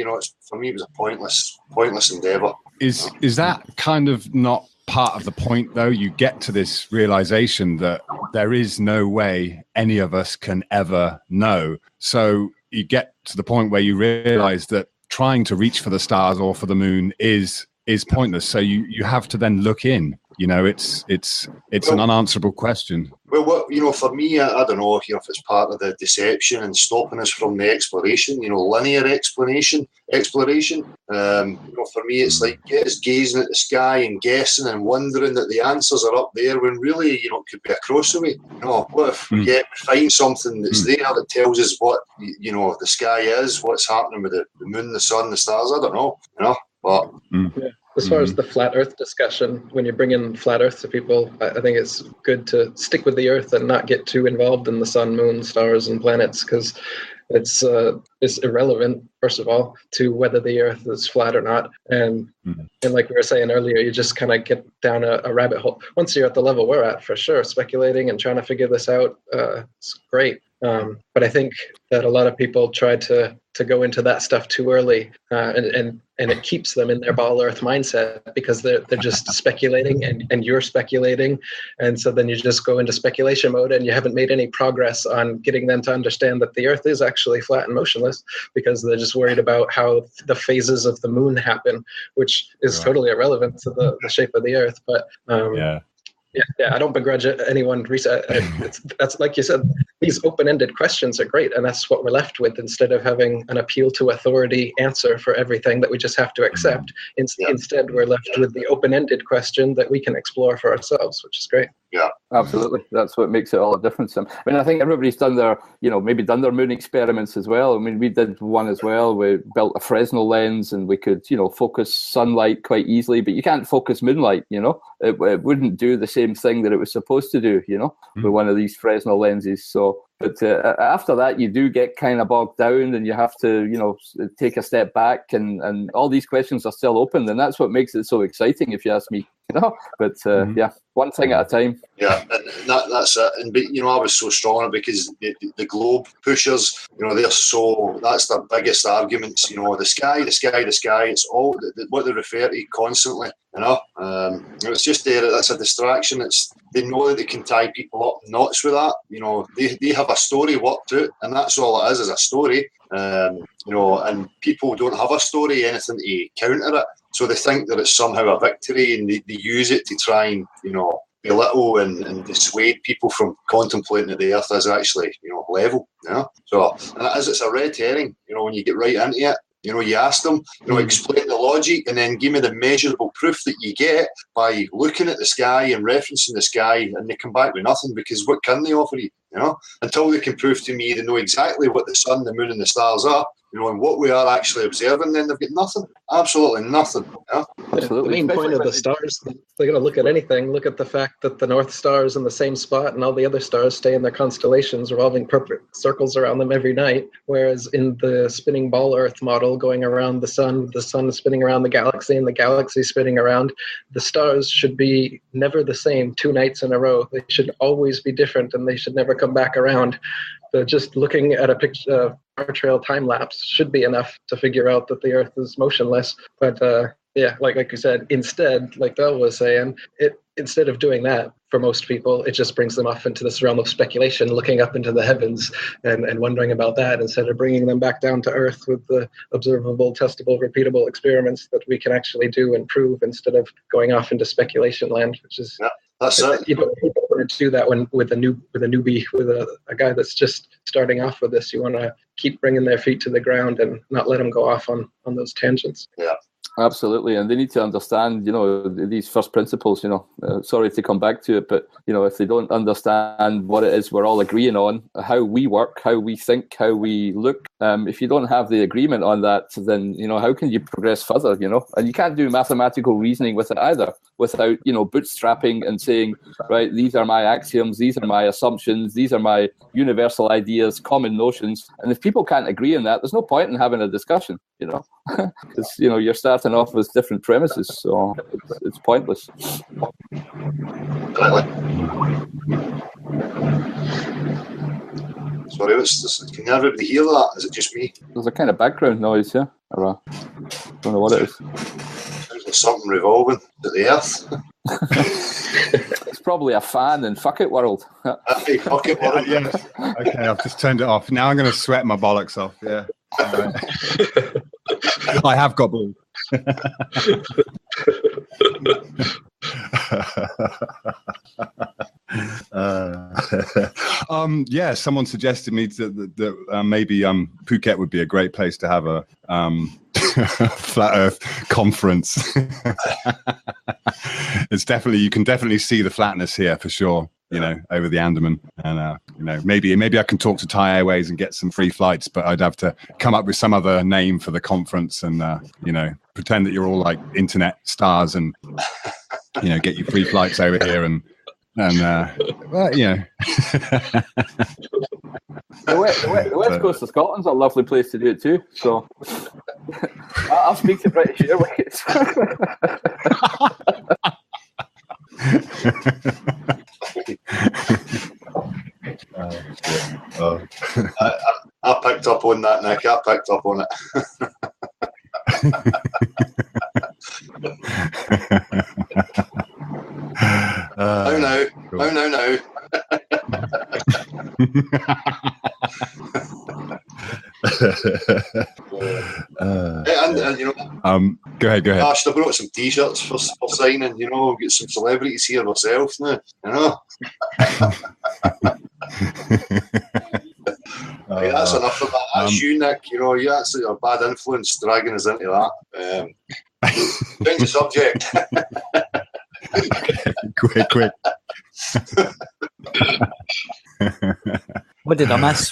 for me it was a pointless endeavour. Is that kind of not part of the point, though? You get to this realization that there is no way any of us can ever know. So you get to the point where you realize that trying to reach for the stars or for the moon is pointless. So you have to then look in. It's an unanswerable question. Well, for me, I don't know if it's part of the deception and stopping us from the exploration, linear exploration. For me, it's like get us gazing at the sky and guessing and wondering that the answers are up there when really, it could be across the way. What if we find something that's there that tells us what, the sky is, what's happening with the moon, the sun, the stars? I don't know, but... Yeah. As far as the flat Earth discussion, when you bring in flat Earth to people, I think it's good to stick with the Earth and not get too involved in the sun, moon, stars, and planets, because it's irrelevant, first of all, to whether the Earth is flat or not. And like we were saying earlier, you just kind of get down a rabbit hole. Once you're at the level we're at, for sure, speculating and trying to figure this out, it's great. But I think that a lot of people try to go into that stuff too early, and it keeps them in their ball Earth mindset, because they're just speculating, and you're speculating, and so then you just go into speculation mode, and you haven't made any progress on getting them to understand that the Earth is actually flat and motionless, because they're just worried about how the phases of the moon happen, which is totally irrelevant to the shape of the Earth. But yeah, I don't begrudge anyone research. That's like you said, these open-ended questions are great, and that's what we're left with, instead of having an appeal to authority answer for everything that we just have to accept. Instead, we're left with the open-ended question that we can explore for ourselves, which is great. Yeah, absolutely. That's what makes it all a difference. I mean, I think everybody's done their, maybe done their moon experiments as well. I mean, we did one as well. We built a Fresnel lens, and we could, focus sunlight quite easily, but you can't focus moonlight. It wouldn't do the same thing that it was supposed to do, with one of these Fresnel lenses. So, but after that, you do get kind of bogged down, and you have to, take a step back, and all these questions are still open, and that's what makes it so exciting, if you ask me. But yeah, one thing at a time. Yeah, and that's it. And I was so strong on it because the globe pushers, that's their biggest arguments. The sky. It's all what they refer to constantly. It's just there. That's a distraction. They know that they can tie people up knots with that. They have a story worked out, and that's all it is a story. And people don't have a story, anything to counter it. So they think that it's somehow a victory, and they use it to try and, belittle and dissuade people from contemplating that the Earth is actually, level. So, and it's a red herring, when you get right into it. You ask them, explain the logic, and then give me the measurable proof that you get by looking at the sky and referencing the sky, and they come back with nothing, because what can they offer you? Until they can prove to me they know exactly what the sun, the moon, and the stars are, and what we are actually observing, then they've got nothing. Absolutely nothing. The main point of the stars, they're going to look at anything. Look at the fact that the North Star is in the same spot, and all the other stars stay in their constellations, revolving perfect circles around them every night. Whereas in the spinning ball Earth model, going around the sun is spinning around the galaxy, and the galaxy spinning around, the stars should be never the same 2 nights in a row. They should always be different, and they should never come back around. So just looking at a picture, Star Trail time lapse should be enough to figure out that the Earth is motionless. But like you said, instead, like Del was saying, instead of doing that, for most people, it just brings them off into this realm of speculation, looking up into the heavens and wondering about that, instead of bringing them back down to Earth with the observable, testable, repeatable experiments that we can actually do and prove, instead of going off into speculation land, which is... Yeah. That's it. You don't want to do that with a newbie, with a guy that's just starting off with this. You want to keep bringing their feet to the ground and not let them go off on those tangents. Yeah. Absolutely, and they need to understand, these first principles. Sorry to come back to it, but if they don't understand what it is we're all agreeing on, how we work, how we think, how we look, if you don't have the agreement on that, then how can you progress further? And you can't do mathematical reasoning with it either, without bootstrapping and saying, right, these are my axioms, these are my assumptions, these are my universal ideas, common notions. And if people can't agree on that, there's no point in having a discussion. Because you're starting off with different premises, so it's pointless. Sorry, can everybody hear that? Is it just me? There's a kind of background noise, yeah? Or don't know what it is. Sounds like something revolving at the Earth. It's probably a fan in Fuck It World. Hey, Fuck It World. Yeah. Okay, I've just turned it off. Now I'm going to sweat my bollocks off. Yeah. Right. I have got balls. Someone suggested me that maybe Phuket would be a great place to have a flat Earth conference. You can definitely see the flatness here for sure. Over the Andaman, and maybe I can talk to Thai Airways and get some free flights, but I'd have to come up with some other name for the conference, and pretend that you're all like internet stars, and get you free flights over here, and The West Coast of Scotland's a lovely place to do it too. So I'll speak to British Airways. I picked up on that, Nick. I picked up on it. Now. And you know, go ahead. Ash, I brought some T-shirts for signing. You know, we've got some celebrities here ourselves now. You know, that's enough of that. That's you, Nick. You know, that's your bad influence dragging us into that. Change the subject. quick. What did I miss?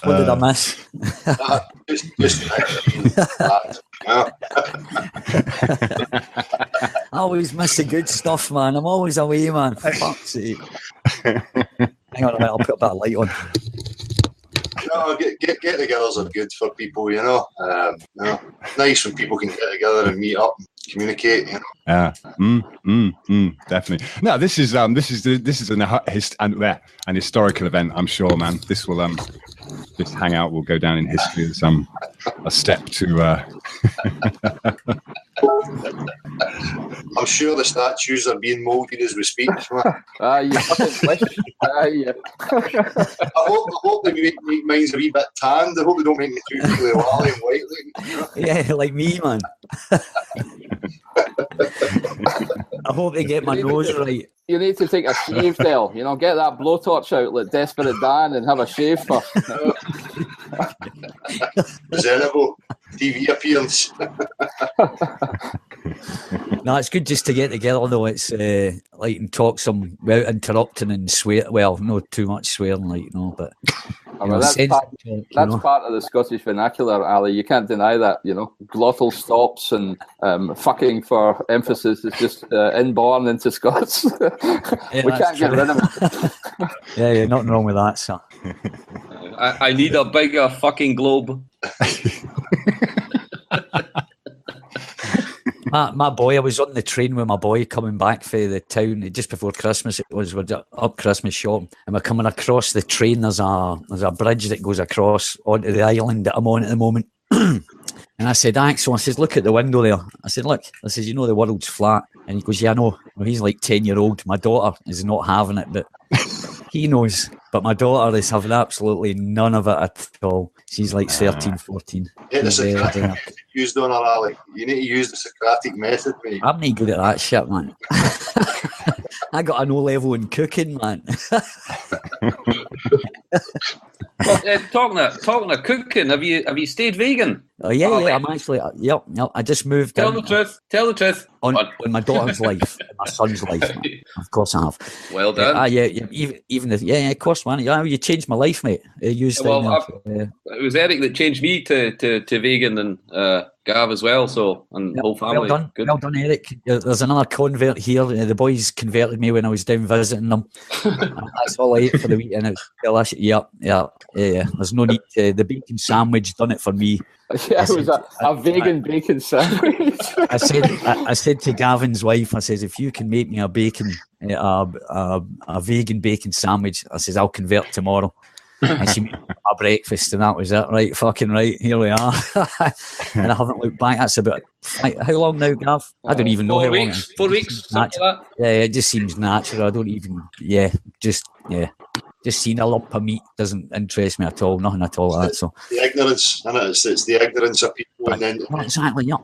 Just I always miss the good stuff, man. I'm always away, man. For fuck's sake. Hang on a minute, I'll put a bit of light on. Get-togethers are good for people, you know. Nice when people can get together and meet up, and communicate. You know. Definitely. No, this is an historical event. I'm sure, man. This will this hangout will go down in history as a step to. I'm sure the statues are being moulded as we speak. You fucking wish. Yeah. I hope they make mine's a wee bit tanned. I hope they don't make me too really wally and white. Yeah, like me, man. I hope they get my nose right. You need to take a shave, Del. You know, get that blowtorch out like Desperate Dan and have a shave first. Presentable TV appearance. No, it's good just to get together though. It's like and talk some without interrupting and swear. Well, not too much swearing, like but. That's part of the Scottish vernacular, Ali. You can't deny that. You know, glottal stops and fucking for emphasis is just inborn into Scots. We can't get rid of it. Yeah, nothing wrong with that, sir. I need a bigger fucking globe. My boy, I was on the train with my boy coming back for the town just before Christmas. We're up Christmas shopping, and we're coming across the train. There's a bridge that goes across onto the island that I'm on at the moment. And I said, Axel, I says, look at the window there. I said, look, I says, you know the world's flat. And he goes, yeah, I know. Well, he's like 10-year-old. My daughter is not having it, but he knows. But my daughter is having absolutely none of it at all. She's like 13, 14. Get the Socratic method used on her, Ali. You need to use the Socratic method, mate. I'm not good at that shit, man. I got an O level in cooking, man. Well, talking of cooking, have you stayed vegan? Oh yeah, I'm actually. Yep. I just moved. Tell the truth. On my daughter's life, my son's life. Of course, I have. Well done. Even of course, man. Yeah, you changed my life, mate. It was Eric that changed me to vegan and Gav as well. So and whole family. Well done, good. Well done, Eric. There's another convert here. The boys converted me when I was down visiting them. That's all I ate for the week, and it was delicious. Yeah. There's no need to. The bacon sandwich done it for me. Yeah, it was a vegan bacon sandwich. I said to Gavin's wife, I says, if you can make me a vegan bacon sandwich, I says, I'll convert tomorrow. And she made my breakfast, and that was it. Right, fucking right. Here we are. And I haven't looked back. That's about how long now, Gav? I don't even know how long. 4 weeks. Something like that. Yeah, it just seems natural. I don't even. Just seeing a lump of meat doesn't interest me at all. Nothing at all like that. So the ignorance, and it's the ignorance of people, and then exactly, yeah.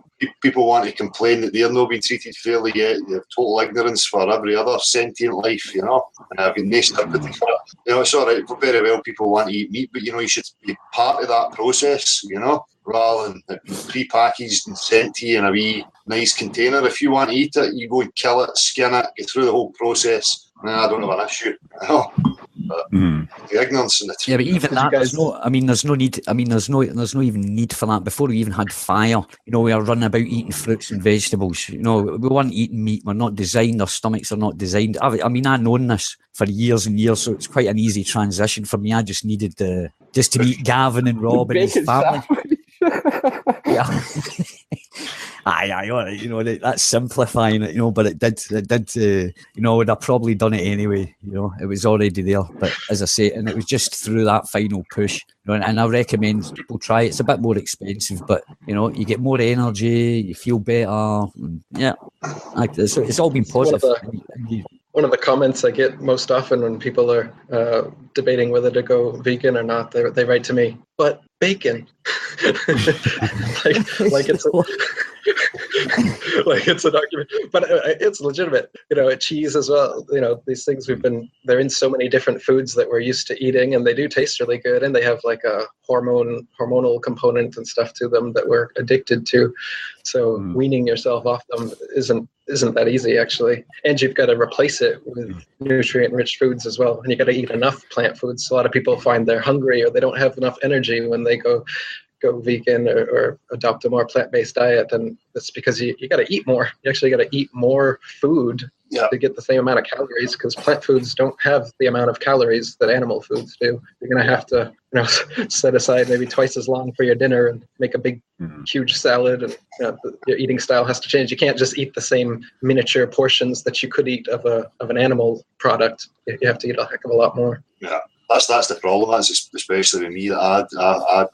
People want to complain that they're not being treated fairly yet. They have total ignorance for every other sentient life, you know. And I've got no sympathy for it. You know, it's all right. Very well, people want to eat meat, but you know, you should be part of that process, you know, rather than it being pre-packaged and sent to you in a wee nice container. If you want to eat it, you go and kill it, skin it, get through the whole process. I don't have an issue. You know? But the ignorance and the Yeah, but even that, there's no. I mean, there's no need. I mean, there's no even need for that. Before we even had fire, we were running about eating fruits and vegetables. We weren't eating meat. We're not designed. Our stomachs are not designed. I mean, I've known this for years and years, so it's quite an easy transition for me. I just needed just to meet Gavin and Rob and his family. Yeah. Aye, that's simplifying it, but it did, would have probably done it anyway, it was already there. But as I say, and it was just through that final push, and I recommend people try it. It's a bit more expensive, but, you get more energy, you feel better. Yeah, it's all been positive. One of the comments I get most often when people are debating whether to go vegan or not, they write to me, but bacon. like it's an argument, but it's legitimate. Cheese as well. These things they're in so many different foods that we're used to eating, and they do taste really good, and they have like a hormonal component and stuff to them that we're addicted to. So weaning yourself off them isn't that easy, actually. And you've got to replace it with nutrient-rich foods as well, and you got to eat enough plant foods. So a lot of people find they're hungry or they don't have enough energy when they go vegan or adopt a more plant-based diet, and that's because you got to eat more. You actually got to eat more food to get the same amount of calories, because plant foods don't have the amount of calories that animal foods do. You're going to have to set aside maybe twice as long for your dinner and make a big huge salad, and your eating style has to change. You can't just eat the same miniature portions that you could eat of an animal product. You have to eat a heck of a lot more. Yeah. That's the problem. That's especially with me that I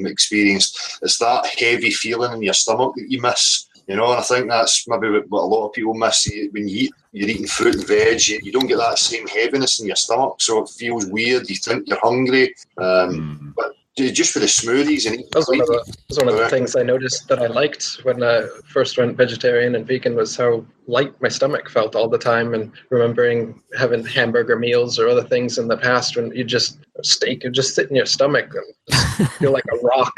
experienced. It's that heavy feeling in your stomach that you miss. And I think that's maybe what a lot of people miss. When you're eating fruit and veg, you don't get that same heaviness in your stomach, so it feels weird. You think you're hungry, but just for the smoothies and that was one of the things I noticed that I liked when I first went vegetarian and vegan, was how light my stomach felt all the time, and remembering having hamburger meals or other things in the past when steak would just sit in your stomach and just feel like a rock.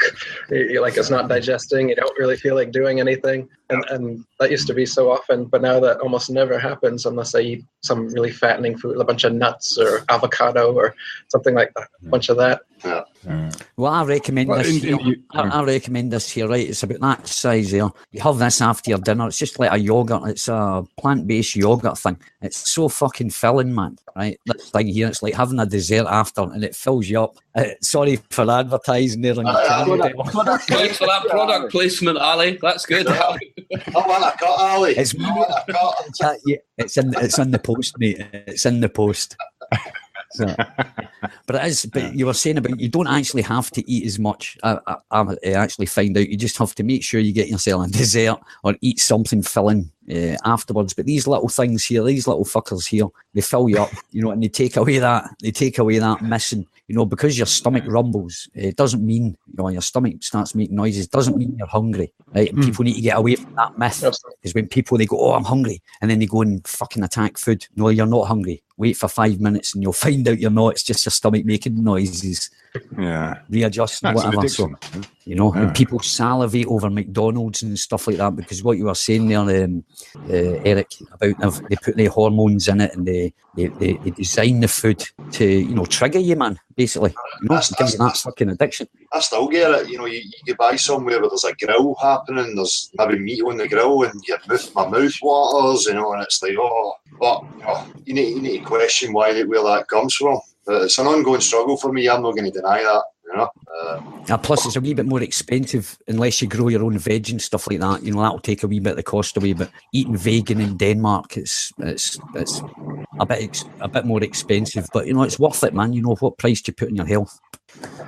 You're like, it's not digesting, you don't really feel like doing anything, and that used to be so often, but now that almost never happens unless I eat some really fattening food, a bunch of nuts or avocado or something like that, a bunch of that. Well, I recommend this. I recommend this here, right? It's about that size here. You have this after your dinner. It's just like a yogurt. It's a plant-based yogurt thing. It's so fucking filling, man. Right? This thing here, it's like having a dessert after, and it fills you up. Sorry for advertising there on your channel. Thanks for that product placement, Ali. That's good. I want a cut, Ali. It's in the post, mate. It's in the post. So, but it is. But you were saying about you don't actually have to eat as much. I actually find out you just have to make sure you get yourself a dessert or eat something filling afterwards. But these little things here, these little fuckers here, they fill you up, and they take away that missing. Because your stomach rumbles, it doesn't mean your stomach starts making noises. Doesn't mean you're hungry, right? And people need to get away from that myth. Because when people they go, "Oh, I'm hungry," and then they go and fucking attack food. No, you're not hungry. Wait for 5 minutes and you'll find out you're not. It's just your stomach making noises. Yeah, readjusting, whatever. So, and people salivate over McDonald's and stuff like that, because what you were saying there, Eric, about they put the hormones in it and they design the food to trigger you, man. Basically, that's fucking addiction. I still get it. You buy somewhere where there's a grill happening, there's maybe meat on the grill, and my mouth waters, and it's like, but you need to question where that comes from. But it's an ongoing struggle for me. I'm not going to deny that. Plus, it's a wee bit more expensive unless you grow your own veg and stuff like that. That'll take a wee bit of the cost away. But eating vegan in Denmark, it's a bit more expensive. But it's worth it, man. What price do you put on your health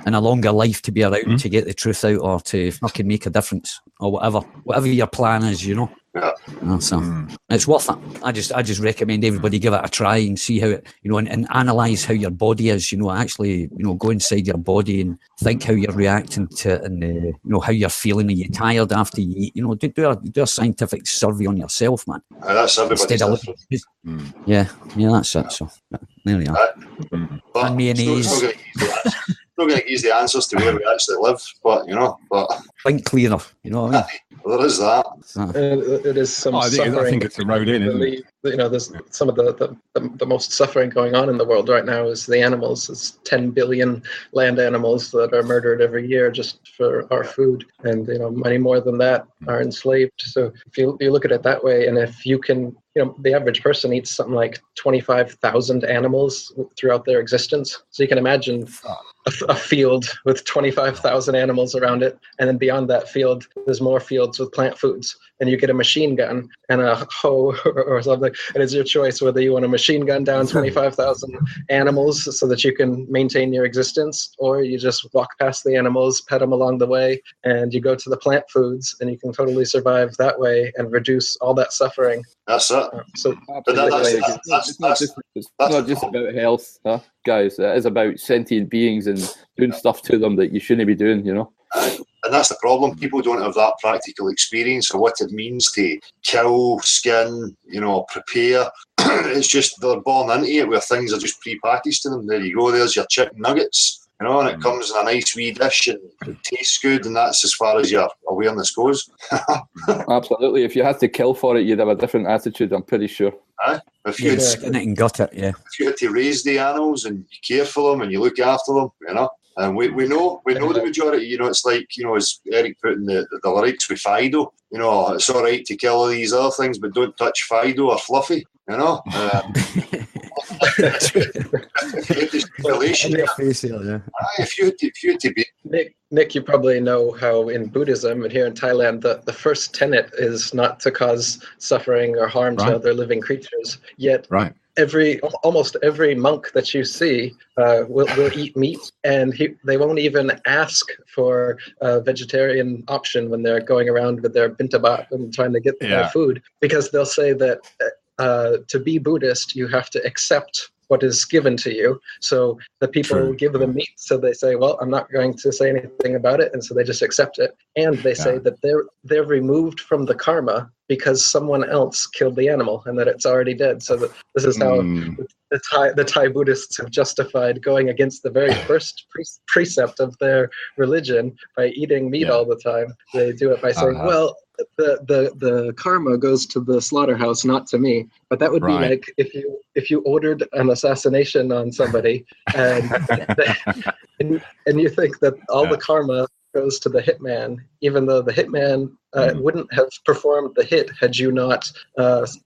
and a longer life to be around to get the truth out or to fucking make a difference or whatever your plan is. Yeah. So it's worth it. I just recommend everybody give it a try and see how it, and analyze how your body is. Actually, go inside your body and think how you're reacting to it, and how you're feeling. Are you tired after you eat? Do a scientific survey on yourself, man. That's everybody's different. Yeah, that's it. So there we are. And mayonnaise. Not going to use the answers to where we actually live, but think cleaner. You know what I mean? There is that. It is some suffering. I think it's a road in, isn't it? There's some of the most suffering going on in the world right now is the animals. It's 10 billion land animals that are murdered every year just for our food, and many more than that are enslaved. So if you look at it that way, and if you can, the average person eats something like 25,000 animals throughout their existence. So you can imagine a field with 25,000 animals around it, and then beyond that field, there's more fields with plant foods. And you get a machine gun and a hoe or something, and it's your choice whether you want to machine gun down 25,000 animals so that you can maintain your existence, or you just walk past the animals, pet them along the way, and you go to the plant foods, and you can totally survive that way and reduce all that suffering. That's it. So It's not just about health, guys. It is about sentient beings and doing stuff to them that you shouldn't be doing, And that's the problem. People don't have that practical experience of what it means to kill, skin, prepare. It's just they're born into it where things are just pre-packaged to them. There you go. There's your chicken nuggets, and it comes in a nice wee dish and it tastes good, and that's as far as your awareness goes. Absolutely. If you had to kill for it, you'd have a different attitude, I'm pretty sure. If you skin it and gut it, if you had to raise the animals and you care for them and you look after them, and we know the majority. It's like as Eric put in the lyrics with Fido. It's all right to kill all these other things, but don't touch Fido or Fluffy. If you had to be Nick, you probably know how in Buddhism and here in Thailand, the first tenet is not to cause suffering or harm to other living creatures. Yet, almost every monk that you see will eat meat, and they won't even ask for a vegetarian option when they're going around with their bintabat and trying to get their food, because they'll say that to be Buddhist, you have to accept what is given to you. So the people give them meat, so they say, well, I'm not going to say anything about it, and so they just accept it. And they say that they're removed from the karma because someone else killed the animal and that it's already dead. So this is how the Thai Buddhists have justified going against the very first precept of their religion by eating meat all the time. They do it by saying, well, the karma goes to the slaughterhouse, not to me. But that would be like if you ordered an assassination on somebody and you think that all the karma goes to the hitman, even though the hitman wouldn't have performed the hit had you not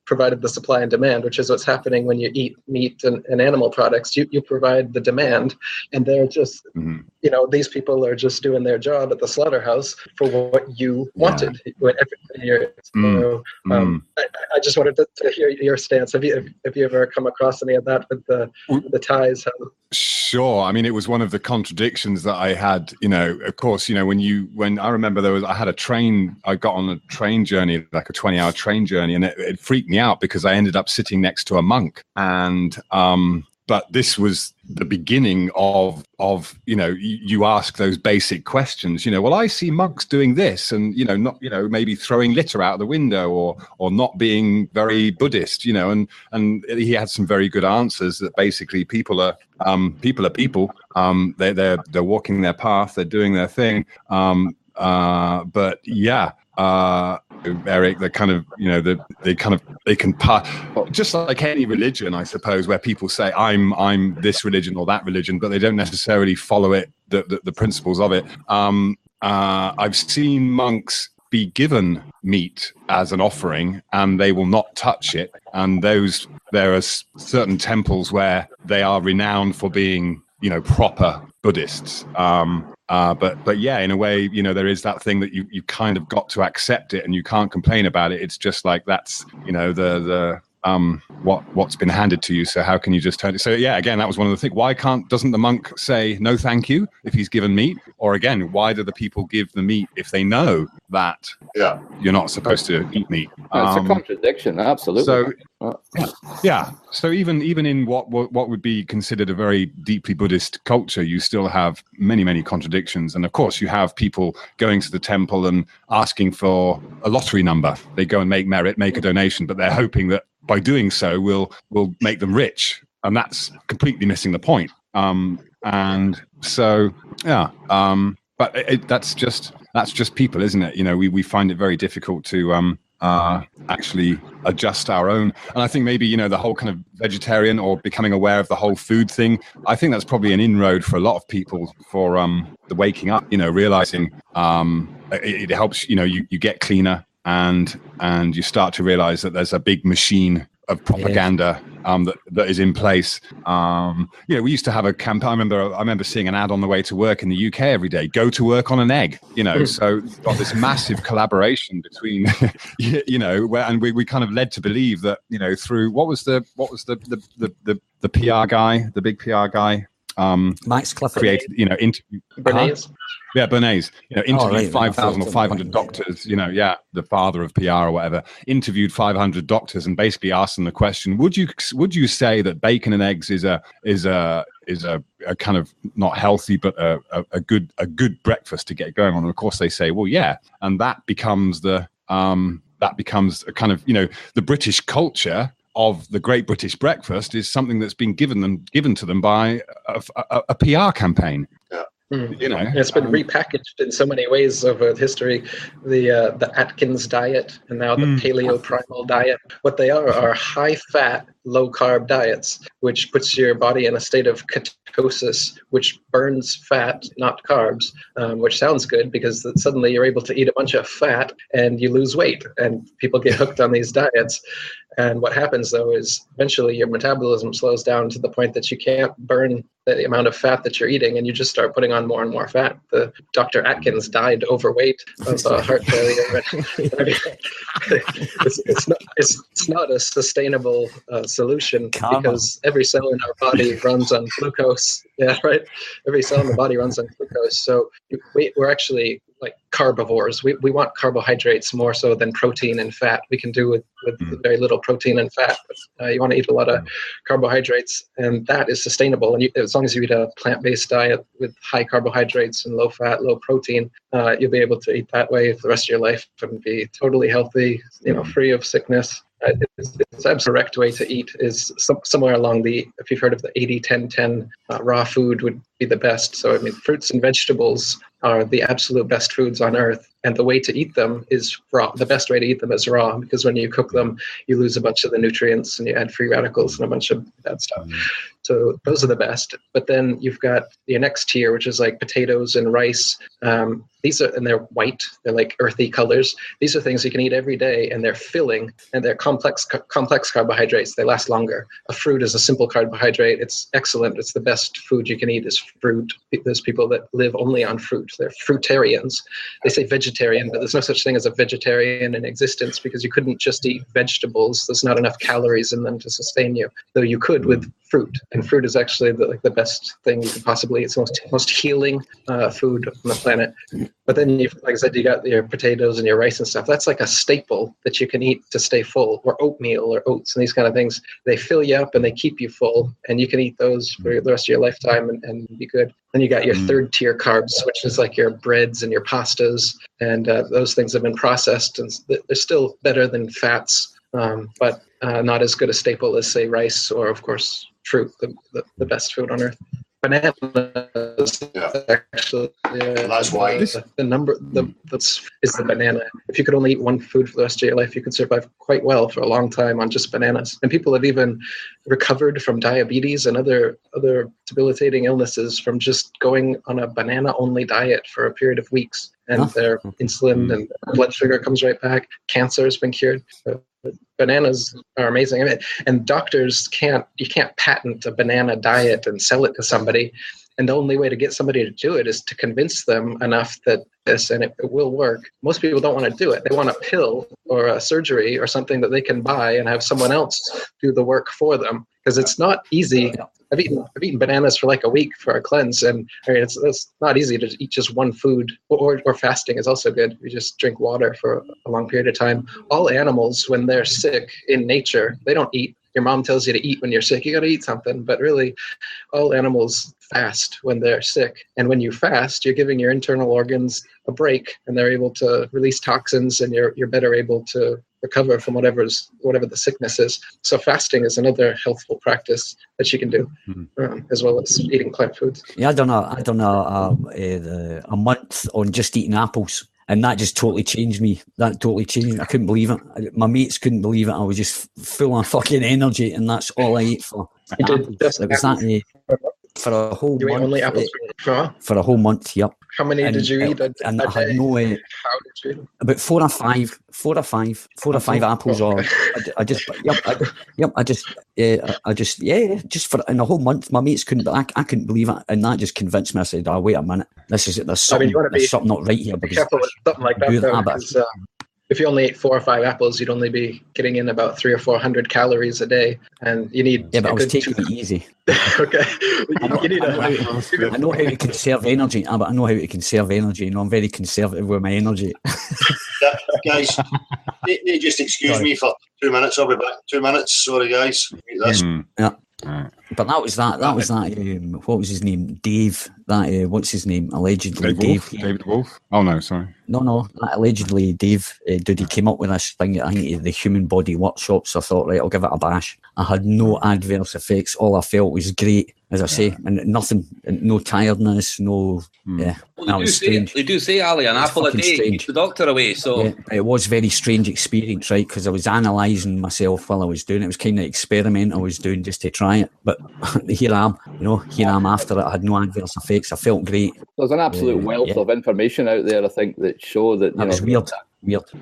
provided the supply and demand, which is what's happening when you eat meat and animal products. You provide the demand, and they're just, these people are just doing their job at the slaughterhouse for what you wanted. I just wanted to hear your stance. Have you ever come across any of that with the Thais? Sure. I mean, it was one of the contradictions that I had, of course, when I remember I had a train, I got on a train journey, like a 20-hour train journey, and it freaked me out because I ended up sitting next to a monk. And, but this was the beginning of you ask those basic questions, well, I see monks doing this and, not, maybe throwing litter out the window or not being very Buddhist, and he had some very good answers that basically people are people. They're walking their path, they're doing their thing. But yeah, Eric, they kind of, they can just like any religion, I suppose, where people say I'm this religion or that religion, but they don't necessarily follow it, the principles of it. I've seen monks be given meat as an offering and they will not touch it. And there are certain temples where they are renowned for being, proper Buddhists. But yeah, in a way, there is that thing that you kind of got to accept it and you can't complain about it. It's just like that's, what's been handed to you. So how can you just turn it? So yeah, again, that was one of the things. Why doesn't the monk say no, thank you if he's given meat? Or again, why do the people give the meat if they know that you're not supposed to eat meat? It's a contradiction, absolutely. So yeah. So even in what would be considered a very deeply Buddhist culture, you still have many, many contradictions. And of course, you have people going to the temple and asking for a lottery number. They go and make merit, make a donation, but they're hoping that by doing so will make them rich. And that's completely missing the point. And so, yeah. But that's just, that's just people, isn't it? You know, we find it very difficult to actually adjust our own. And I think maybe, you know, the whole kind of vegetarian or becoming aware of the whole food thing, I think that's probably an inroad for a lot of people for the waking up, you know, realizing it helps, you know, you get cleaner and you start to realize that there's a big machine of propaganda that is in place. You know, we used to have a campaign. I remember seeing an ad on the way to work in the UK every day: "Go to work on an egg." You know, so you've got this massive collaboration between, you know, and we kind of led to believe that, you know, through what was the PR guy, the big PR guy, Max Clifford, created, you know, interview. Bernays. Yeah, Bernays, you know, interviewed right. 5,000 or 500 doctors, you know, the father of PR or whatever, interviewed 500 doctors and basically asked them the question: would you say that bacon and eggs is a kind of not healthy, but a good breakfast to get going on? And of course they say, well, yeah. And that becomes a kind of, you know, the British culture of the Great British Breakfast is something that's been given to them by a PR campaign. Yeah. You know, It's been repackaged in so many ways over history. The Atkins diet and now the paleo primal diet. What they are high fat, low carb diets, which puts your body in a state of ketosis, which burns fat, not carbs, which sounds good because suddenly you're able to eat a bunch of fat and you lose weight, and people get hooked on these diets. And what happens, though, is eventually your metabolism slows down to the point that you can't burn the amount of fat that you're eting, and you just start putting on more and more fat. The Dr. Atkins died overweight of heart failure. It's not a sustainable solution because every cell in our body runs on glucose. Yeah, right. Every cell in the body runs on glucose. So we're actually like carnivores. We want carbohydrates more so than protein and fat. We can do with very little protein and fat, but you want to eat a lot of carbohydrates, and that is sustainable. And as long as you eat a plant-based diet with high carbohydrates and low fat, low protein, you'll be able to eat that way for the rest of your life and be totally healthy, you know, free of sickness. It's the correct way to eat is somewhere along if you've heard of the 80-10-10, raw food would be the best. So, I mean, fruits and vegetables are the absolute best foods on earth. And the way to eat them is raw. The best way to eat them is raw, because when you cook them, you lose a bunch of the nutrients and you add free radicals and a bunch of bad stuff. So those are the best. But then you've got your next tier, which is like potatoes and rice. And they're white. They're like earthy colors. These are things you can eat every day, and they're filling, and they're complex carbohydrates. They last longer. A fruit is a simple carbohydrate. It's excellent. It's the best food you can eat is fruit. There's people that live only on fruit. They're fruitarians. They say vegetarian, but there's no such thing as a vegetarian in existence, because you couldn't just eat vegetables. There's not enough calories in them to sustain you, though you could with fruit. And fruit is actually the best thing you could possibly eat. It's the most healing food on the planet. But then, like I said, you got your potatoes and your rice and stuff. That's like a staple that you can eat to stay full, or oatmeal or oats and these kind of things. They fill you up and they keep you full, and you can eat those for the rest of your lifetime and be good. Then you got your third tier carbs, which is like your breads and your pastas, and those things have been processed, and they're still better than fats, but not as good a staple as, say, rice or, of course, fruit, the best food on earth. Bananas, actually, that's why the number is the banana. If you could only eat one food for the rest of your life, you could survive quite well for a long time on just bananas. And people have even recovered from diabetes and other debilitating illnesses from just going on a banana-only diet for a period of weeks. And their insulin and blood sugar comes right back. Cancer has been cured. So bananas are amazing. I mean, and doctors can't patent a banana diet and sell it to somebody. And the only way to get somebody to do it is to convince them enough that it will work. Most people don't want to do it. They want a pill or a surgery or something that they can buy and have someone else do the work for them, because it's not easy. I've eaten bananas for like a week for a cleanse, and I mean, it's not easy to eat just one food. Or fasting is also good. You just drink water for a long period of time. All animals, when they're sick in nature, they don't eat. Your mom tells you to eat when you're sick. You got to eat something, but really, all animals fast when they're sick. And when you fast, you're giving your internal organs a break, and they're able to release toxins, and you're better able to recover from whatever the sickness is. So fasting is another healthful practice that you can do, as well as eating plant foods. Yeah, I done a month on just eating apples, and that just totally changed me. That totally changed me. I couldn't believe it. My mates couldn't believe it. I was just full of fucking energy, and that's all I ate for. You did just it was that for a whole you month. Ate only apples for a whole month, yep. How many did you eat a day? I had no How did you eat them? about four or five apples, or I just for in a whole month. My mates couldn't, I couldn't believe it, and that just convinced me. I said, "Oh, wait a minute, there's something, there's something not right here." Be careful with something like that, though, because if you only ate 4 or 5 apples, you'd only be getting in about 300 or 400 calories a day, and you need. Yeah, but I was taking it easy. Okay, I know how to conserve energy, but I know how to conserve energy. I'm very conservative with my energy. Guys, they just excuse me for 2 minutes. I'll be back in 2 minutes. Sorry, guys. Yeah. But that was that. What was his name? Dave. What's his name? Allegedly, Dave. David Wolf. Oh no, sorry. No. Allegedly, Dave. He came up with this thing. I think the Human Body Workshop. So I thought, right, I'll give it a bash. I had no adverse effects. All I felt was great, as I say, and nothing, no tiredness, no. Yeah, well, they do say, Ali, an apple a day keeps the doctor away. So yeah, it was a very strange experience, right? Because I was analysing myself while I was doing it. It was kind of experiment I was doing just to try it. But here I am after it. I had no adverse effects. I felt great. There's an absolute wealth of information out there, I think, that show that was weird.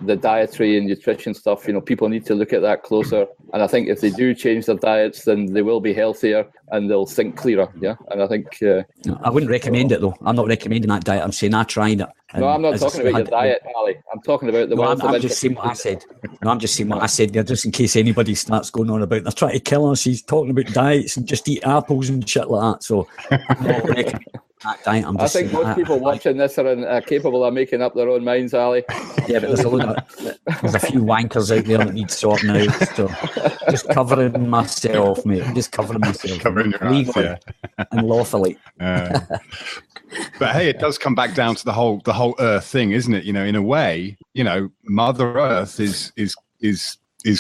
The dietary and nutrition stuff, people need to look at that closer. And I think if they do change their diets, then they will be healthier and they'll think clearer. Yeah. And I think I wouldn't recommend it though. I'm not recommending that diet. I'm saying I tried it. No, I'm not talking about your diet, Ali. I'm talking about the wealth of I'm just saying what I said. No, I'm just saying what I said there, just in case anybody starts going on about they're trying to kill us. He's talking about diets and just eat apples and shit like that. So I'm not recommending that diet. I think most people watching this are capable of making up their own minds, Ali. Yeah, but there's a few wankers out there that need sorting out. So just covering myself, mate. Just covering myself. Covering your ass, yeah. And lawfully. But hey, it does come back down to the whole Earth thing, isn't it? In a way, Mother Earth is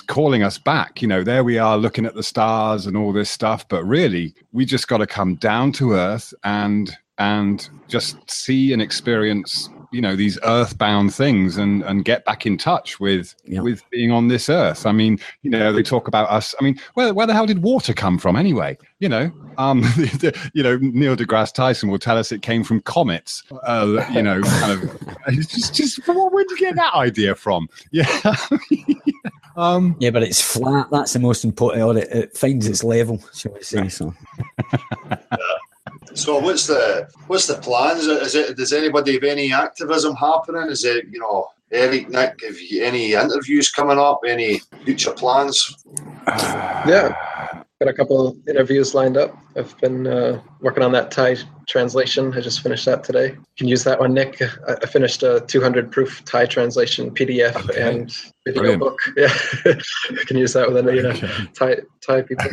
calling us back. There we are looking at the stars and all this stuff, but really, we just got to come down to Earth and just see and experience these earthbound things and get back in touch with being on this earth. I mean, they talk about us. I mean, where the hell did water come from anyway? Neil deGrasse Tyson will tell us it came from comets. Kind of. It's just where did you get that idea from? Yeah. Yeah, but it's flat. That's the most important. Or it finds its level, shall we say? So. So what's the plans? Does anybody have any activism happening? Is it Eric, Nick, have you any interviews coming up? Any future plans? Yeah, got a couple interviews lined up. I've been working on that Thai translation. I just finished that today. You can use that one, Nick. I finished a 200-proof Thai translation PDF and video book. Yeah, you can use that with any Thai people.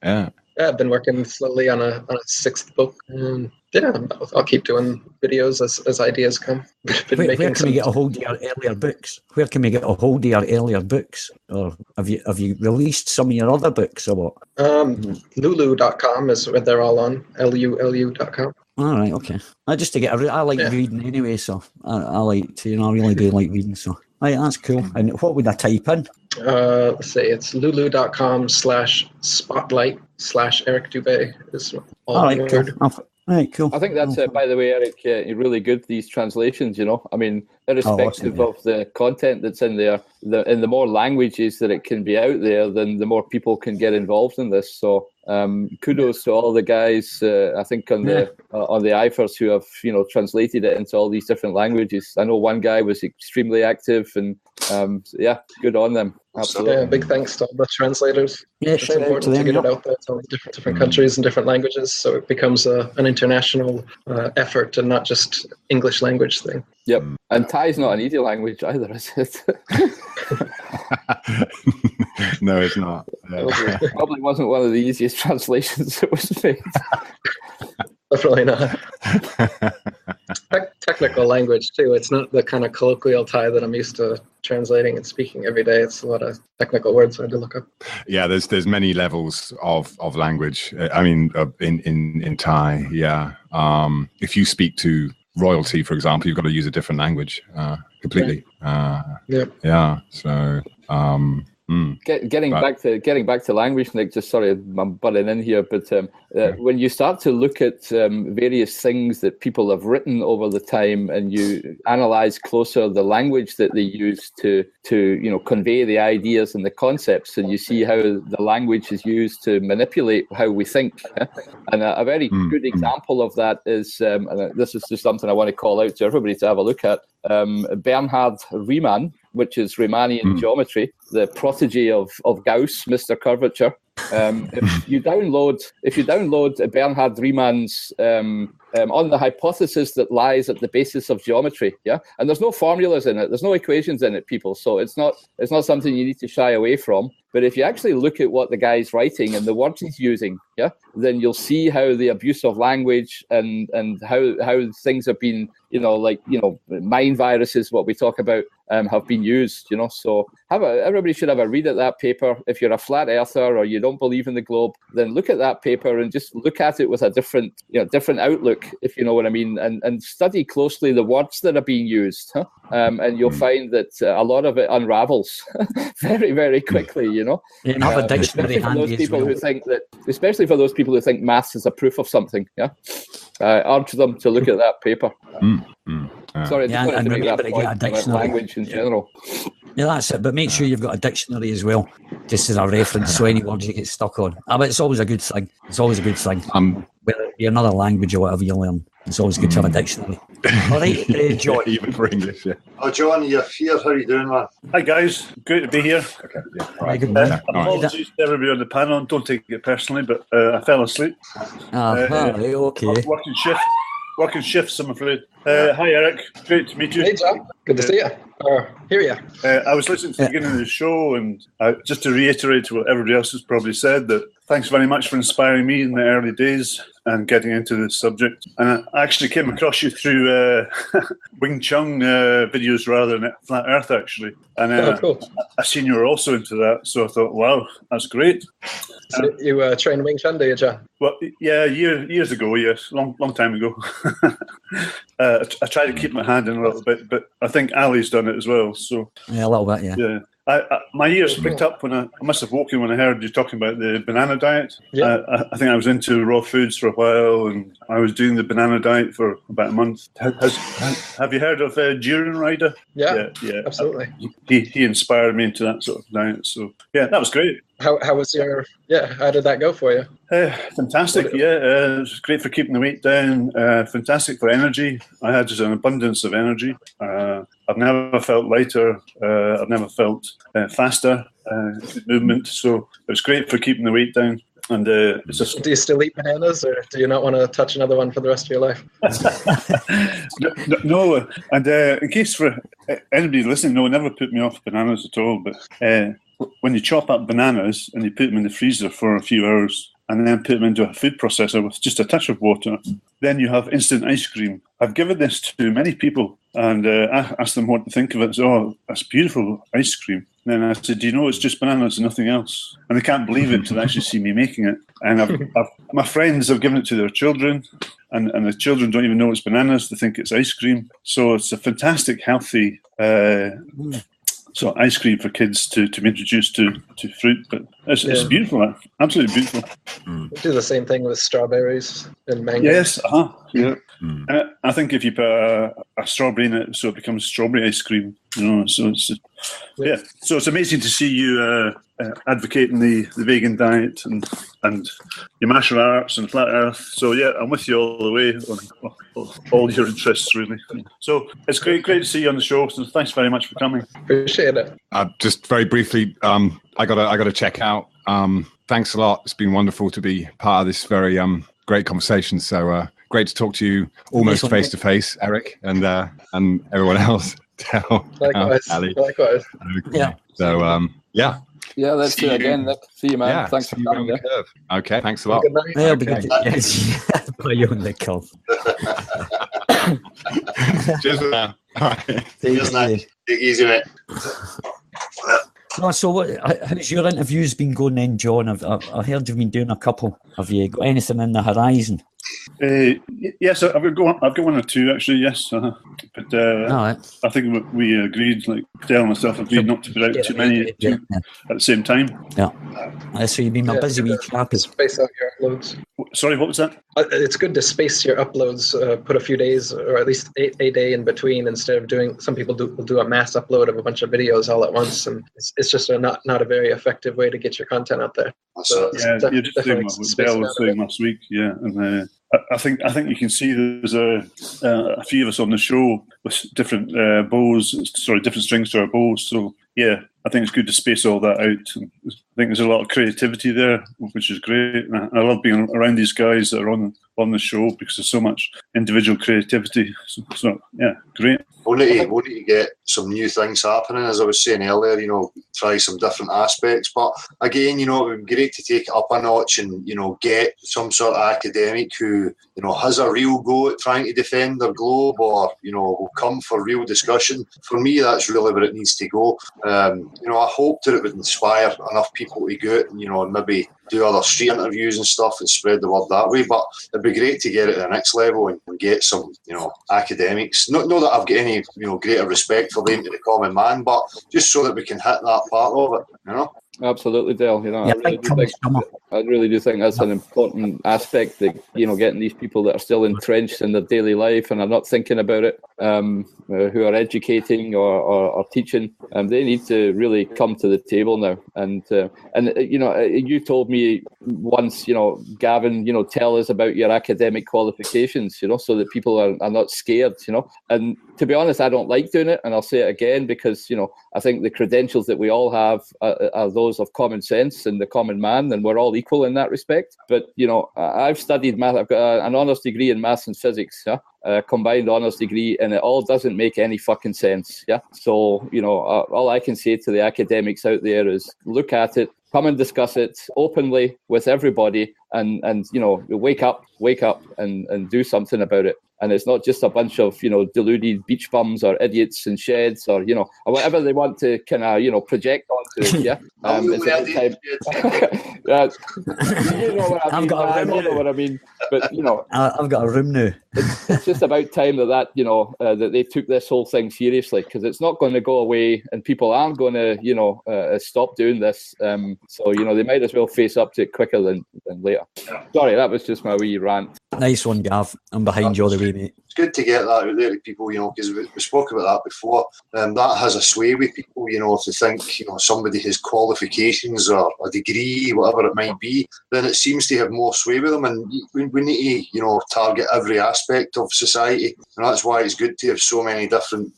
Yeah. Yeah, I've been working slowly on a 6th book. I'll keep doing videos as ideas come. Where can we get a hold of your earlier books? Where can we get a hold of your earlier books? Or have you released some of your other books or what? Lulu.com is where they're all on. LULU.com. All right, okay. Just to get I like reading anyway, so I like to, I really do like reading, so. Right, that's cool. And what would I type in? Let's see, it's lulu.com/spotlight/Eric Dubay is all right, cool. Right, cool. I think that's, by the way, Eric, really good, these translations, I mean, irrespective of the content that's in there, the more languages that it can be out there, then the more people can get involved in this. So kudos to all the guys, I think, on the IFRS who have, translated it into all these different languages. I know one guy was extremely active, and good on them. Absolutely. Yeah, big thanks to all the translators. Yeah, it's important to get it out there to all the different countries and different languages, so it becomes an international effort and not just English language thing. Yep, and Thai is not an easy language either, is it? No, it's not. Probably wasn't one of the easiest translations that was made. Definitely not. Technical language too. It's not the kind of colloquial Thai that I'm used to translating and speaking every day. It's a lot of technical words I had to look up. Yeah, there's many levels of language. I mean, in Thai, yeah. If you speak to royalty, for example, you've got to use a different language completely. Yeah. So. Getting back to language, Nick. Just sorry, I'm butting in here, but when you start to look at various things that people have written over the time, and you analyze closer the language that they use to convey the ideas and the concepts, and you see how the language is used to manipulate how we think. And a very good example of that is, and this is just something I want to call out to everybody to have a look at. Bernhard Riemann, which is Riemannian geometry, the protege of Gauss, Mr. Curvature. If you download Bernhard Riemann's on the hypothesis that lies at the basis of geometry, and there's no formulas in it, there's no equations in it, people. So it's not something you need to shy away from. But if you actually look at what the guy's writing and the words he's using, then you'll see how the abuse of language and how things have been, mind viruses, what we talk about, have been used. So everybody should have a read at that paper. If you're a flat earther or you don't believe in the globe, then look at that paper and just look at it with a different outlook, if you know what I mean, and study closely the words that are being used, and you'll find that a lot of it unravels very, very quickly. Have a dictionary handy as well. Especially for those people who think maths is a proof of something. I urge them to look at that paper. Sorry, I just wanted to make that point about language in general. Yeah, that's it. But make sure you've got a dictionary as well, just as a reference. So any words you get stuck on. But it's always a good thing. Whether it be another language or whatever you learn, it's always good to have a dictionary. All right, John. Even for English, yeah. Oh, John, you're here. How are you doing, man? Hi, guys. Great to be here. Okay, yeah. All right. Good morning. Apologies to everybody on the panel. Don't take it personally, but I fell asleep. Okay. Working shifts, I'm afraid. Hi, Eric. Great to meet you. Hey, John. Good to see you. Hear you. I was listening to the beginning of the show, and just to reiterate what everybody else has probably said, that thanks very much for inspiring me in the early days and getting into this subject. And I actually came across you through Wing Chun videos rather than Flat Earth, actually. And cool. I seen you were also into that, so I thought, wow, that's great. So you train Wing Chun, do you, John? Well, yeah, years ago, yes, long time ago. I try to keep my hand in a little bit, but I think Ali's done it as well. So yeah, a little bit, yeah. Yeah. My ears picked up when I must have woken when I heard you talking about the banana diet. Yeah. I think I was into raw foods for a while, and I was doing the banana diet for about a month. Have you heard of Duran Rider? Yeah, absolutely. He inspired me into that sort of diet. So yeah, that was great. How was how did that go for you? Fantastic, it was great for keeping the weight down, fantastic for energy. I had just an abundance of energy. I've never felt lighter, I've never felt faster, movement, so it was great for keeping the weight down. And do you still eat bananas, or do you not want to touch another one for the rest of your life? No, and in case for anybody listening, no, it never put me off bananas at all, but when you chop up bananas and you put them in the freezer for a few hours and then put them into a food processor with just a touch of water, then you have instant ice cream. I've given this to many people and asked them what to think of it. So, oh, that's beautiful ice cream. And then I said, do you know it's just bananas and nothing else? And they can't believe it until they actually see me making it. And my friends have given it to their children, and the children don't even know it's bananas. They think it's ice cream. So it's a fantastic, healthy so ice cream for kids to be introduced to fruit, but it's beautiful, absolutely beautiful. We do the same thing with strawberries and mango. Yes, yeah. And I think if you put a strawberry in it, so it becomes strawberry ice cream. So it's So it's amazing to see you advocating the vegan diet and your martial arts and flat earth. So yeah, I'm with you all the way on all your interests, really. So it's great to see you on the show. So thanks very much for coming. Appreciate it. Just very briefly, I gotta check out. Thanks a lot. It's been wonderful to be part of this very great conversation. So great to talk to you almost face to face, Eric, and everyone else. Likewise. Ali. Likewise. Okay. Yeah. So yeah. Yeah, that's it again, Nick. See you, man. Yeah, Thanks for see you coming. around the curve. Okay, thanks a lot. Good night. That'll be good. Yes, put you on the curve. Cheers for that. All right. Cheers, Nick. Take it easy, mate. No, so how's your interviews been going then, John? I heard you've been doing a couple. Have you got anything in the horizon? Yes, I've got one or two actually. Yes, but I think we agreed, like Dale and myself agreed, not to put out too many at the same time. Yeah. So you've been a busy week, happy. Space out your uploads. Sorry, what was that? It's good to space your uploads, put a few days or at least a day in between instead of doing. Some people will do a mass upload of a bunch of videos all at once, and it's just not a very effective way to get your content out there. So, yeah, you're just doing what Dale was saying last week. Yeah, and I think you can see there's a few of us on the show with different different strings to our bows. So yeah, I think it's good to space all that out. And I think there's a lot of creativity there, which is great. And I love being around these guys that are on the show because there's so much individual creativity. So yeah, great. We'll need to get some new things happening, as I was saying earlier, try some different aspects. But again, it would be great to take it up a notch and, get some sort of academic who, has a real go at trying to defend their globe or, will come for real discussion. For me, that's really where it needs to go. I hope that it would inspire enough people to go out and, and maybe do other street interviews and stuff and spread the word that way. But it'd be great to get it at the next level and get some, academics. Not that I've got any, greater respect for them to the common man, but just so that we can hit that part of it, Absolutely, Dale. I really do think that's an important aspect, that, getting these people that are still entrenched in their daily life and are not thinking about it, who are educating or teaching, they need to really come to the table now. And you told me once, Gavin, tell us about your academic qualifications, so that people are not scared, And to be honest, I don't like doing it, and I'll say it again because, I think the credentials that we all have are those of common sense and the common man, and we're all equal in that respect. But, I've studied math. I've got an honours degree in maths and physics, a combined honours degree, and it all doesn't make any fucking sense, So, all I can say to the academics out there is look at it, come and discuss it openly with everybody, and wake up and do something about it. And it's not just a bunch of, deluded beach bums or idiots in sheds or, or whatever they want to kind of, project onto. Yeah. It's about time. I've got a room know what I mean. But, I've got a room now. It's just about time that they took this whole thing seriously, because it's not going to go away and people aren't going to, stop doing this. So, they might as well face up to it quicker than later. Sorry, that was just my wee rant. Nice one, Gav. I'm behind you all the way, mate. It's good to get that out there to people, because we spoke about that before. That has a sway with people, if they think, somebody has qualifications or a degree, whatever it might be, then it seems to have more sway with them. And we need to, target every aspect of society. And that's why it's good to have so many different,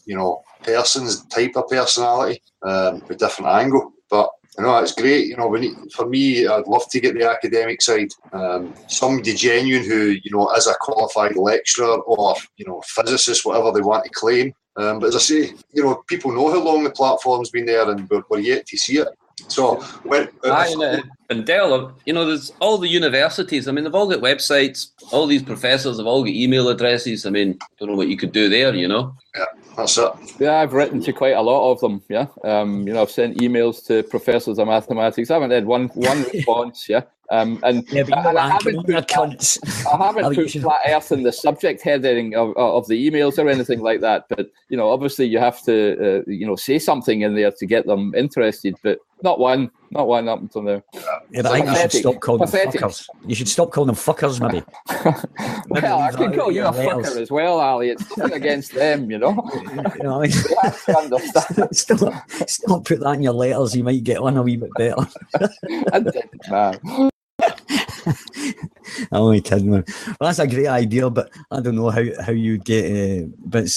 persons, type of personality, with different angle. But it's great. For me, I'd love to get the academic side. Somebody genuine who, is a qualified lecturer or, physicist, whatever they want to claim. But as I say, people know how long the platform's been there, and we're yet to see it. So, and Dale, there's all the universities. I mean, they've all got websites. All these professors have all got email addresses. I mean, don't know what you could do there, Yeah, that's it. Yeah, I've written to quite a lot of them. Yeah, I've sent emails to professors of mathematics. I haven't had one response. Yeah. I haven't put flat earth in the subject heading of the emails or anything like that. But obviously you have to say something in there to get them interested. But not one up until now. Yeah, but I think you should stop calling them fuckers. You should stop calling them fuckers, maybe. Well, I can call you a fucker as well, Ali. It's nothing against them, Still put that in your letters. You might get one a wee bit better. I'm only kidding, man. Well, that's a great idea, but I don't know how you get. But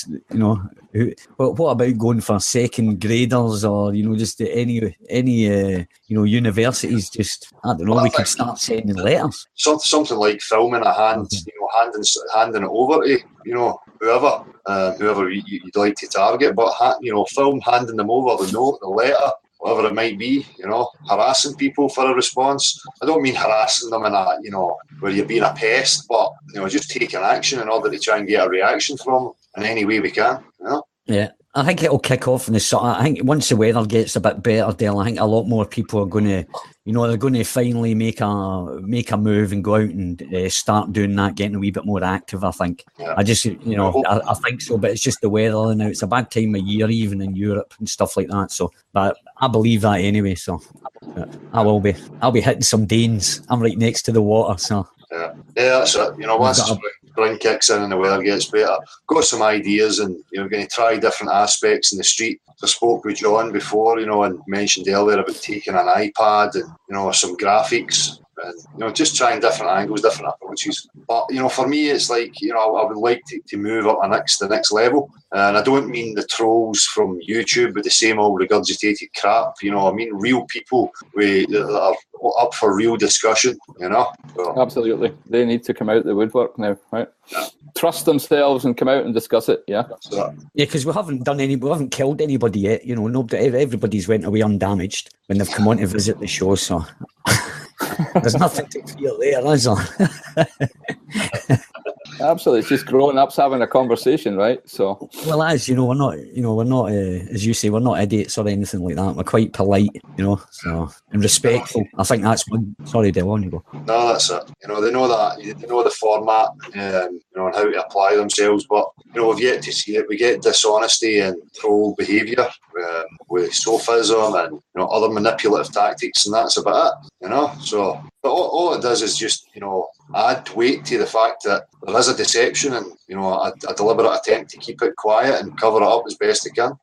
what about going for second graders or just any universities? Just I don't know. We could start sending letters. Something like filming a hand, handing it over to whoever you'd like to target. But film handing them over the note, the letter, whatever it might be, harassing people for a response. I don't mean harassing them in a, where you're being a pest, but, just taking action in order to try and get a reaction from them in any way we can, Yeah. I think it'll kick off in the summer. I think once the weather gets a bit better, Dale, I think a lot more people are going to, they're going to finally make a move and go out and start doing that, getting a wee bit more active. I think. Yeah. I just, I think so. But it's just the weather now. It's a bad time of year, even in Europe and stuff like that. So, but I believe that anyway. So, I'll be hitting some Danes. I'm right next to the water, so. Yeah, that's it. Once spring kicks in and the weather gets better, got some ideas, and we're going to try different aspects in the street. I spoke with John before, and mentioned earlier about taking an iPad and some graphics, and just trying different angles, different approaches. But for me, it's like I would like to move up the next level, and I don't mean the trolls from YouTube with the same old regurgitated crap. I mean real people that are up for real discussion. So. Absolutely, they need to come out the woodwork now, right? Yeah. Trust themselves and come out and discuss it. Yeah, because we haven't killed anybody yet. Everybody's went away undamaged when they've come on to visit the show. So. There's nothing to fear there, is there? Absolutely, it's just grown ups having a conversation, right? So, well, we're not, as you say, we're not idiots or anything like that. We're quite polite, so and respectful. I think that's one. Sorry, Dale, on you go. No, that's it. They know that. They know the format, and how to apply themselves. But we've yet to see it. We get dishonesty and troll behaviour with sophism and other manipulative tactics, and that's about it. So, but all it does is just add weight to the fact that there is a deception and a deliberate attempt to keep it quiet and cover it up as best they can.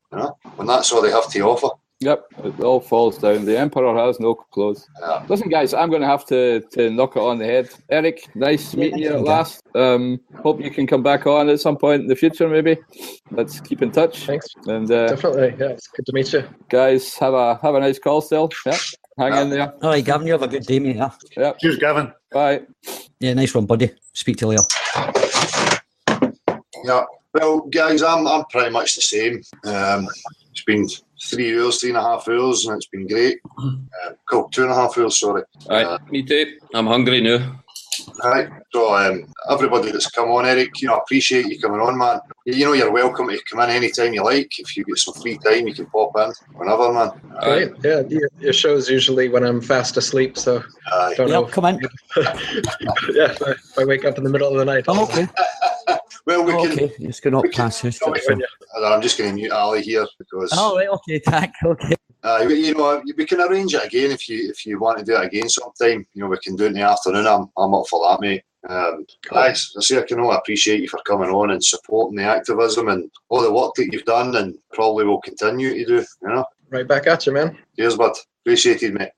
When that's all they have to offer. Yep, it all falls down. The emperor has no clothes. Yeah. Listen, guys, I'm going to have to knock it on the head. Eric, nice meeting you at last. Hope you can come back on at some point in the future, maybe. Let's keep in touch. Thanks. And definitely, yeah, it's good to meet you. Guys, have a nice call still. Yeah, hang in there. All right, Gavin, you have a good day, mate. Yeah. Cheers, Gavin. Bye. Yeah, nice one, buddy. Speak to you later. Yeah. Well, guys, I'm pretty much the same. It's been 3.5 hours, and it's been great. Cool, 2.5 hours, sorry. All right, me too. I'm hungry now. Right, so everybody that's come on, Eric, appreciate you coming on, man. You're welcome to come in anytime you like. If you get some free time, you can pop in whenever, man. Great, yeah. Your show's usually when I'm fast asleep, so don't know. Come in. Yeah, if I wake up in the middle of the night. Oh, okay. Well, we can. Okay, it's going to pass this. I'm just going to mute Ali here because. Oh, right, okay, tack, okay. We can arrange it again if you want to do it again sometime. We can do it in the afternoon. I'm up for that, mate. Guys, I appreciate you for coming on and supporting the activism and all the work that you've done and probably will continue to do. Right back at you, man. Cheers, bud. Appreciated, mate.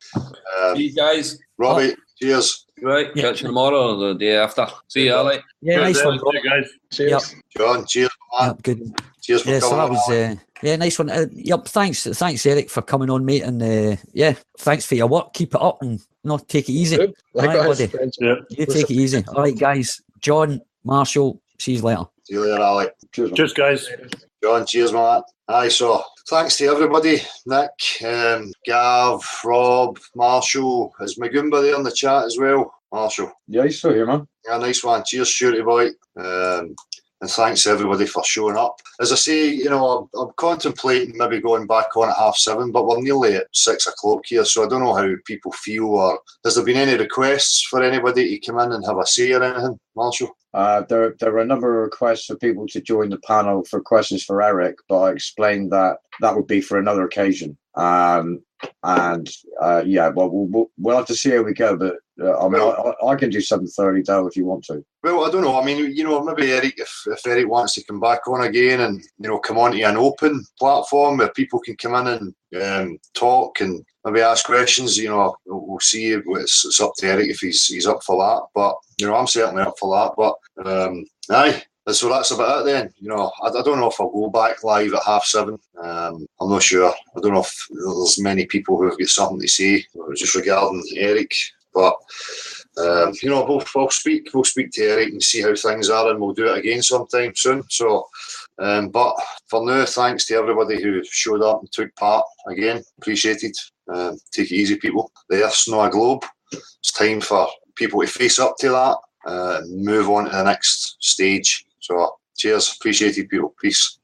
See you guys. Robbie, cheers. Right, catch you tomorrow or the day after. See you, Ali. Yeah, nice one, guys. Cheers. Yep. John, cheers, man. Yep, good. Cheers for coming so that on. was, nice one. Yep, thanks, Eric, for coming on, mate, and thanks for your work. Keep it up and take it easy. Good. Likewise. All right, buddy. Yeah. You take it easy. All right, guys. John, Marshall, see you later. See you later, Ali. Cheers, guys. John, cheers, man. Aye, so thanks to everybody. Nick, Gav, Rob, Marshall. Is Magumba there in the chat as well? Marshall. Yeah, he's still here, man. Yeah, nice one. Cheers, Shooty boy. And thanks everybody for showing up. As I say, I'm contemplating maybe going back on at 7:30, but we're nearly at 6 o'clock here, so I don't know how people feel. Or has there been any requests for anybody to come in and have a say or anything, Marshall? There were a number of requests for people to join the panel for questions for Eric, but I explained that would be for another occasion. We'll have to see how we go, but I can do 7:30 though if you want to. Well, I don't know. I mean, maybe Eric, if Eric wants to come back on again and come onto an open platform where people can come in and talk and maybe ask questions. We'll see. It's up to Eric if he's up for that. But I'm certainly up for that. But aye. So that's about it then. I don't know if I'll go back live at 7:30. I'm not sure. I don't know if there's many people who have got something to say just regarding Eric. But we'll speak to Eric and see how things are, and we'll do it again sometime soon. So But for now, thanks to everybody who showed up and took part. Again, appreciated. Take it easy, people. The Earth's not a globe. It's time for people to face up to that and move on to the next stage. So cheers, appreciated, people. Peace.